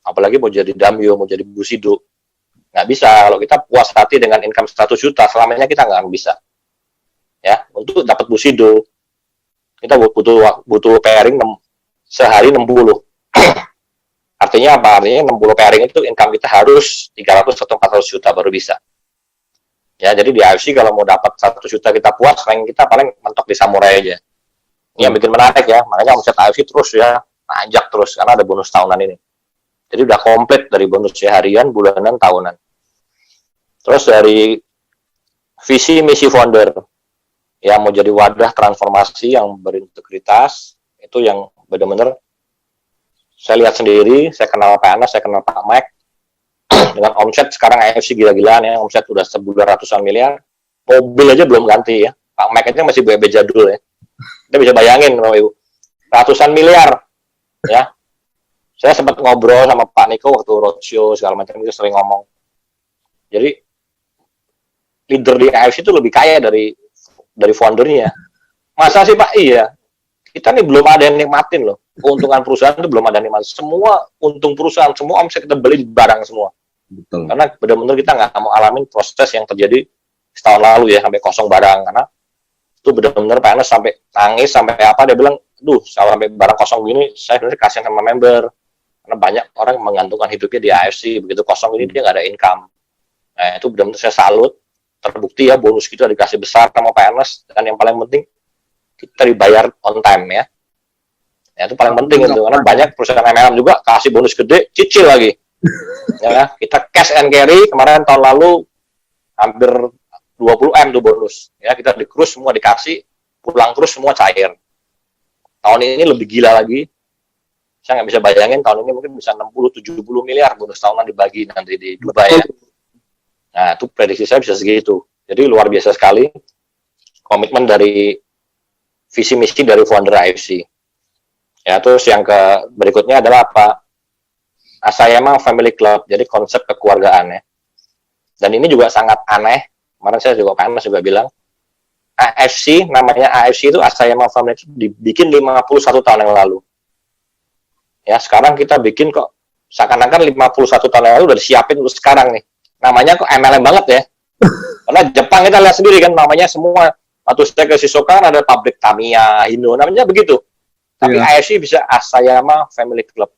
apalagi mau jadi damyo, mau jadi busido, nggak bisa. Kalau kita puas hati dengan income 100 juta, selamanya kita nggak bisa. Ya, untuk dapat busido, kita butuh pairing sehari 60. Artinya Artinya apa? Artinya 60 pairing itu income kita harus 300 atau 400 juta baru bisa. Ya, jadi di AFC kalau mau dapat 1 juta kita puas, ranking kita paling mentok di Samurai aja. Ini yang bikin menarik ya, makanya omset AFC terus ya, nanjak terus, karena ada bonus tahunan ini. Jadi udah komplit dari bonus ya, harian, bulanan, tahunan. Terus dari visi misi founder, yang mau jadi wadah transformasi yang berintegritas, itu yang benar-benar saya lihat sendiri, saya kenal Pak Anas, saya kenal Pak Mike, dengan omset sekarang AFC gila-gilaan ya, omset udah sebulan ratusan miliar, mobil aja belum ganti ya, Pak Mike aja masih BB jadul ya, kita bisa bayangin Bapak Ibu, ratusan miliar ya. Saya sempat ngobrol sama Pak Niko waktu roadshow segala macam, itu sering ngomong, jadi leader di AFC itu lebih kaya dari foundernya. Masa sih Pak? Iya, kita nih belum ada yang nikmatin loh, keuntungan perusahaan itu belum ada yang nikmatin, semua untung perusahaan, semua omset kita beli barang semua. Betul. Karena benar-benar kita nggak mau alamin proses yang terjadi setahun lalu ya, sampai kosong barang, karena itu benar-benar Pak Anas sampai nangis, sampai apa, dia bilang, duh, sampai barang kosong gini, saya sebenarnya kasihan sama member, karena banyak orang yang menggantungkan hidupnya di AFC, begitu kosong ini dia nggak ada income. Nah, itu benar-benar saya salut, terbukti ya, bonus kita dikasih besar sama Pak Anas, dan yang paling penting, kita dibayar on time ya. Ya, itu paling penting itu, karena banyak perusahaan MLM juga kasih bonus gede, cicil lagi. Ya, kita cash and carry kemarin tahun lalu hampir 20M tuh bonus. Ya, kita di cruise semua dikasih, pulang terus semua cair. Tahun ini lebih gila lagi. Saya nggak bisa bayangin tahun ini mungkin bisa 60-70 miliar bonus tahunan dibagi nanti di Dubai ya. Nah, itu prediksi saya bisa segitu. Jadi luar biasa sekali komitmen dari visi misi dari founder AFC. Ya, terus yang berikutnya adalah apa? Asayama Family Club, jadi konsep kekeluargaan ya. Dan ini juga sangat aneh. Kemarin saya juga Pak Anas juga bilang, AFC, namanya AFC itu Asayama Family Club dibikin 51 tahun yang lalu. Ya, sekarang kita bikin kok seakan-akan 51 tahun yang lalu udah disiapin untuk sekarang nih. Namanya kok MLM banget ya. Karena Jepang kita lihat sendiri kan, namanya semua. Waktu saya ke Shizuoka ada pabrik Tamiya, Hino, namanya begitu. Tapi AFC bisa Asayama Family Club.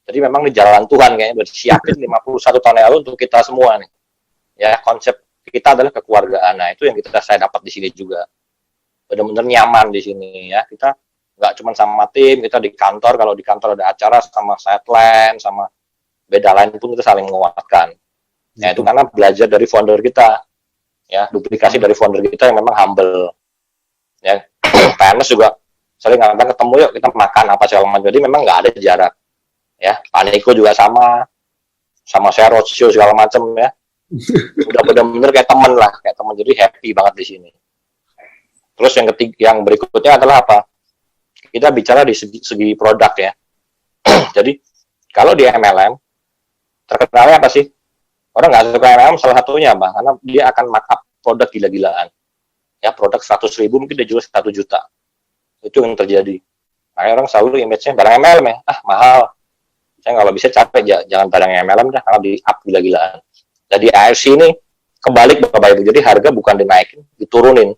Jadi memang di jalan Tuhan kayaknya udah disiapin 51 tahun yang lalu untuk kita semua nih. Ya, konsep kita adalah kekeluargaan. Nah, itu yang saya dapat di sini juga. Benar-benar nyaman di sini ya. Kita nggak cuma sama tim, kita di kantor, kalau di kantor ada acara sama sideline, sama beda lain pun kita saling menguatkan. Ya, itu karena belajar dari founder kita. Ya, duplikasi dari founder kita yang memang humble. Ya, Pak Anas juga sering kadang ketemu, yuk kita makan apa segala macam. Jadi memang nggak ada jarak. Ya, Pak Niko juga sama saya roadshow segala macam ya. Udah benar-benar kayak teman lah, kayak teman, jadi happy banget di sini. Terus yang berikutnya adalah apa? Kita bicara di segi produk ya. Jadi kalau di MLM terkenalnya apa sih? Orang nggak suka MLM salah satunya apa? Karena dia akan markup produk gila-gilaan. Ya, produk 100.000 mungkin dia jual 1 juta. Itu yang terjadi. Makanya orang selalu image-nya barang MLM ya, mahal. Saya kalau bisa capek, jangan barang MLM dah, karena di up gila-gilaan. Jadi AFC ini kebalik Bapak Ibu, jadi harga bukan dinaikin, diturunin.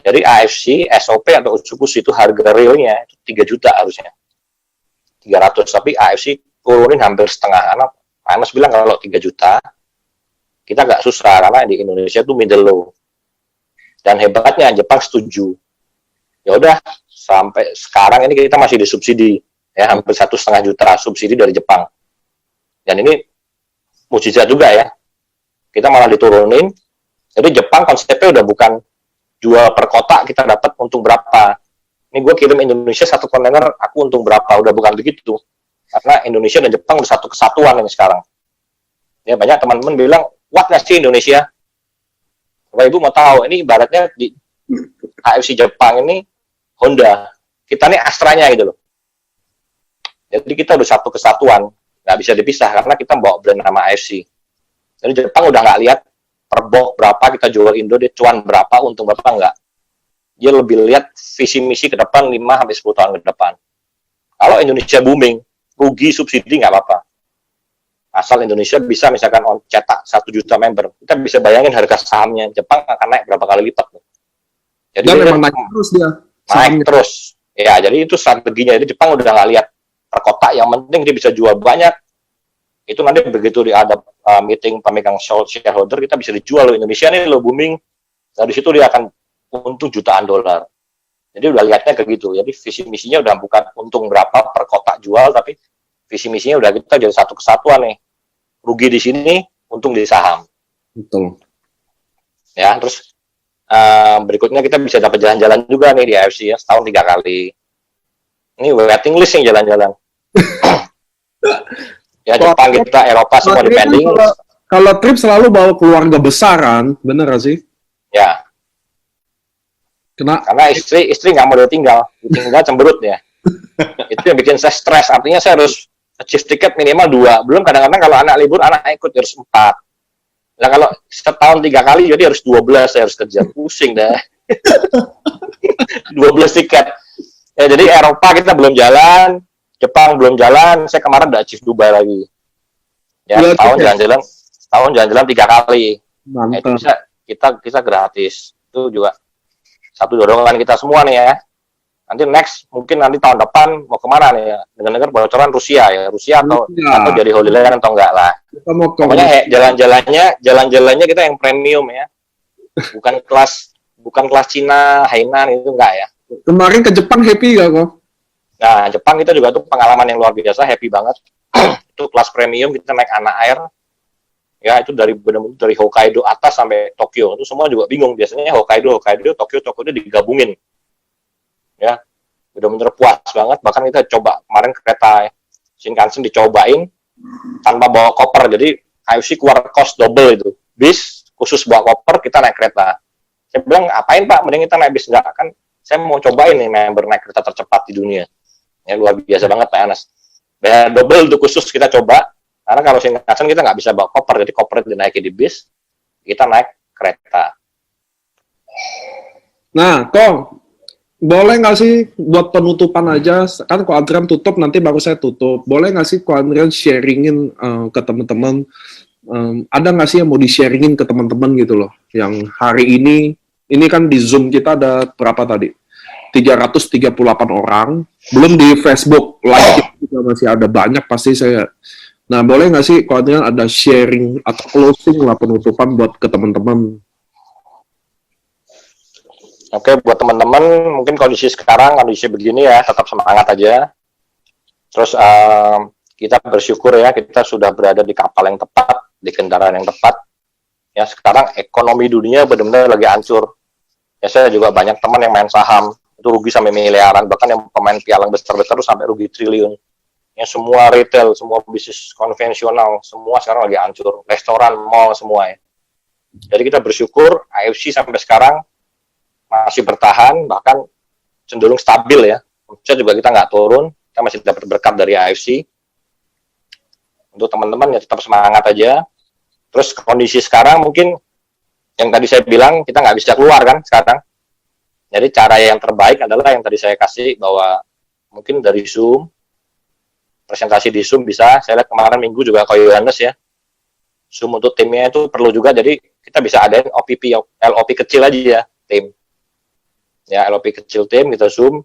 Jadi AFC, SOP atau Utsukushi itu harga realnya itu 3 juta harusnya. 300, tapi AFC turunin hampir setengah. Karena Anas bilang kalau 3 juta, kita nggak susah, karena di Indonesia itu middle low. Dan hebatnya Jepang setuju. Ya udah, sampai sekarang ini kita masih disubsidi. Ya, hampir 1,5 juta subsidi dari Jepang. Dan ini mujizat juga ya. Kita malah diturunin. Jadi Jepang konsepnya udah bukan jual per kotak kita dapat untung berapa. Ini gue kirim Indonesia 1 kontainer, aku untung berapa. Udah bukan begitu. Karena Indonesia dan Jepang udah satu kesatuan ini sekarang. Ya, banyak teman-teman bilang, what nggak sih Indonesia? Bapak Ibu mau tahu, ini ibaratnya di AFC Jepang ini Honda. Kita nih Astranya gitu loh. Jadi kita udah satu kesatuan, nggak bisa dipisah karena kita bawa brand nama AFC. Jadi Jepang udah nggak lihat per box berapa kita jual Indo, dia cuan berapa, untung berapa, nggak. Dia lebih lihat visi misi ke depan 5-10 tahun ke depan. Kalau Indonesia booming, rugi subsidi nggak apa-apa. Asal Indonesia bisa misalkan cetak 1 juta member, kita bisa bayangin harga sahamnya Jepang akan naik berapa kali lipat. Jadi dia memang naik terus dia. Naik terus. Ya, jadi itu strateginya. Jadi Jepang udah nggak lihat per kotak, yang penting dia bisa jual banyak. Itu nanti begitu ada meeting pemegang shareholder, kita bisa dijual loh, Indonesia ini lo booming. Dari situ dia akan untung jutaan dolar. Jadi udah lihatnya kayak gitu. Jadi visi misinya udah bukan untung berapa per kotak jual, tapi visi misinya udah kita jadi satu kesatuan nih. Rugi di sini, untung di saham. Betul. Ya, terus berikutnya kita bisa dapat jalan-jalan juga nih di AFC ya, setahun 3 kali. Ini waiting list yang jalan-jalan. Ya, Jepang kita, Eropa semua depending. Kalau trip selalu bawa keluarga besar kan, bener gak sih? Ya, karena istri nggak mau ditinggal cemberut ya. Itu yang bikin saya stres. Artinya saya harus achieve tiket minimal 2. Belum kadang-kadang kalau anak libur, anak ikut harus 4. Nah kalau setahun 3 kali, jadi harus 12 saya harus kerja. Pusing dah. 12 tiket. Ya, jadi Eropa kita belum jalan, Jepang belum jalan, saya kemarin udah achieve Dubai lagi. Ya, setahun jalan-jalan 3 kali. Mantap. Itu kita gratis. Itu juga satu dorongan kita semua nih ya. Nanti mungkin nanti tahun depan mau kemana nih ya? Dengar-dengar bocoran Rusia atau jadi Holy Land atau enggak lah. Pokoknya jalan-jalannya kita yang premium ya. Bukan kelas Cina, Hainan itu enggak ya. Kemarin ke Jepang happy gak kok? Nah, Jepang kita juga tuh pengalaman yang luar biasa, happy banget. Itu kelas premium, kita naik anak air. Ya, itu dari Hokkaido atas sampai Tokyo. Itu semua juga bingung. Biasanya Hokkaido, Tokyo itu digabungin. Ya, benar-benar puas banget. Bahkan kita coba kemarin kereta Shinkansen dicobain tanpa bawa koper. Jadi IFC keluar cost double itu. Bis khusus bawa koper, kita naik kereta. Saya bilang, apain Pak? Mending kita naik bis. Enggak, kan saya mau cobain nih member naik kereta tercepat di dunia. Ya, luar biasa banget Pak Anas. Bayar double itu khusus kita coba. Karena kalau Shinkansen kita nggak bisa bawa koper, jadi koper dinaikin di bis, kita naik kereta. Nah, Kong, boleh nggak sih buat penutupan aja, kan kalau Adrian tutup, nanti baru saya tutup. Boleh nggak sih kalau Adrian sharingin ke teman-teman, ada nggak sih yang mau di-sharingin ke teman-teman gitu loh, yang hari ini kan di Zoom kita ada berapa tadi? 338 orang, belum di Facebook live juga masih ada banyak pasti saya. Nah, boleh nggak sih kalau ada sharing atau closing lah penutupan buat ke teman-teman? Oke, buat teman-teman, mungkin kondisi begini ya, tetap semangat aja. Terus kita bersyukur ya, kita sudah berada di kapal yang tepat, di kendaraan yang tepat. Ya, sekarang ekonomi dunia benar-benar lagi hancur. Ya, saya juga banyak teman yang main saham, itu rugi sampai miliaran, bahkan yang pemain pialang besar-besar itu sampai rugi triliun. Ya, semua retail, semua bisnis konvensional, semua sekarang lagi hancur. Restoran, mall, semua ya. Jadi kita bersyukur AFC sampai sekarang masih bertahan, bahkan cenderung stabil ya. Omset juga kita nggak turun, kita masih dapat berkat dari AFC. Untuk teman-teman ya tetap semangat aja. Terus kondisi sekarang mungkin yang tadi saya bilang, kita nggak bisa keluar kan sekarang. Jadi cara yang terbaik adalah yang tadi saya kasih, bahwa mungkin dari Zoom, presentasi di Zoom bisa. Saya lihat kemarin minggu juga Ko Yohanes ya, Zoom untuk timnya itu perlu juga. Jadi kita bisa adain LOP kecil aja ya, tim ya, LOP kecil tim, kita Zoom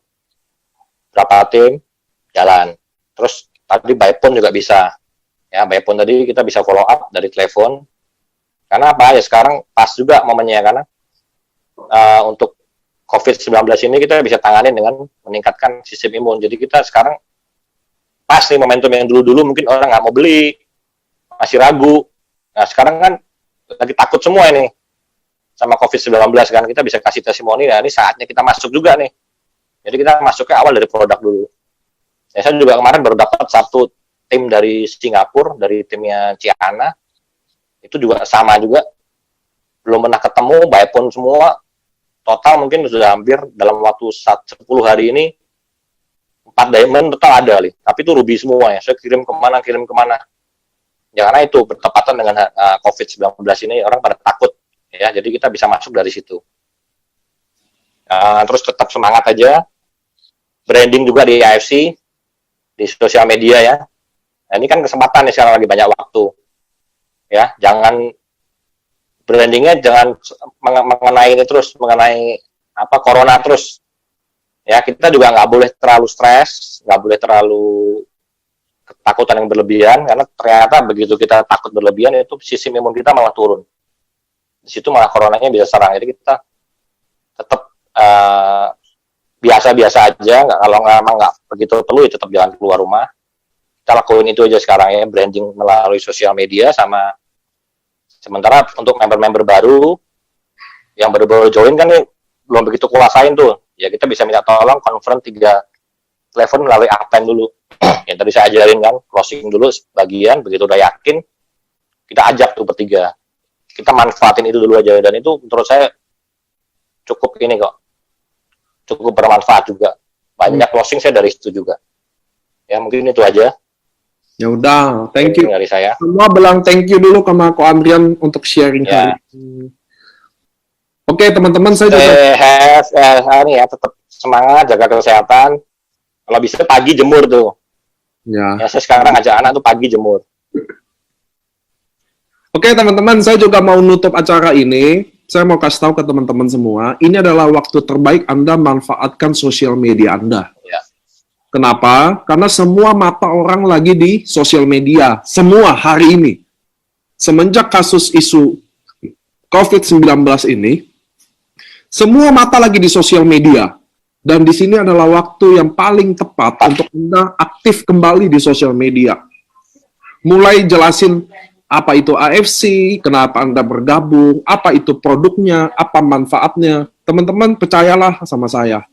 berapa tim jalan. Terus tadi by phone juga bisa ya, by phone tadi kita bisa follow up dari telepon. Karena apa ya, sekarang pas juga momennya, karena untuk COVID-19 ini kita bisa tangani dengan meningkatkan sistem imun. Jadi kita sekarang pas nih momentum yang dulu-dulu mungkin orang nggak mau beli, masih ragu. Nah sekarang kan lagi takut semua ini sama COVID-19 kan, kita bisa kasih testimoni. Nah ini saatnya kita masuk juga nih. Jadi kita masuknya awal dari produk dulu. Ya, saya juga kemarin baru dapat satu tim dari Singapura, dari timnya Ciana. Itu juga sama juga. Belum pernah ketemu, by phone semua. Total mungkin sudah hampir dalam waktu 10 hari ini 4 diamond total ada nih, tapi itu ruby semua ya. Saya kirim kemana. Ya karena itu bertepatan dengan COVID-19 ini, orang pada takut ya, jadi kita bisa masuk dari situ. Terus tetap semangat aja, branding juga di AFC, di sosial media ya. Nah, ini kan kesempatan nih, sekarang lagi banyak waktu ya, jangan brandingnya jangan mengenai ini terus, mengenai corona terus. Ya, kita juga nggak boleh terlalu stres, nggak boleh terlalu ketakutan yang berlebihan, karena ternyata begitu kita takut berlebihan itu sistem imun kita malah turun. Di situ malah coronanya bisa serang. Jadi kita tetap biasa-biasa aja, kalau memang nggak begitu perlu ya tetap jangan keluar rumah. Kita lakuin itu aja sekarang ya, branding melalui sosial media. Sama sementara untuk member-member baru yang baru-baru join kan nih belum begitu kuasain tuh, ya kita bisa minta tolong conference 3 telepon melalui uptime dulu. Yang tadi saya ajarin kan, closing dulu sebagian, begitu udah yakin kita ajak tuh bertiga, kita manfaatin itu dulu aja, dan itu menurut saya cukup ini kok, cukup bermanfaat juga. Banyak closing saya dari situ juga. Ya mungkin itu aja. Ya udah, thank you dari saya. semua. Bilang thank you dulu sama Ko Andrian untuk sharing Ya. hari ini. Oke teman-teman, saya juga Ini ya, tetap semangat, jaga kesehatan. Kalau bisa pagi jemur tuh. ya. Ya saya sekarang ajak anak tuh pagi jemur. Oke teman-teman, saya juga mau nutup acara ini. Saya mau kasih tahu ke teman-teman semua, ini adalah waktu terbaik Anda manfaatkan sosial media Anda. Ya. Kenapa? Karena semua mata orang lagi di sosial media. Semua hari ini. Semenjak kasus isu COVID-19 ini, semua mata lagi di sosial media. Dan di sini adalah waktu yang paling tepat untuk Anda aktif kembali di sosial media. Mulai jelasin apa itu AFC, kenapa Anda bergabung, apa itu produknya, apa manfaatnya. Teman-teman, percayalah sama saya.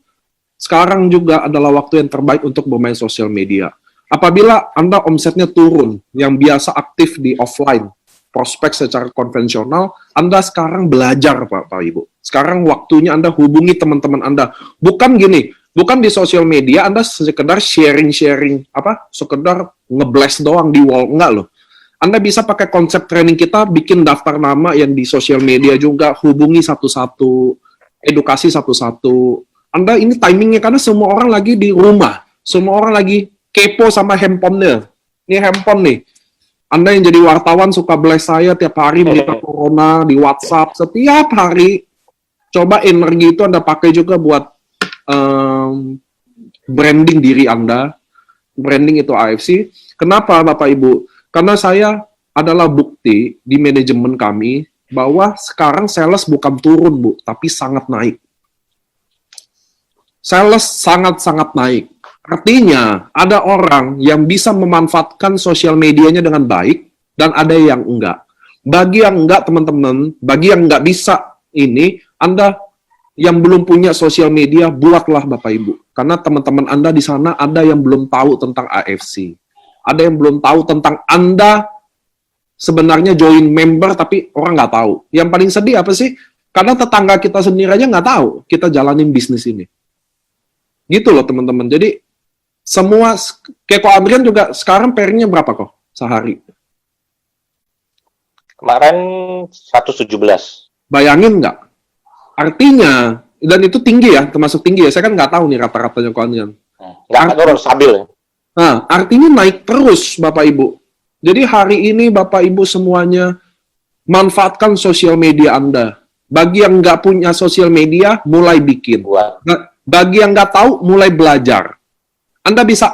Sekarang juga adalah waktu yang terbaik untuk bermain sosial media. Apabila Anda omsetnya turun, yang biasa aktif di offline, prospek secara konvensional, Anda sekarang belajar, Pak Ibu. Sekarang waktunya Anda hubungi teman-teman Anda. Bukan gini, bukan di sosial media Anda sekedar sharing-sharing, sekedar ngeblast doang di wall, enggak loh. Anda bisa pakai konsep training kita, bikin daftar nama yang di sosial media juga, hubungi satu-satu, edukasi satu-satu. Anda ini timingnya karena semua orang lagi di rumah, semua orang lagi kepo sama handphonenya. Ini handphone nih. Anda yang jadi wartawan suka blast saya tiap hari berita corona di WhatsApp setiap hari. Coba energi itu Anda pakai juga buat branding diri Anda. Branding itu AFC. Kenapa Bapak Ibu? Karena saya adalah bukti di manajemen kami bahwa sekarang sales bukan turun, Bu, tapi sangat naik. Sales sangat-sangat naik. Artinya, ada orang yang bisa memanfaatkan sosial medianya dengan baik, dan ada yang enggak. Bagi yang enggak, teman-teman, bagi yang enggak bisa ini, Anda yang belum punya sosial media, buatlah Bapak Ibu. Karena teman-teman Anda di sana ada yang belum tahu tentang AFC. Ada yang belum tahu tentang Anda sebenarnya join member, tapi orang nggak tahu. Yang paling sedih apa sih? Karena tetangga kita sendiri aja nggak tahu kita jalanin bisnis ini. Gitu loh teman-teman. Jadi semua, kayak Ko Adrian juga sekarang pairingnya berapa kok sehari? Kemarin 117. Bayangin nggak? Artinya, dan itu tinggi ya, termasuk tinggi ya. Saya kan nggak tahu nih rata-ratanya Ko Adrian. Nggak turun, stabil. Nah, artinya naik terus Bapak Ibu. Jadi hari ini Bapak Ibu semuanya manfaatkan sosial media Anda. Bagi yang nggak punya sosial media, mulai bikin. Bagi yang nggak tahu, mulai belajar. Anda bisa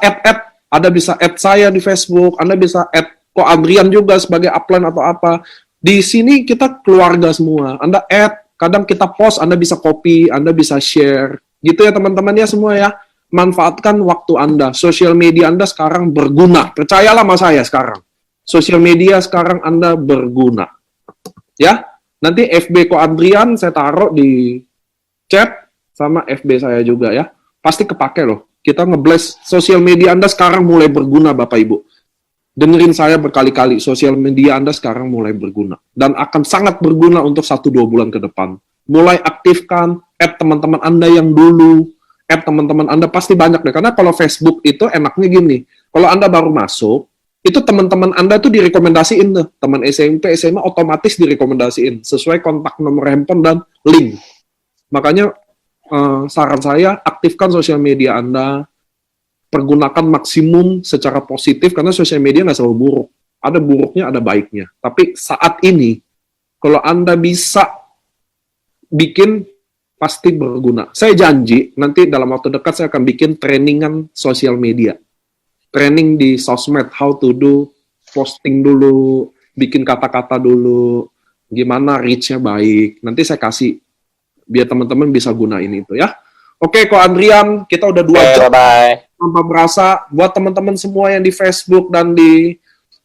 Anda bisa add saya di Facebook, Anda bisa add Ko Adrian juga sebagai upline atau apa. Di sini kita keluarga semua. Anda add, kadang kita post, Anda bisa copy, Anda bisa share. Gitu ya teman-teman ya semua ya. Manfaatkan waktu Anda. Sosial media Anda sekarang berguna. Percayalah sama saya sekarang. Sosial media sekarang Anda berguna. Ya, nanti FB Ko Adrian saya taruh di chat sama FB saya juga ya. Pasti kepake loh. Kita ngeblast sosial media Anda sekarang mulai berguna Bapak Ibu. Dengerin saya berkali-kali, sosial media Anda sekarang mulai berguna. Dan akan sangat berguna untuk 1-2 bulan ke depan. Mulai aktifkan, add teman-teman Anda yang dulu, add teman-teman Anda, pasti banyak deh. Karena kalau Facebook itu enaknya gini, kalau Anda baru masuk, itu teman-teman Anda tuh direkomendasiin tuh. Teman SMP, SMA otomatis direkomendasiin. Sesuai kontak nomor handphone dan link. Makanya saran saya, aktifkan sosial media Anda, pergunakan maksimum secara positif, karena sosial media nggak selalu buruk. Ada buruknya, ada baiknya. Tapi saat ini, kalau Anda bisa bikin, pasti berguna. Saya janji, nanti dalam waktu dekat saya akan bikin trainingan sosial media. training di sosmed, how to do posting dulu, bikin kata-kata dulu, gimana reach-nya baik. Nanti saya kasih biar teman-teman bisa gunain itu ya. Oke, Ko Andrian, kita udah 2 jam Bye. tanpa berasa. Buat teman-teman semua yang di Facebook dan di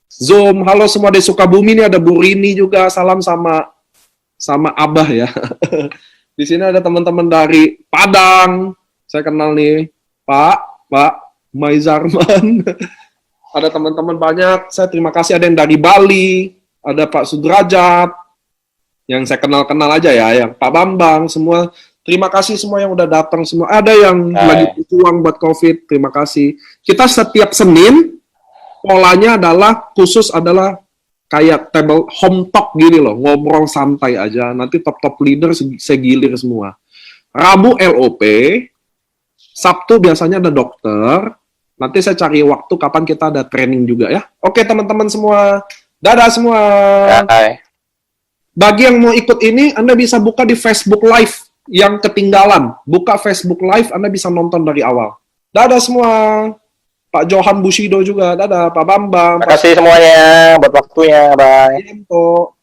Zoom, halo semua di Sukabumi, ini ada Bu Rini juga, salam sama Abah ya. Di sini ada teman-teman dari Padang, saya kenal nih, Pak Maizarman. Ada teman-teman banyak, saya terima kasih. Ada yang dari Bali, ada Pak Sudrajat, yang saya kenal-kenal aja ya, yang Pak Bambang, semua. Terima kasih semua yang udah datang semua. Ada yang lagi berjuang buat COVID, terima kasih. Kita setiap Senin, polanya adalah khusus adalah kayak table home talk gini loh, ngobrol santai aja. Nanti top-top leader saya gilir semua. Rabu LOP, Sabtu biasanya ada dokter. Nanti saya cari waktu kapan kita ada training juga ya. Oke teman-teman semua, dadah semua. Bye. Bagi yang mau ikut ini, Anda bisa buka di Facebook Live yang ketinggalan. Buka Facebook Live, Anda bisa nonton dari awal. Dadah semua. Pak Johan Bushido juga, dadah. Pak Bambang. Terima kasih semuanya buat waktunya. Bye. Pak Yanto.